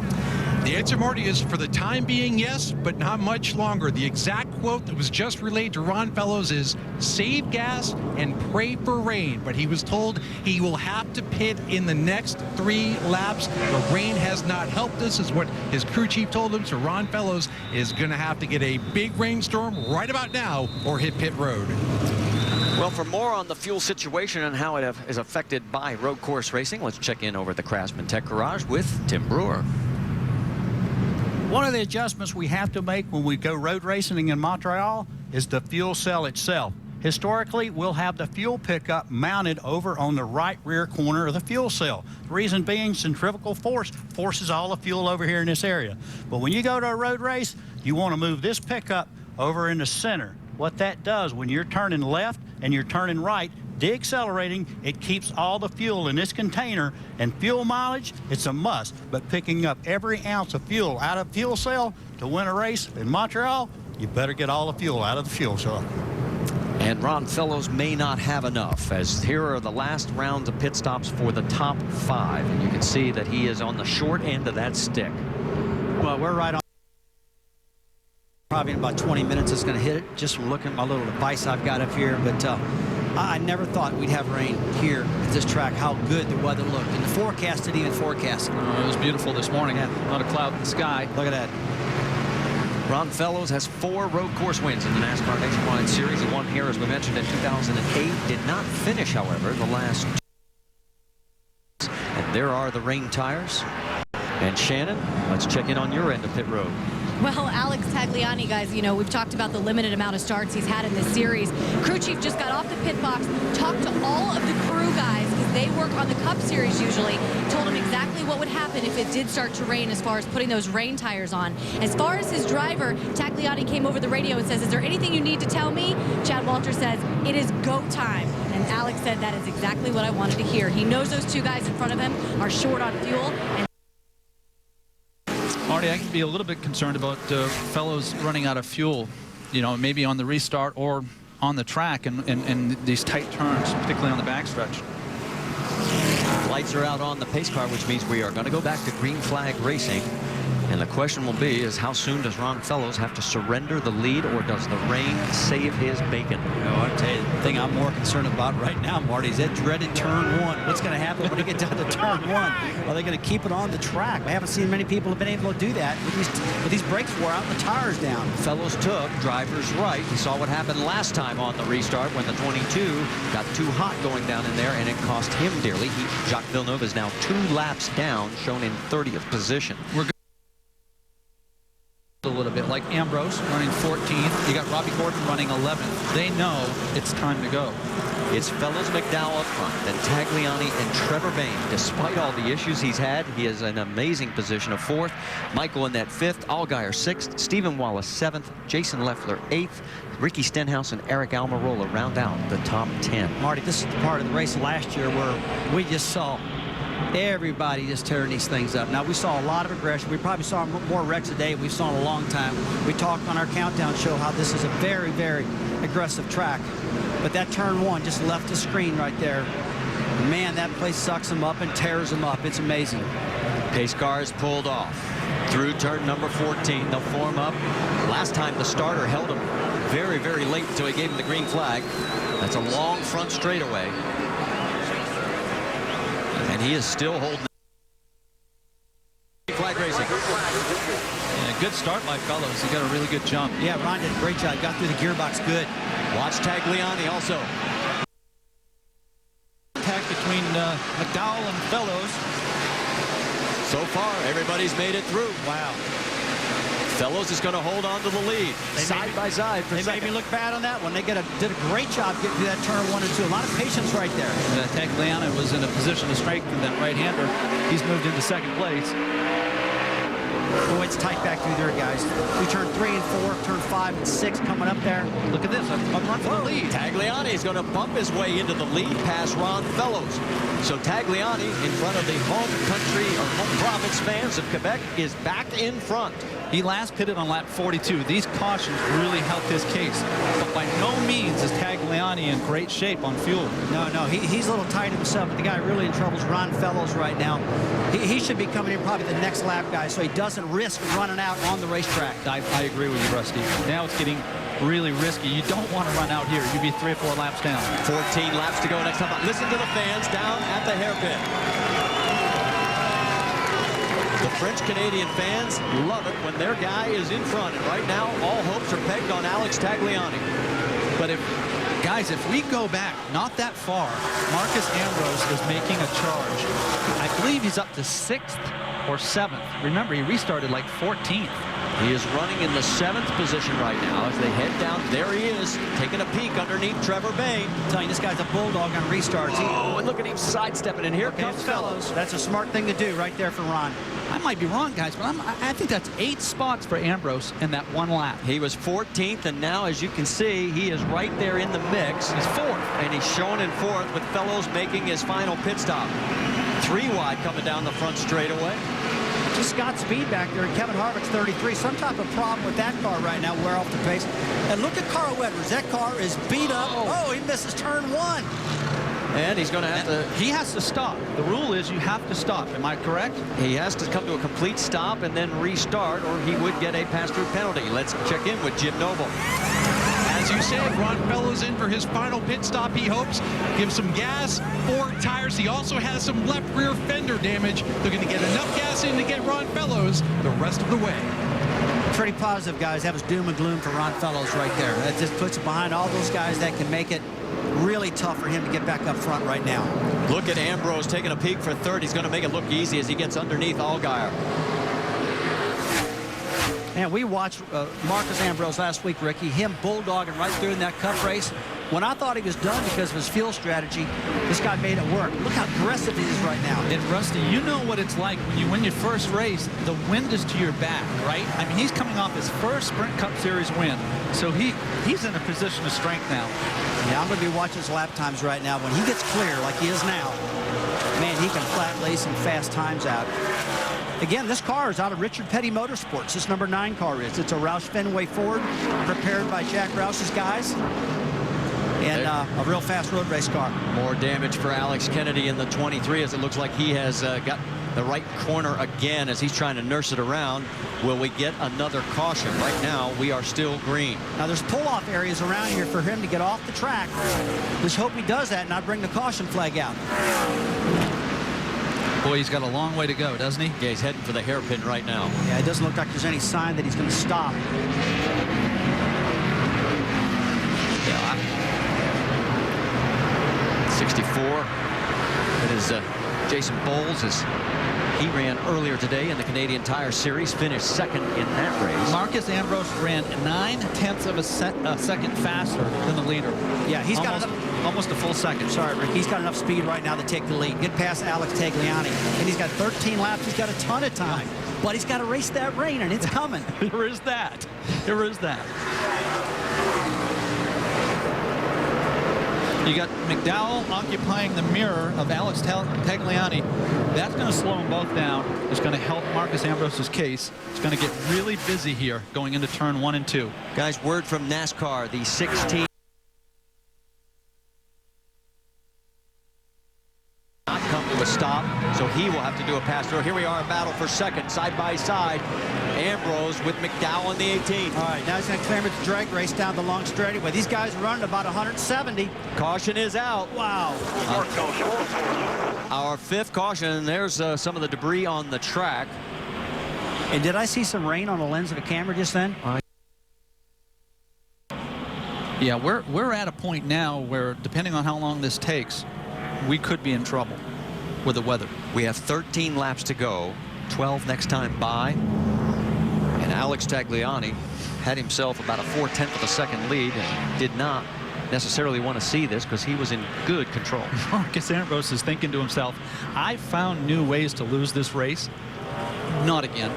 The answer, Marty, is for the time being, yes, but not much longer. The exact quote that was just relayed to Ron Fellows is, save gas and pray for rain. But he was told he will have to pit in the next 3 laps. The rain has not helped us, is what his crew chief told him. So Ron Fellows is going to have to get a big rainstorm right about now or hit pit road. Well, for more on the fuel situation and how it is affected by road course racing, let's check in over at the Craftsman Tech Garage with Tim Brewer. One of the adjustments we have to make when we go road racing in Montreal is the fuel cell itself. Historically, we'll have the fuel pickup mounted over on the right rear corner of the fuel cell. The reason being, centrifugal force forces all the fuel over here in this area. But when you go to a road race, you want to move this pickup over in the center. What that does, when you're turning left and you're turning right, deaccelerating, it keeps all the fuel in this container, and fuel mileage, it's a must. But picking up every ounce of fuel out of fuel cell to win a race in Montreal, you better get all the fuel out of the fuel cell. And Ron Fellows may not have enough, as here are the last rounds of pit stops for the top 5, and you can see that he is on the short end of that stick. Well, we're right on. Probably in about 20 minutes it's going to hit it, just from looking at my little device I've got up here. But I never thought we'd have rain here at this track, how good the weather looked. And the forecast didn't even forecast it. It was beautiful this morning. Yeah. Not a cloud in the sky. Look at that. Ron Fellows has 4 road course wins in the NASCAR Nationwide Series. He won here, as we mentioned, in 2008. Did not finish, however, the last 2. And there are the rain tires. And Shannon, let's check in on your end of pit road. Well, Alex Tagliani, guys, you know, we've talked about the limited amount of starts he's had in this series. Crew chief just got off the pit box, talked to all of the crew guys, because they work on the Cup Series usually, told him exactly what would happen if it did start to rain as far as putting those rain tires on. As far as his driver, Tagliani came over the radio and says, is there anything you need to tell me? Chad Walters says, it is go time. And Alex said, that is exactly what I wanted to hear. He knows those 2 guys in front of him are short on fuel. And Marty, I can be a little bit concerned about Fellows running out of fuel, you know, maybe on the restart or on the track and these tight turns, particularly on the backstretch. Lights are out on the pace car, which means we are going to go back to green flag racing. And the question will be is, how soon does Ron Fellows have to surrender the lead, or does the rain save his bacon? I'll tell you, the thing I'm more concerned about right now, Marty, is that dreaded turn 1. What's going to happen when they get down to turn 1? Are they going to keep it on the track? I haven't seen many people have been able to do that with these brakes wore out and the tires down. Fellows took driver's right. We saw what happened last time on the restart when the 22 got too hot going down in there, and it cost him dearly. Jacques Villeneuve is now 2 laps down, shown in 30th position. We're a little bit like Ambrose running 14th. You got Robbie Gordon running 11th. They know it's time to go. It's Fellows, McDowell up front, then Tagliani and Trevor Bayne. Despite all the issues he's had, he is an amazing position of 4th. Michael in that 5th, Allgaier 6th, Stephen Wallace 7th, Jason Leffler 8th, Ricky Stenhouse and Eric Almirola round out the top 10. Marty, this is the part of the race last year where we just saw everybody just tearing these things up. Now, we saw a lot of aggression. We probably saw more wrecks today than we've saw in a long time. We talked on our countdown show how this is a very, very aggressive track. But that turn 1 just left the screen right there. Man, that place sucks them up and tears them up. It's amazing. Pace car is pulled off through turn number 14. They'll form up. Last time the starter held him very, very late until he gave him the green flag. That's a long front straightaway. And he is still holding flag racing. Yeah, good start by Fellows. He got a really good jump. Yeah, Ron did a great job. Got through the gearbox good. Watch Tagliani also. Contact between McDowell and Fellows. So far, everybody's made it through. Wow. Fellows is going to hold on to the lead, side by side for They made second. me look bad on that one. They did a great job getting through that turn 1 and 2. A lot of patience right there. Tagliani was in a position of strength in that right-hander. He's moved into second place. Oh, it's tight back through there, guys. We turn 3 and 4, turn 5 and 6 coming up there. Look at this, a run for the lead. Tagliani is going to bump his way into the lead past Ron Fellows. So Tagliani, in front of the home country or home province fans of Quebec, is back in front. He last pitted on lap 42. These cautions really helped his case. But by no means is Tagliani in great shape on fuel. No, he's a little tight himself, but the guy really in trouble is Ron Fellows right now. He should be coming in probably the next lap guy, so he doesn't risk running out on the racetrack. I agree with you, Rusty. Now it's getting really risky. You don't want to run out here. You'd be 3 or 4 laps down. 14 laps to go next time. Listen to the fans down at the hairpin. The French-Canadian fans love it when their guy is in front. And right now, all hopes are pegged on Alex Tagliani. But if we go back not that far, Marcus Ambrose is making a charge. I believe he's up to 6th or 7th. Remember, he restarted like 14th. He is running in the 7th position right now as they head down. There he is, taking a peek underneath Trevor Bayne. I'm telling you, this guy's a bulldog on restarts. Oh, and look at him sidestepping, and here comes Fellows. That's a smart thing to do right there for Ron. I might be wrong, guys, but I think that's 8 spots for Ambrose in that one lap. He was 14th, and now, as you can see, he is right there in the mix. He's 4th. And he's showing in 4th with Fellows making his final pit stop. 3 wide coming down the front straightaway. Just got speed back there, and Kevin Harvick's 33. Some type of problem with that car right now, wear off the pace. And look at Carl Edwards. That car is beat up. Oh, he misses turn 1. And he's going to have to... He has to stop. The rule is you have to stop. Am I correct? He has to come to a complete stop and then restart, or he would get a pass-through penalty. Let's check in with Jim Noble. As you said, Ron Fellows in for his final pit stop, he hopes. Give some gas, 4 tires. He also has some left rear fender damage. They're going to get enough gas in to get Ron Fellows the rest of the way. Pretty positive, guys. That was doom and gloom for Ron Fellows right there. That just puts it behind all those guys that can make it really tough for him to get back up front right now. Look at Ambrose taking a peek for 3rd. He's going to make it look easy as he gets underneath Allgaier. And we watched Marcus Ambrose last week, Ricky, him bulldogging right through in that cup race. When I thought he was done because of his fuel strategy, this guy made it work. Look how aggressive he is right now. And Rusty, you know what it's like when you win your first race, the wind is to your back, right? I mean, he's coming off his first Sprint Cup Series win. So he's in a position of strength now. Yeah, I'm going to be watching his lap times right now. When he gets clear like he is now, man, he can flat lay some fast times out. Again, this car is out of Richard Petty Motorsports. This number 9 car is. It's a Roush Fenway Ford prepared by Jack Roush's guys. And a real fast road race car. More damage for Alex Kennedy in the 23 as it looks like he has got the right corner again as he's trying to nurse it around. Will we get another caution? Right now, we are still green. Now, there's pull-off areas around here for him to get off the track. Just hope he does that and not bring the caution flag out. Boy, he's got a long way to go, doesn't he? Yeah, he's heading for the hairpin right now. Yeah, it doesn't look like there's any sign that he's going to stop. Yeah. 64. It is Jason Bowles as he ran earlier today in the Canadian Tire Series, finished 2nd in that race. Marcus Ambrose ran 9/10 of a second faster than the leader. Yeah, he's got almost a full second. Sorry, Rick. He's got enough speed right now to take the lead. Get past Alex Tagliani. And he's got 13 laps. He's got a ton of time. But he's got to race that rain, and it's coming. There is that. There is that. You got McDowell occupying the mirror of Alex Tagliani. That's going to slow them both down. It's going to help Marcus Ambrose's case. It's going to get really busy here going into turn 1 and 2. Guys, word from NASCAR, the 16 not come to a stop, so he will have to do a pass through. Here we are, a battle for 2nd, side by side. Ambrose with McDowell in the 18. All right, now he's going to clear him at the drag race down the long straightaway. These guys are running about 170. Caution is out. Wow. Our 5th caution, and there's some of the debris on the track. And did I see some rain on the lens of the camera just then? Yeah, we're at a point now where, depending on how long this takes, we could be in trouble with the weather. We have 13 laps to go, 12 next time by. And Alex Tagliani had himself about a 4/10 of a second lead and did not necessarily want to see this because he was in good control. Marcus Ambrose is thinking to himself, I found new ways to lose this race. Not again.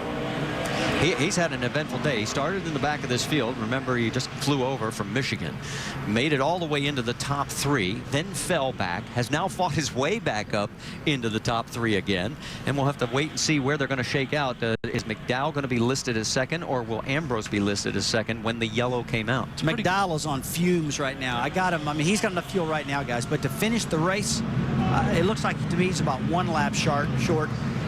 He's had an eventful day. He started in the back of this field. Remember, he just flew over from Michigan, made it all the way into the top 3, then fell back, has now fought his way back up into the top 3 again, and we'll have to wait and see where they're going to shake out. Is McDowell going to be listed as second, or will Ambrose be listed as second when the yellow came out? McDowell is on fumes right now. I got him. I mean, he's got enough fuel right now, guys, but to finish the race, it looks like to me he's about 1 lap short.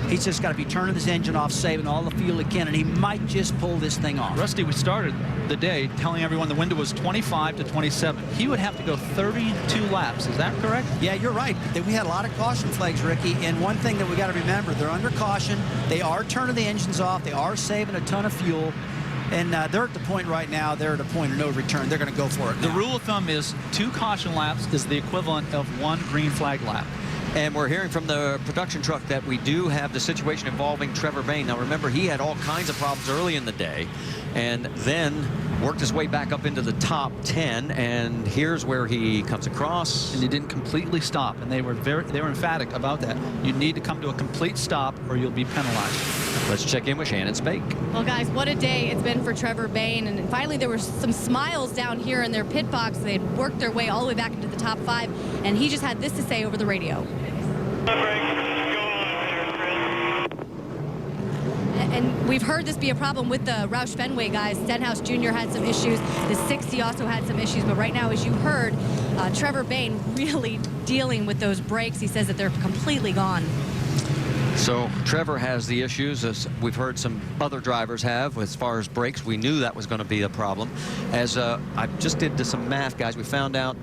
He's just got to be turning his engine off, saving all the fuel he can, and he might just pull this thing off. Rusty, we started the day telling everyone the window was 25 to 27. He would have to go 32 laps. Is that correct? Yeah, you're right. We had a lot of caution flags, Ricky, and one thing that we got to remember, they're under caution. They are turning the engines off. They are saving a ton of fuel. And they're at the point right now, they're at a point of no return. They're going to go for it now. The rule of thumb is 2 caution laps is the equivalent of 1 green flag lap. And we're hearing from the production truck that we do have the situation involving Trevor Bayne. Now remember, he had all kinds of problems early in the day and then worked his way back up into the top 10, and here's where he comes across. And he didn't completely stop, and they were emphatic about that. You need to come to a complete stop or you'll be penalized. Let's check in with Shannon Spake. Well, guys, what a day it's been for Trevor Bayne. And finally, there were some smiles down here in their pit box. They'd worked their way all the way back into the top 5, and he just had this to say over the radio. And we've heard this be a problem with the Roush Fenway guys. Stenhouse Jr. had some issues. The 60 also had some issues. But right now, as you heard, Trevor Bayne really dealing with those brakes. He says that they're completely gone. So Trevor has the issues, as we've heard some other drivers have, as far as brakes. We knew that was going to be a problem. As I just did some math, guys, we found out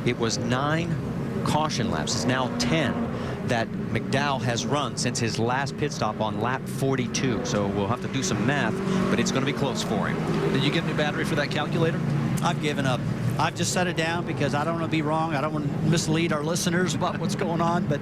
it was 9 caution laps. It's now 10 that McDowell has run since his last pit stop on lap 42. So we'll have to do some math, but it's going to be close for him. Did you get a new battery for that calculator? I've given up. I've just set it down because I don't want to be wrong. I don't want to mislead our listeners about what's going on. But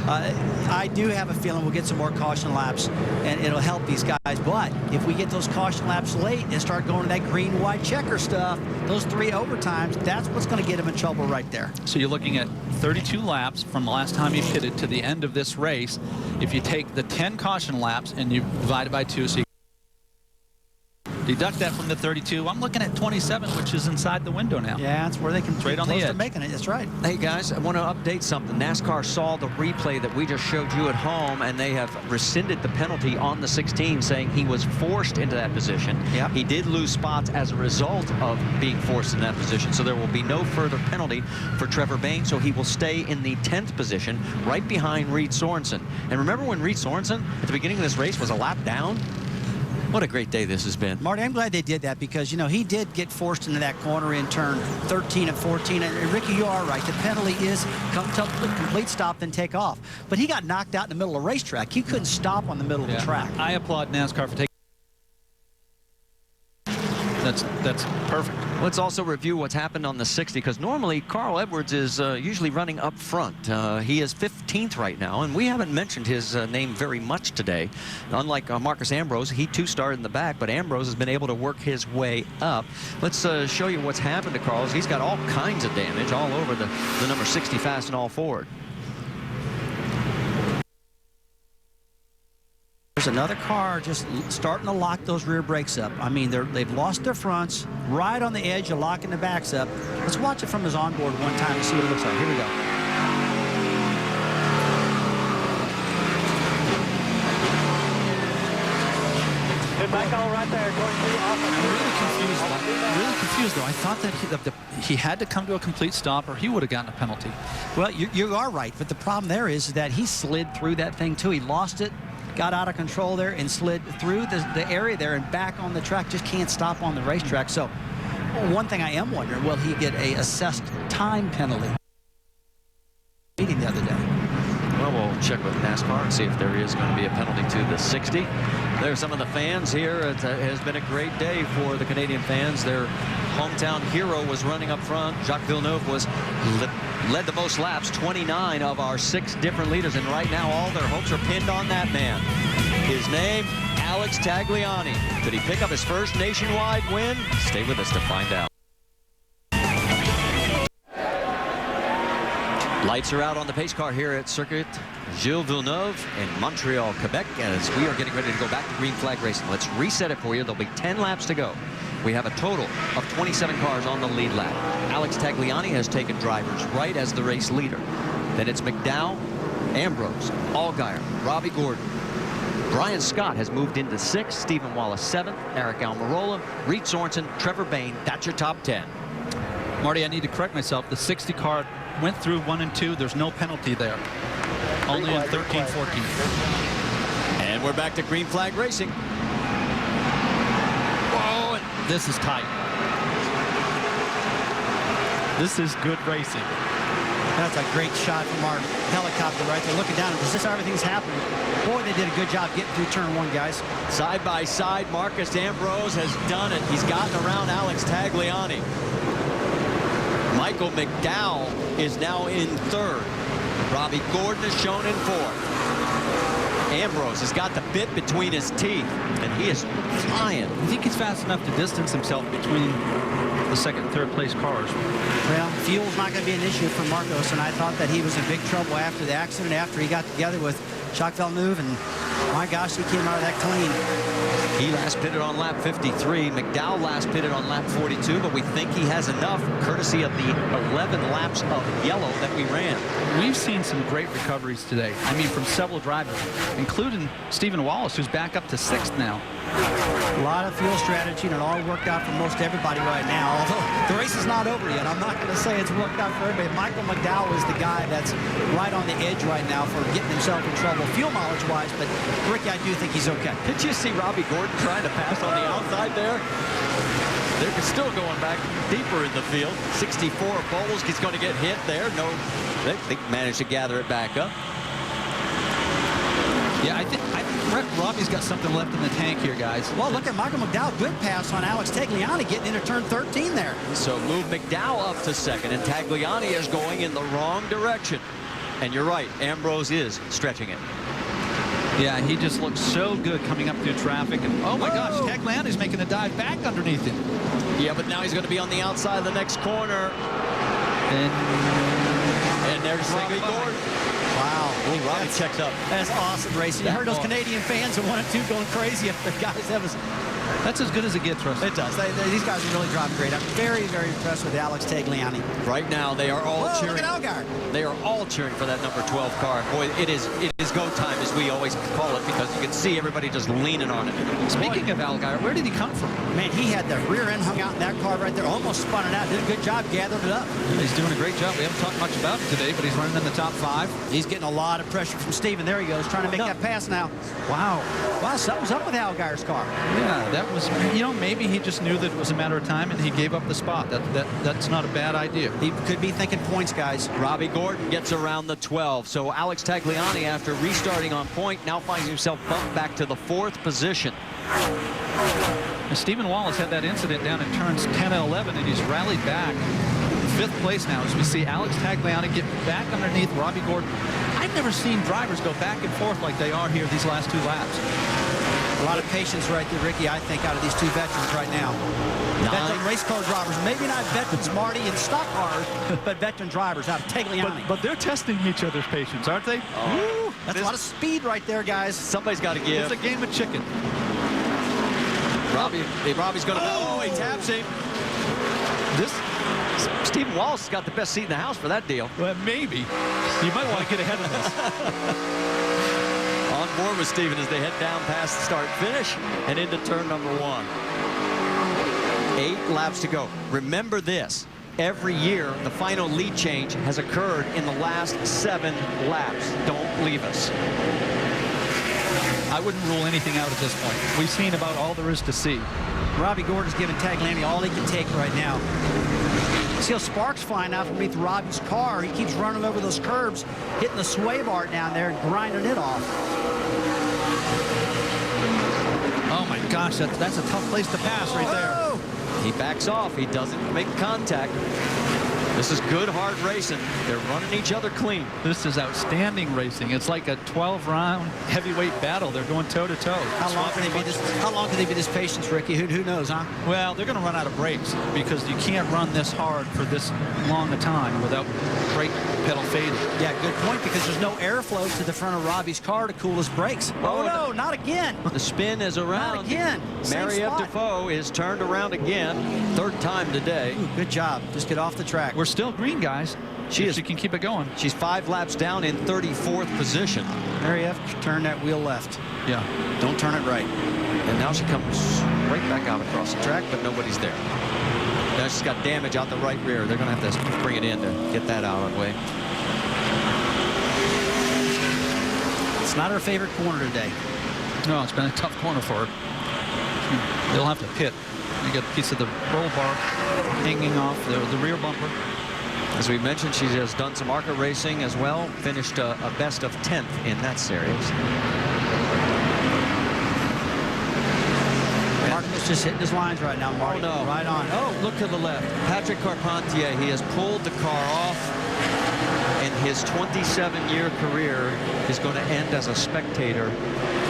I do have a feeling we'll get some more caution laps, and it'll help these guys. But if we get those caution laps late and start going to that green-white checker stuff, those 3 overtimes, that's what's going to get them in trouble right there. So you're looking at 32 laps from the last time you pitted to the end of this race. If you take the 10 caution laps and you divide it by 2, so you deduct that from the 32. I'm looking at 27, which is inside the window now. Yeah, that's where they can trade on the edge. Making it. That's right. Hey guys, I want to update something. NASCAR saw the replay that we just showed you at home, and they have rescinded the penalty on the 16, saying he was forced into that position. Yep. He did lose spots as a result of being forced in that position, so there will be no further penalty for Trevor Bayne, so he will stay in the 10th position, right behind Reed Sorensen. And remember when Reed Sorensen, at the beginning of this race, was a lap down? What a great day this has been. Marty, I'm glad they did that because, you know, he did get forced into that corner in turn 13 and 14. And Ricky, you are right. The penalty is come to a complete stop, then take off. But he got knocked out in the middle of the racetrack. He couldn't stop on the middle of the track. I applaud NASCAR for taking. That's perfect. Let's also review what's happened on the 60, because normally Carl Edwards is usually running up front. He is 15th right now, and we haven't mentioned his name very much today. Unlike Marcus Ambrose, he too started in the back, but Ambrose has been able to work his way up. Let's show you what's happened to Carl. He's got all kinds of damage all over the number 60 fast and all forward. There's another car just starting to lock those rear brakes up. I mean, they've lost their fronts, right on the edge of locking the backs up. Let's watch it from his onboard one time and see what it looks like. Here we go. Good back all right there. I'm really confused though. I thought that he had to come to a complete stop or he would have gotten a penalty. Well, you are right, but the problem there is that he slid through that thing too. He lost it, got out of control there, and slid through the area there and back on the track. Just can't stop on the racetrack. So one thing I am wondering, will he get a assessed time penalty? Meeting the other day. Well, we'll check with NASCAR and see if there is going to be a penalty to the 60. There's some of the fans here. It has been a great day for the Canadian fans. Their hometown hero was running up front. Jacques Villeneuve led the most laps, 29 of our 6 different leaders. And right now, all their hopes are pinned on that man. His name, Alex Tagliani. Could he pick up his first nationwide win? Stay with us to find out. Lights are out on the pace car here at Circuit Gilles Villeneuve in Montreal, Quebec, as we are getting ready to go back to green flag racing. Let's reset it for you. There'll be 10 laps to go. We have a total of 27 cars on the lead lap. Alex Tagliani has taken driver's right as the race leader. Then it's McDowell, Ambrose, Allgaier, Robbie Gordon. Brian Scott has moved into 6th, Stephen Wallace 7th, Eric Almirola, Reed Sorensen, Trevor Bayne. That's your top 10. Marty, I need to correct myself. The 60 car went through 1 and 2. There's no penalty there. Only in 13, 14. And we're back to green flag racing. Whoa, this is tight. This is good racing. That's a great shot from our helicopter right there. Looking down, this is how everything's happening. Boy, they did a good job getting through turn 1, guys. Side by side, Marcus Ambrose has done it. He's gotten around Alex Tagliani. Michael McDowell is now in 3rd. Robbie Gordon is shown in 4th. Ambrose has got the bit between his teeth, and he is flying. I think he's fast enough to distance himself between the 2nd and 3rd place cars. Well, fuel's not going to be an issue for Marcos, and I thought that he was in big trouble after the accident, after he got together with Jacques Villeneuve, and my gosh, he came out of that clean. He last pitted on lap 53. McDowell last pitted on lap 42, but we think he has enough, courtesy of the 11 laps of yellow that we ran. We've seen some great recoveries today. I mean, from several drivers, including Stephen Wallace, who's back up to 6th now. A lot of fuel strategy, and it all worked out for most everybody right now. Although the race is not over yet. I'm not going to say it's worked out for everybody. Michael McDowell is the guy that's right on the edge right now for getting himself in trouble, fuel mileage-wise. But, Ricky, I do think he's okay. Did you see Robbie Gordon trying to pass on the outside there? They're still going back deeper in the field. 64 Bowles. He's going to get hit there. No, they managed to gather it back up. Yeah, I think Robbie's got something left in the tank here, guys. Well, look at Michael McDowell. Good pass on Alex Tagliani getting into turn 13 there. So move McDowell up to 2nd, and Tagliani is going in the wrong direction. And you're right, Ambrose is stretching it. Yeah, he just looks so good coming up through traffic. And oh my gosh, Tagliani's making a dive back underneath him. Yeah, but now he's going to be on the outside of the next corner. And there's Robbie Gordon. Wow. Ooh, Robbie checks up. That's awesome racing. You heard those Canadian fans in 1 and 2 going crazy if the guys have us. That's as good as it gets, Russ. It does. These guys are really driving great. I'm very, very impressed with Alex Tagliani. Right now, they are all cheering. Look at Allgaier. They are all cheering for that number 12 car. Boy, it is go time, as we always call it, because you can see everybody just leaning on it. Speaking of Allgaier, where did he come from? Man, he had the rear end hung out in that car right there, almost spun it out. Did a good job gathering it up. He's doing a great job. We haven't talked much about him today, but he's running in the top 5. He's getting a lot of pressure from Steven. There he goes, trying to make that pass now. Wow. Wow, something's up with Allgaier's car. Yeah, that was, maybe he just knew that it was a matter of time and he gave up the spot. That's not a bad idea. He could be thinking points, guys. Robbie Gordon gets around the 12. So Alex Tagliani, after restarting on point, now finds himself bumped back to the 4th position. And Stephen Wallace had that incident down in turns 10 and 11, and he's rallied back. 5th place now as we see Alex Tagliani get back underneath Robbie Gordon. I've never seen drivers go back and forth like they are here these last 2 laps. A lot of patience right there, Ricky, I think, out of these 2 veterans right now. Veteran race car drivers. Maybe not veterans, Marty, in stock cars, but veteran drivers out of Tagliani. But they're testing each other's patience, aren't they? Woo, that's a lot of speed right there, guys. Somebody's got to give. It's a game of chicken. Robbie's going to... Oh, he taps him. Stephen Wallace has got the best seat in the house for that deal. Well, maybe. You might want to get ahead of this. On board with Stephen as they head down past the start-finish and into turn number 1. 8 laps to go. Remember this. Every year, the final lead change has occurred in the last 7 laps. Don't leave us. I wouldn't rule anything out at this point. We've seen about all there is to see. Robbie Gordon's giving Tagliani all he can take right now. See how sparks flying out from underneath Robbie's car. He keeps running over those curbs, hitting the sway bar down there and grinding it off. Oh my gosh, that's a tough place to pass right there. He backs off. He doesn't make contact. This is good, hard racing. They're running each other clean. This is outstanding racing. It's like a 12-round heavyweight battle. They're going toe-to-toe. How long can they be this patient, Ricky? Who knows, huh? Well, they're going to run out of brakes because you can't run this hard for this long a time without brake pedal fading. Yeah, good point, because there's no airflow to the front of Robbie's car to cool his brakes. Oh, no, not again. The spin is around. Not again. Marie-Eve Defoe is turned around again. Third time today. Ooh, good job. Just get off the track. We're still green, guys. She can keep it going. She's 5 laps down in 34th position. Marie-Eve, turn that wheel left. Yeah. Don't turn it right. And now she comes right back out across the track, but nobody's there. Now she's got damage out the right rear. They're going to have to bring it in to get that out of the way. It's not her favorite corner today. No, it's been a tough corner for her. They'll have to pit. You got a piece of the roll bar hanging off the rear bumper. As we mentioned, she has done some ARCA racing as well. Finished a best of 10th in that series. Martin's just hitting his lines right now, Marty. Oh, no. Right on. Oh, look to the left. Patrick Carpentier, he has pulled the car off, and his 27-year career is going to end as a spectator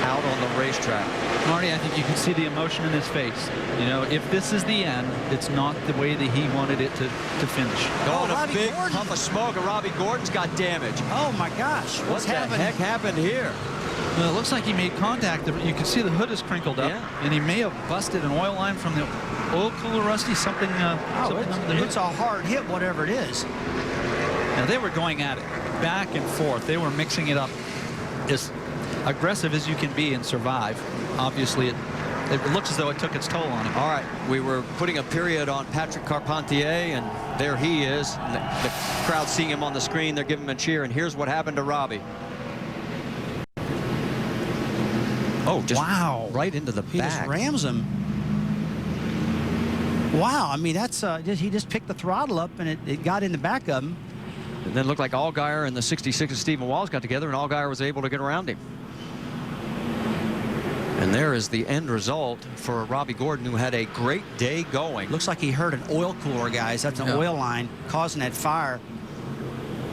out on the racetrack. Marty, I think you can see the emotion in his face. You know, if this is the end, it's not the way that he wanted it to finish. Going a big puff of smoke, and Robbie Gordon's got damage. Oh, my gosh. What's happening? Heck happened here? Well, it looks like he made contact. You can see the hood is crinkled up, and he may have busted an oil line from the oil cooler, Rusty, something under the hood. It's a hard hit, whatever it is. Now, they were going at it back and forth. They were mixing it up as aggressive as you can be and survive. Obviously, it looks as though it took its toll on him. All right, we were putting a period on Patrick Carpentier, and there he is. The crowd seeing him on the screen, they're giving him a cheer, and here's what happened to Robbie. Oh, just right into the back. He just rams him. Wow, I mean, that's he just picked the throttle up, and it got in the back of him. And then it looked like Allgaier and the 66 of Stephen Walls got together, and Allgaier was able to get around him. And there is the end result for Robbie Gordon, who had a great day going. Looks like he hurt an oil cooler, guys. That's an oil line causing that fire.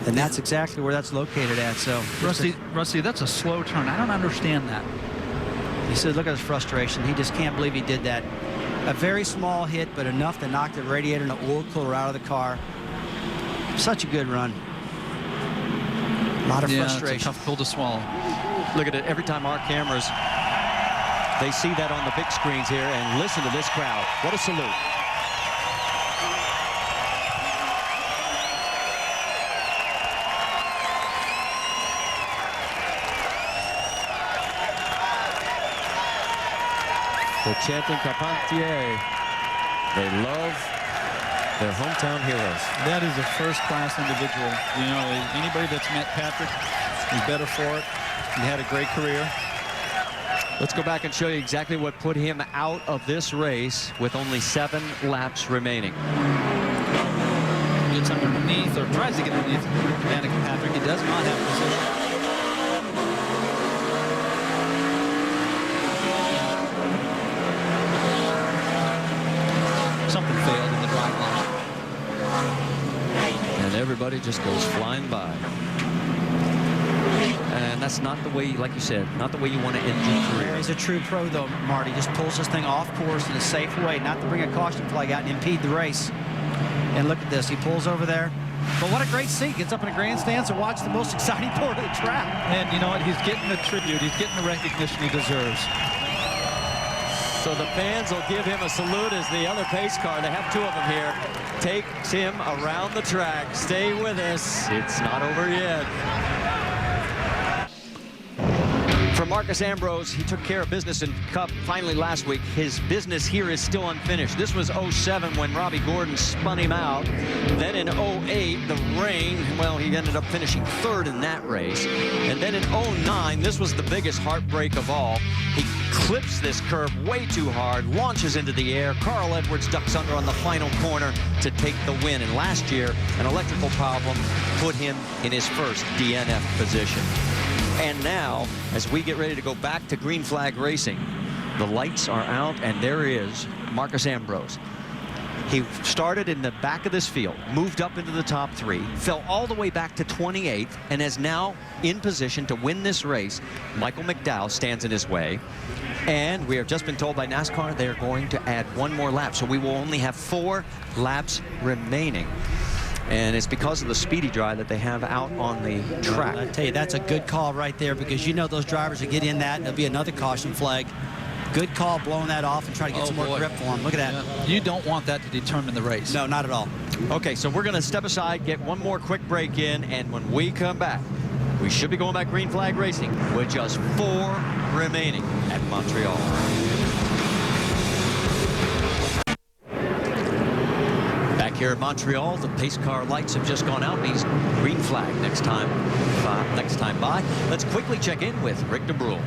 And that's exactly where that's located at. So, Rusty, that's a slow turn. I don't understand that. He said, look at his frustration. He just can't believe he did that. A very small hit, but enough to knock the radiator and the oil cooler out of the car. Such a good run. A lot of frustration. It's a tough pill to swallow. Look at it. Every time our cameras, they see that on the big screens here, and listen to this crowd. What a salute. They're chanting Carpentier. They love their hometown heroes. That is a first-class individual. You know, anybody that's met Patrick is better for it. He had a great career. Let's go back and show you exactly what put him out of this race with only 7 laps remaining. Gets underneath, or tries to get underneath Danica Patrick. He does not have position. Something failed in the drive line. And everybody just goes flying by. And that's not the way, like you said, not the way you want to end your career. He's a true pro, though, Marty. Just pulls this thing off course in a safe way, not to bring a caution flag out and impede the race. And look at this. He pulls over there. But what a great seat. Gets up in a grandstand to watch the most exciting part of the track. And you know what? He's getting the tribute. He's getting the recognition he deserves. So the fans will give him a salute as the other pace car, they have 2 of them here, takes him around the track. Stay with us. It's not over yet. For Marcus Ambrose, he took care of business in Cup finally last week. His business here is still unfinished. This was 07 when Robbie Gordon spun him out. Then in 08, the rain, well, he ended up finishing 3rd in that race. And then in 09, this was the biggest heartbreak of all. He clips this curb way too hard, launches into the air. Carl Edwards ducks under on the final corner to take the win. And last year, an electrical problem put him in his first DNF position. And now, as we get ready to go back to green flag racing, the lights are out, and there is Marcus Ambrose. He started in the back of this field, moved up into the top 3, fell all the way back to 28th, and is now in position to win this race. Michael McDowell stands in his way, and we have just been told by NASCAR they're going to add one more lap, so we will only have 4 laps remaining. And it's because of the speedy dry that they have out on the track. I tell you, that's a good call right there, because you know those drivers will get in that, and there'll be another caution flag. Good call blowing that off and trying to get some more grip for him. Look at that. Yeah. You don't want that to determine the race. No, not at all. Okay, so we're going to step aside, get one more quick break in, and when we come back, we should be going back green flag racing with just 4 remaining at Montreal. Back here at Montreal, the pace car lights have just gone out. Means green flag next time by. Let's quickly check in with Rick DeBrule.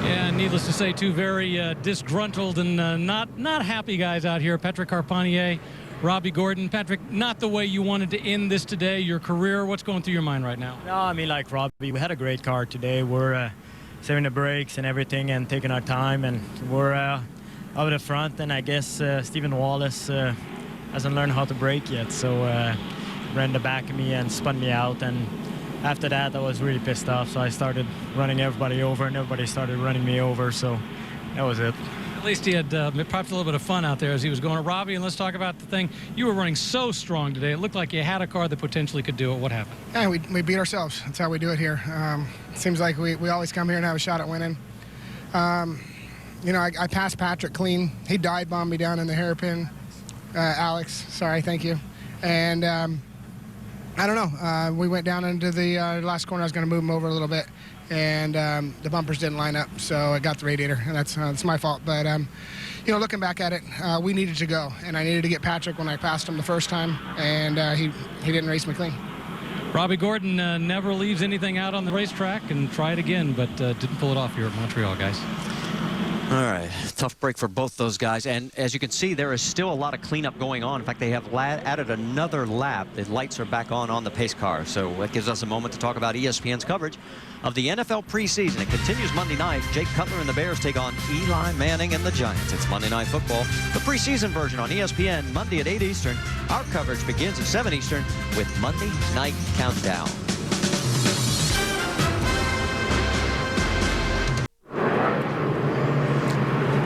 Yeah, needless to say, 2 very disgruntled and not happy guys out here. Patrick Carpentier, Robbie Gordon. Patrick, not the way you wanted to end this today, your career. What's going through your mind right now? No, I mean, like Robbie, we had a great car today. We're saving the brakes and everything and taking our time, and we're out of the front. And I guess Stephen Wallace hasn't learned how to brake yet, so ran the back of me and spun me out. And after that, I was really pissed off, so I started running everybody over, and everybody started running me over, so that was it. At least he had perhaps a little bit of fun out there as he was going. Robbie, and let's talk about the thing. You were running so strong today. It looked like you had a car that potentially could do it. What happened? Yeah, we beat ourselves. That's how we do it here. Seems like we always come here and have a shot at winning. You know, I passed Patrick clean. He dive bombed me down in the hairpin. Alex, sorry, thank you. And I don't know. We went down into the last corner. I was going to move him over a little bit, and the bumpers didn't line up, so I got the radiator, and that's my fault. But you know, looking back at it, we needed to go, and I needed to get Patrick when I passed him the first time, and he didn't race me clean. Robbie Gordon never leaves anything out on the racetrack, and try it again, but didn't pull it off here at Montreal, guys. All right, tough break for both those guys. And as you can see, there is still a lot of cleanup going on. In fact, they have added another lap. The lights are back on the pace car. So that gives us a moment to talk about ESPN's coverage of the NFL preseason. It continues Monday night. Jake Cutler and the Bears take on Eli Manning and the Giants. It's Monday Night Football, the preseason version on ESPN, Monday at 8 Eastern. Our coverage begins at 7 Eastern with Monday Night Countdown.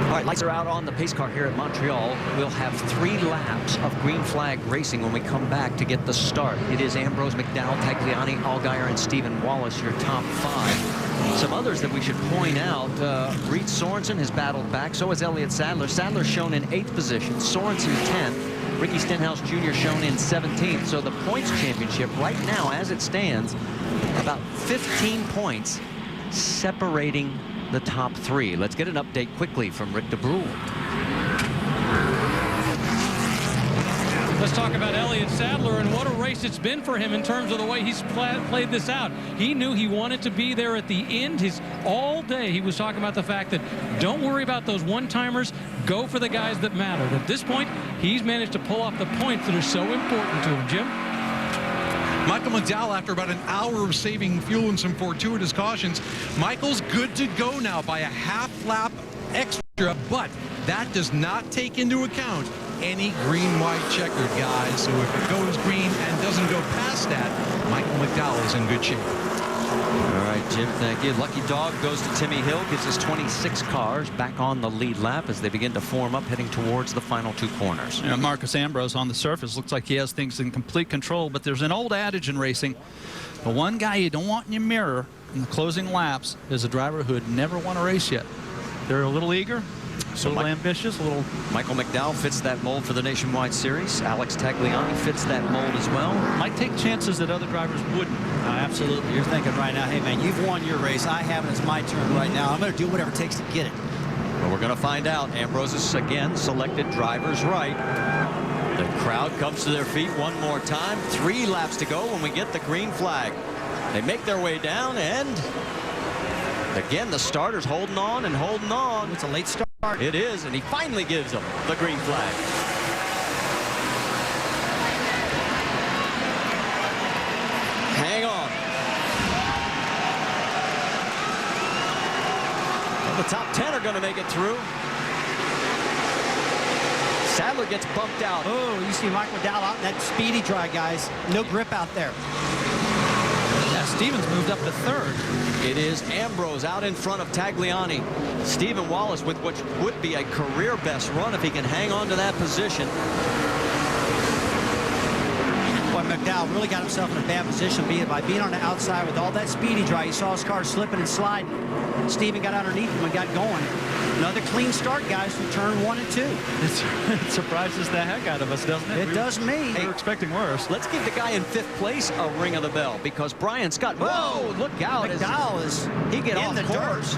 All right, lights are out on the pace car here at Montreal. We'll have 3 laps of green flag racing when we come back to get the start. It is Ambrose, McDowell, Tagliani, Allgaier, and Stephen Wallace, your top 5. Some others that we should point out, Reed Sorensen has battled back. So has Elliott Sadler. Sadler's shown in 8th position, Sorensen 10th, Ricky Stenhouse Jr. shown in 17th. So the points championship right now, as it stands, about 15 points separating the top 3. Let's get an update quickly from Rick DeBrule. Let's talk about Elliott Sadler and what a race it's been for him in terms of the way he's played this out. He knew he wanted to be there at the end. All day he was talking about the fact that don't worry about those one-timers, go for the guys that matter. At this point, he's managed to pull off the points that are so important to him. Jim? Michael McDowell, after about an hour of saving fuel and some fortuitous cautions, Michael's good to go now by a half lap extra, but that does not take into account any green, white, checkered, guys. So if it goes green and doesn't go past that, Michael McDowell is in good shape. All right, Jim, thank you. Lucky Dog goes to Timmy Hill, gives us 26 cars back on the lead lap as they begin to form up, heading towards the final 2 corners. You know, Marcus Ambrose on the surface looks like he has things in complete control, but there's an old adage in racing. The one guy you don't want in your mirror in the closing laps is a driver who had never won a race yet. They're a little eager, a little ambitious, a little... Michael McDowell fits that mold for the Nationwide Series. Alex Tagliani fits that mold as well. Might take chances that other drivers wouldn't. Absolutely. You're thinking right now, hey, man, you've won your race. I haven't. It's my turn right now. I'm going to do whatever it takes to get it. Well, we're going to find out. Ambrose is again selected driver's right. The crowd comes to their feet one more time. 3 laps to go when we get the green flag. They make their way down, and again, the starter's holding on and holding on. It's a late start. It is, and he finally gives them the green flag. Hang on. Well, the top 10 are going to make it through. Sadler gets bumped out. Oh, you see Michael McDowell out in that speedy dry, guys. No grip out there. Yeah, Stevens moved up to third. It is Ambrose out in front of Tagliani. Stephen Wallace with what would be a career best run if he can hang on to that position. Boy, McDowell really got himself in a bad position by being on the outside with all that speedy dry. You saw his car slipping and sliding. Stephen got underneath him and got going. Another clean start, guys, from turn 1 and 2. It surprises the heck out of us, doesn't it? It does me. We were expecting worse. Let's give the guy in 5th place a ring of the bell because Brian Scott. Whoa, look out. McDowell is he get in off the course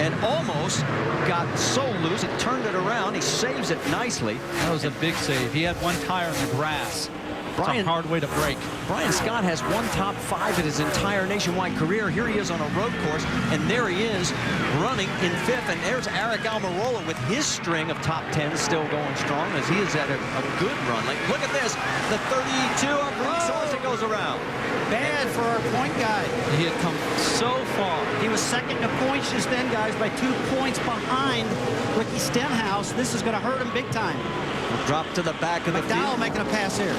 and almost got so loose. It turned it around. He saves it nicely. That was a big save. He had one tire in the grass. Brian, it's a hard way to break. Brian Scott has one top 5 in his entire nationwide career. Here he is on a road course, and there he is running in 5th. And there's Eric Almirola with his string of top 10s still going strong as he is at a good run. Like, look at this. The 32 of Resource goes around. Bad for our point guy. He had come so far. He was second to points just then, guys, by 2 points behind Ricky Stenhouse. This is going to hurt him big time. Drop to the back of the field. McDowell making a pass here.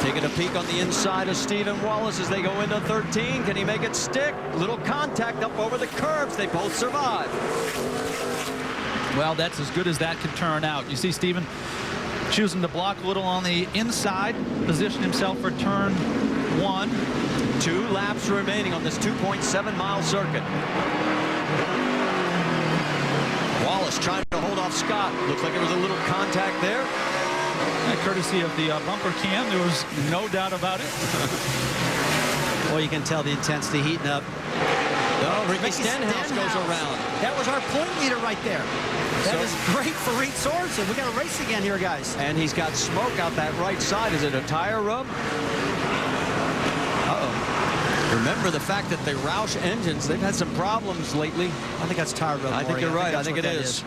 Taking a peek on the inside of Stephen Wallace as they go into 13. Can he make it stick? Little contact up over the curbs. They both survive. Well, that's as good as that can turn out. You see Stephen choosing to block a little on the inside, position himself for turn 1. 2 laps remaining on this 2.7-mile circuit. Wallace trying to hold off Scott. Looks like there was a little contact there. Courtesy of the bumper cam, there was no doubt about it. Well, you can tell the intensity heating up. Oh, Ricky Stenhouse goes around. That was our point leader right there. That is great for Reed Sorensen. We got a race again here, guys. And he's got smoke out that right side. Is it a tire rub? Uh-oh. Remember the fact that the Roush engines, they've had some problems lately. I think that's tire rub. I think you're right. I think it is.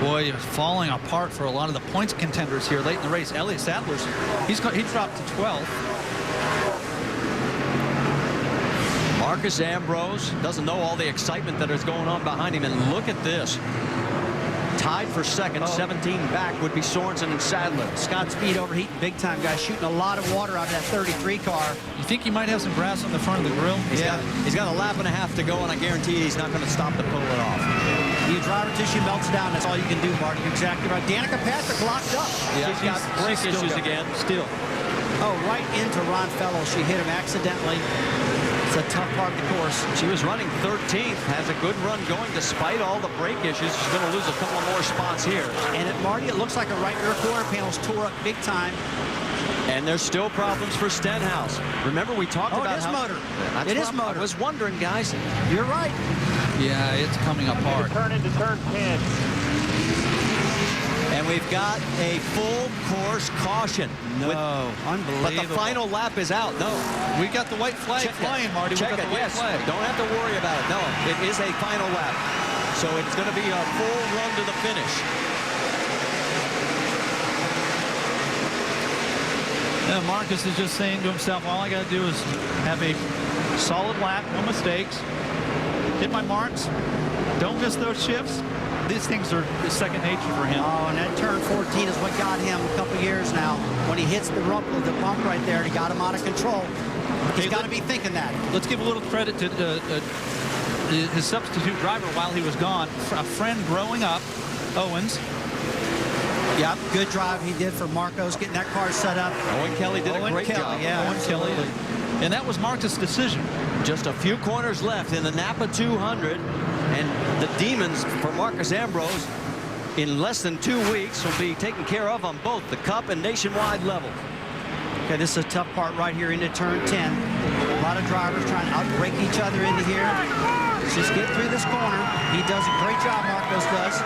Boy, it's falling apart for a lot of the points contenders here late in the race. Elliott Sadler's, he dropped to 12th. Marcus Ambrose doesn't know all the excitement that is going on behind him. And look at this. Tied for second, 17 back would be Sorensen and Sadler. Scott Speed overheating big time, guys, shooting a lot of water out of that 33 car. You think he might have some grass on the front of the grill? He's got a lap and a half to go, and I guarantee he's not going to stop to pull it off. Your driver tissue melts down. That's all you can do, Marty. You're exactly right. Danica Patrick locked up. Yeah, she's got brake issues again. Still. Oh, right into Ron Fellows. She hit him accidentally. It's a tough part of the course. She was running 13th, has a good run going despite all the brake issues. She's going to lose a couple more spots here. And at Marty, it looks like a right rear quarter panel's tore up big time. And there's still problems for Stenhouse. Remember, we talked about how... motor. It is motor. I was wondering, guys. You're right. Yeah, it's coming apart. Turn into turn 10. And we've got a full course caution. No, unbelievable. But the final lap is out. No. We got the white flag flying, Marty. Check we got it, the white yes. flag. Don't have to worry about it. No, it is a final lap. So it's going to be a full run to the finish. Yeah, Marcus is just saying to himself, all I got to do is have a solid lap, no mistakes, hit my marks, don't miss those shifts. These things are second nature for him. Oh, and that turn 14 is what got him a couple years now. When he hits the rump of the bump right there, he got him out of control. He's got to be thinking that. Let's give a little credit to his substitute driver while he was gone. A friend growing up, Owens. Yep, good drive he did for Marcos, getting that car set up. Owen Kelly did a great job. Yeah, Owen Kelly. And that was Marcus' decision. Just a few corners left in the NAPA 200. And the demons for Marcus Ambrose in less than 2 weeks will be taken care of on both the Cup and nationwide level. Okay, this is a tough part right here into turn 10. A lot of drivers trying to outbrake each other into here. Let's just get through this corner. He does a great job, Marcos does.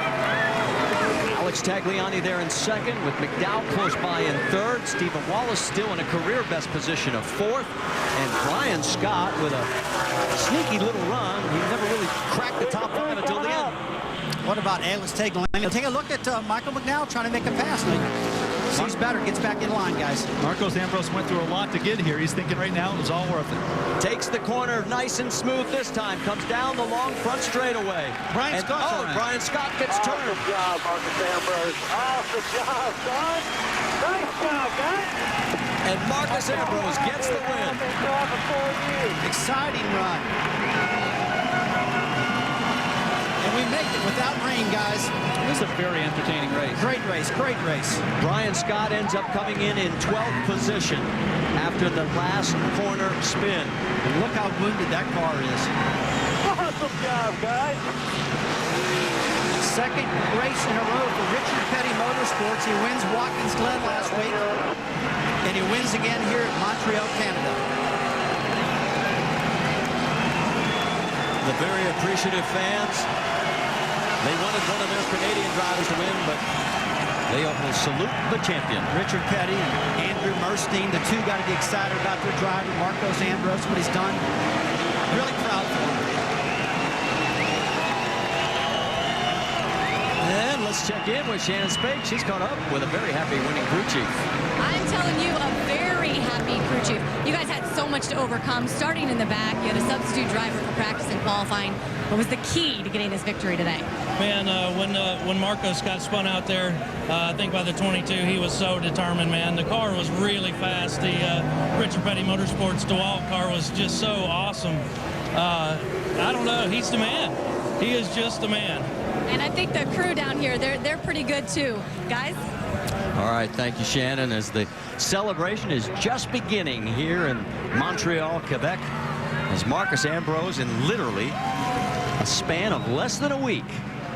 Alex Tagliani there in second, with McDowell close by in third. Stephen Wallace still in a career best position of fourth. And Brian Scott with a sneaky little run. He never really cracked the top 5 until the end. What about Alex Tagliani? Take a look at Michael McDowell trying to make a pass. Sees better, gets back in line, guys. Marcos Ambrose went through a lot to get here. He's thinking right now it was all worth it. Takes the corner nice and smooth this time. Comes down the long front straightaway. Brian Scott gets turned. Awesome job, Marcos Ambrose. Awesome job, son. Nice job, guys. And Marcos Ambrose gets the win. Exciting run. And we made it without rain, guys. It was a very entertaining race. Great race, great race. Brian Scott ends up coming in 12th position after the last corner spin. And look how wounded that car is. Awesome job, guys. Second race in a row for Richard Petty Motorsports. He wins Watkins Glen last week. And he wins again here at Montreal, Canada. The very appreciative fans. They wanted one of their Canadian drivers to win, but they will salute the champion. Richard Petty and Andrew Merstein, the two got to be excited about their driver, Marcos Ambrose, what he's done. Really proud for him. And let's check in with Shannon Spake. She's caught up with a very happy winning crew chief. I'm telling you, a very happy crew chief. You guys had so much to overcome. Starting in the back, you had a substitute driver for practice and qualifying. What was the key to getting this victory today? Man, when Marcos got spun out there, I think by the 22, he was so determined, man. The car was really fast. The Richard Petty Motorsports DeWalt car was just so awesome. I don't know. He's the man. He is just the man. And I think the crew down here, they're pretty good too. Guys? All right, thank you, Shannon, as the celebration is just beginning here in Montreal, Quebec, as Marcos Ambrose, in literally a span of less than a week,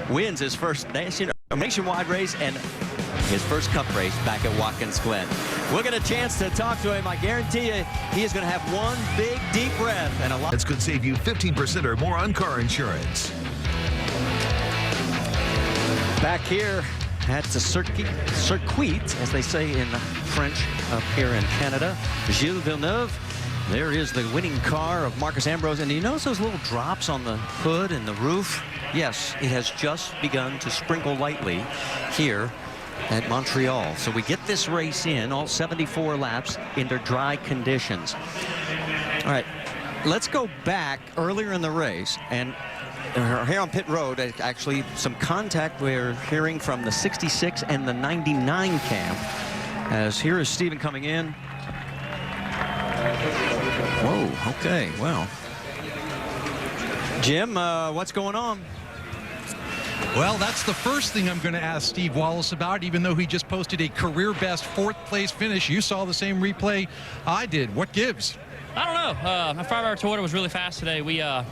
wins his first nationwide race and his first cup race back at Watkins Glen. We'll get a chance to talk to him. I guarantee you he is going to have one big, deep breath and a lot. This could save you 15% or more on car insurance. Back here at the circuit, as they say in French up here in Canada, Gilles Villeneuve. There is the winning car of Marcos Ambrose. And do you notice those little drops on the hood and the roof? Yes, it has just begun to sprinkle lightly here at Montreal. So we get this race in, all 74 laps, under dry conditions. All right, let's go back earlier in the race. And here on pit road, actually, some contact we're hearing from the 66 and the 99 cam. As here is Stephen coming in. Whoa, okay, well. Jim, what's going on? Well, that's the first thing I'm going to ask Steve Wallace about, even though he just posted a career-best fourth-place finish. You saw the same replay I did. What gives? I don't know. My 5-hour Toyota was really fast today. We had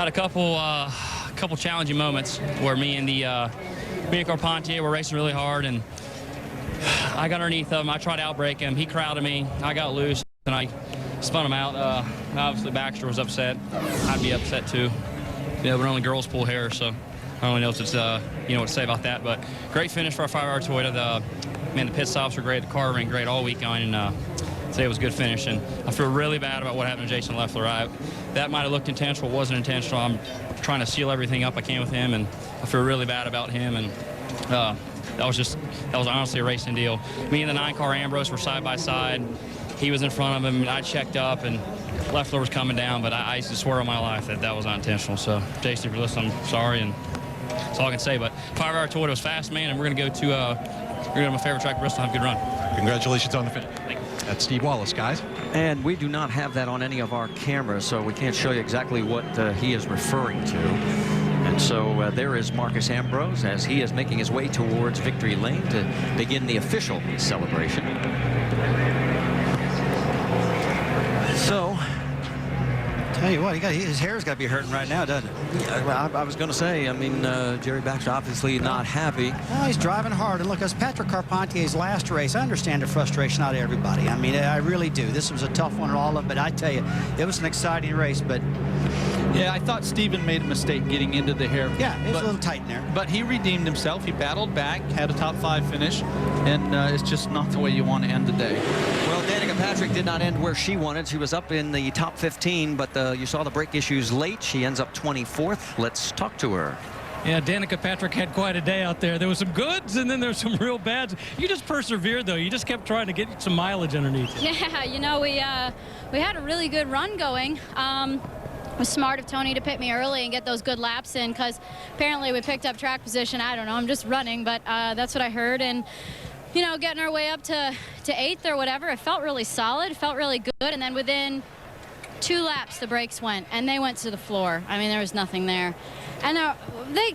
a couple challenging moments where me and Carpentier were racing really hard, and I got underneath him. I tried to outbrake him. He crowded me. I got loose, and I spun him out. Obviously, Baxter was upset. I'd be upset too. Yeah, but only girls pull hair, so I don't really know what to say about that. But great finish for our 5-hour Toyota. The pit stops were great. The car ran great all weekend, and today was a good finish. And I feel really bad about what happened to Jason Leffler. That might have looked intentional. It wasn't intentional. I'm trying to seal everything up I can with him, and I feel really bad about him. And that was honestly a racing deal. Me and the 9-car Ambrose were side by side. He was in front of him, and I checked up, and Leffler was coming down, but I used to swear on my life that was not intentional. So, Jason, if you're listening, I'm sorry, and that's all I can say. But 5-hour Toyota was fast, man, and we're going to go to my favorite track, Bristol. Have a good run. Congratulations on the finish. That's Steve Wallace, guys. And we do not have that on any of our cameras, so we can't show you exactly what he is referring to. And so there is Marcos Ambrose as he is making his way towards victory lane to begin the official celebration. So, tell you what, his hair's got to be hurting right now, doesn't it? Yeah, I was going to say, Jerry Baxter obviously not happy. Well, he's driving hard. And look, as Patrick Carpentier's last race, I understand the frustration out of everybody. I mean, I really do. This was a tough one, all of it. But I tell you, it was an exciting race. But yeah, I thought Stephen made a mistake getting into the hair. Yeah, it was a little tight in there. But he redeemed himself. He battled back, had a top 5 finish, and it's just not the way you want to end the day. Well, Danica Patrick did not end where she wanted. She was up in the top 15, but you saw the brake issues late. She ends up 24th. Let's talk to her. Yeah, Danica Patrick had quite a day out there. There was some goods, and then there was some real bads. You just persevered, though. You just kept trying to get some mileage underneath you. Yeah, you know, we had a really good run going. It was smart of Tony to pit me early and get those good laps in, because apparently we picked up track position. I don't know, I'm just running, but that's what I heard. And, you know, getting our way up to 8th or whatever, it felt really solid, it felt really good. And then within 2 laps, the brakes went, and they went to the floor. I mean, there was nothing there. And they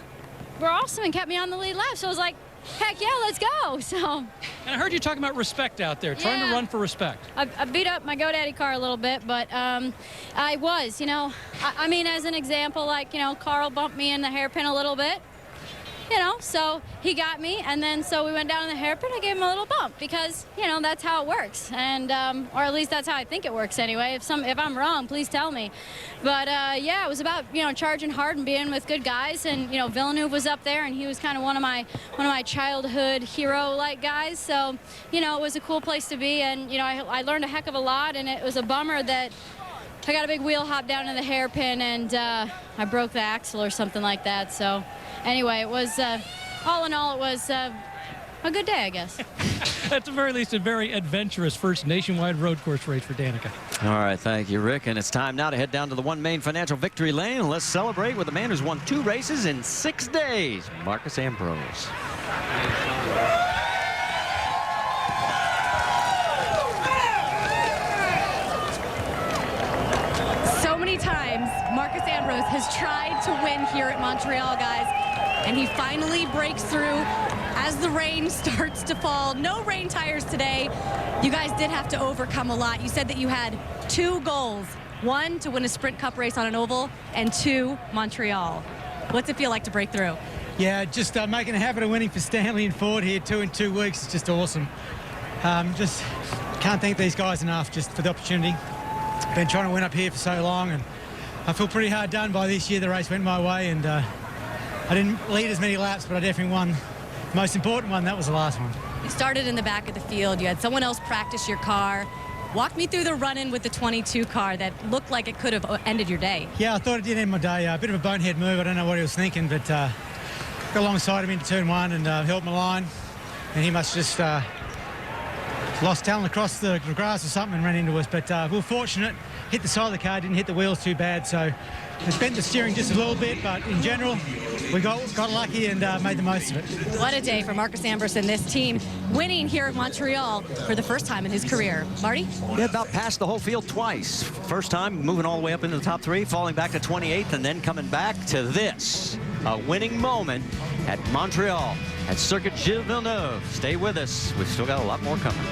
were awesome and kept me on the lead lap, so I was like, heck yeah, let's go. So. And I heard you talking about respect out there, trying to run for respect. I beat up my GoDaddy car a little bit, but I was, you know, I mean, as an example, like, you know, Carl bumped me in the hairpin a little bit, you know, so he got me, and then so we went down in the hairpin, I gave him a little bump, because, you know, that's how it works, and or at least that's how I think it works anyway. If I'm wrong, please tell me. But yeah, it was about, you know, charging hard and being with good guys, and, you know, Villeneuve was up there, and he was kind of one of my childhood hero-like guys, so, you know, it was a cool place to be, and, you know, I learned a heck of a lot, and it was a bummer that I got a big wheel hop down in the hairpin, and I broke the axle or something like that. So anyway, it was, all in all, it was a good day, I guess. At the very least, a very adventurous first nationwide road course race for Danica. All right, thank you, Rick. And it's time now to head down to the One Main Financial Victory Lane. And let's celebrate with a man who's won 2 races in 6 days, Marcus Ambrose. So many times Marcus Ambrose has tried to win here at Montreal, guys, and he finally breaks through as the rain starts to fall. No rain tires today. You guys did have to overcome a lot. You said that you had 2 goals. 1, to win a Sprint Cup race on an oval, and 2, Montreal. What's it feel like to break through? Yeah, just making a habit of winning for Stanley and Ford here 2 in 2 weeks. It's just awesome. Just can't thank these guys enough just for the opportunity. Been trying to win up here for so long, and I feel pretty hard done by this year. The race went my way, and I didn't lead as many laps, but I definitely won the most important one. That was the last one. You started in the back of the field. You had someone else practice your car. Walk me through the run-in with the 22 car that looked like it could have ended your day. Yeah, I thought it did end my day. A bit of a bonehead move. I don't know what he was thinking, but got alongside him into turn 1 and held my line, and he must just lost talent across the grass or something and ran into us. But we were fortunate. Hit the side of the car, didn't hit the wheels too bad, so it bent the steering just a little bit, but in general, we got lucky and made the most of it. What a day for Marcus Ambrose and this team, winning here at Montreal for the first time in his career. Marty? Yeah, about passed the whole field twice. First time moving all the way up into the top 3, falling back to 28th, and then coming back to this. A winning moment at Montreal at Circuit Gilles Villeneuve. Stay with us. We've still got a lot more coming.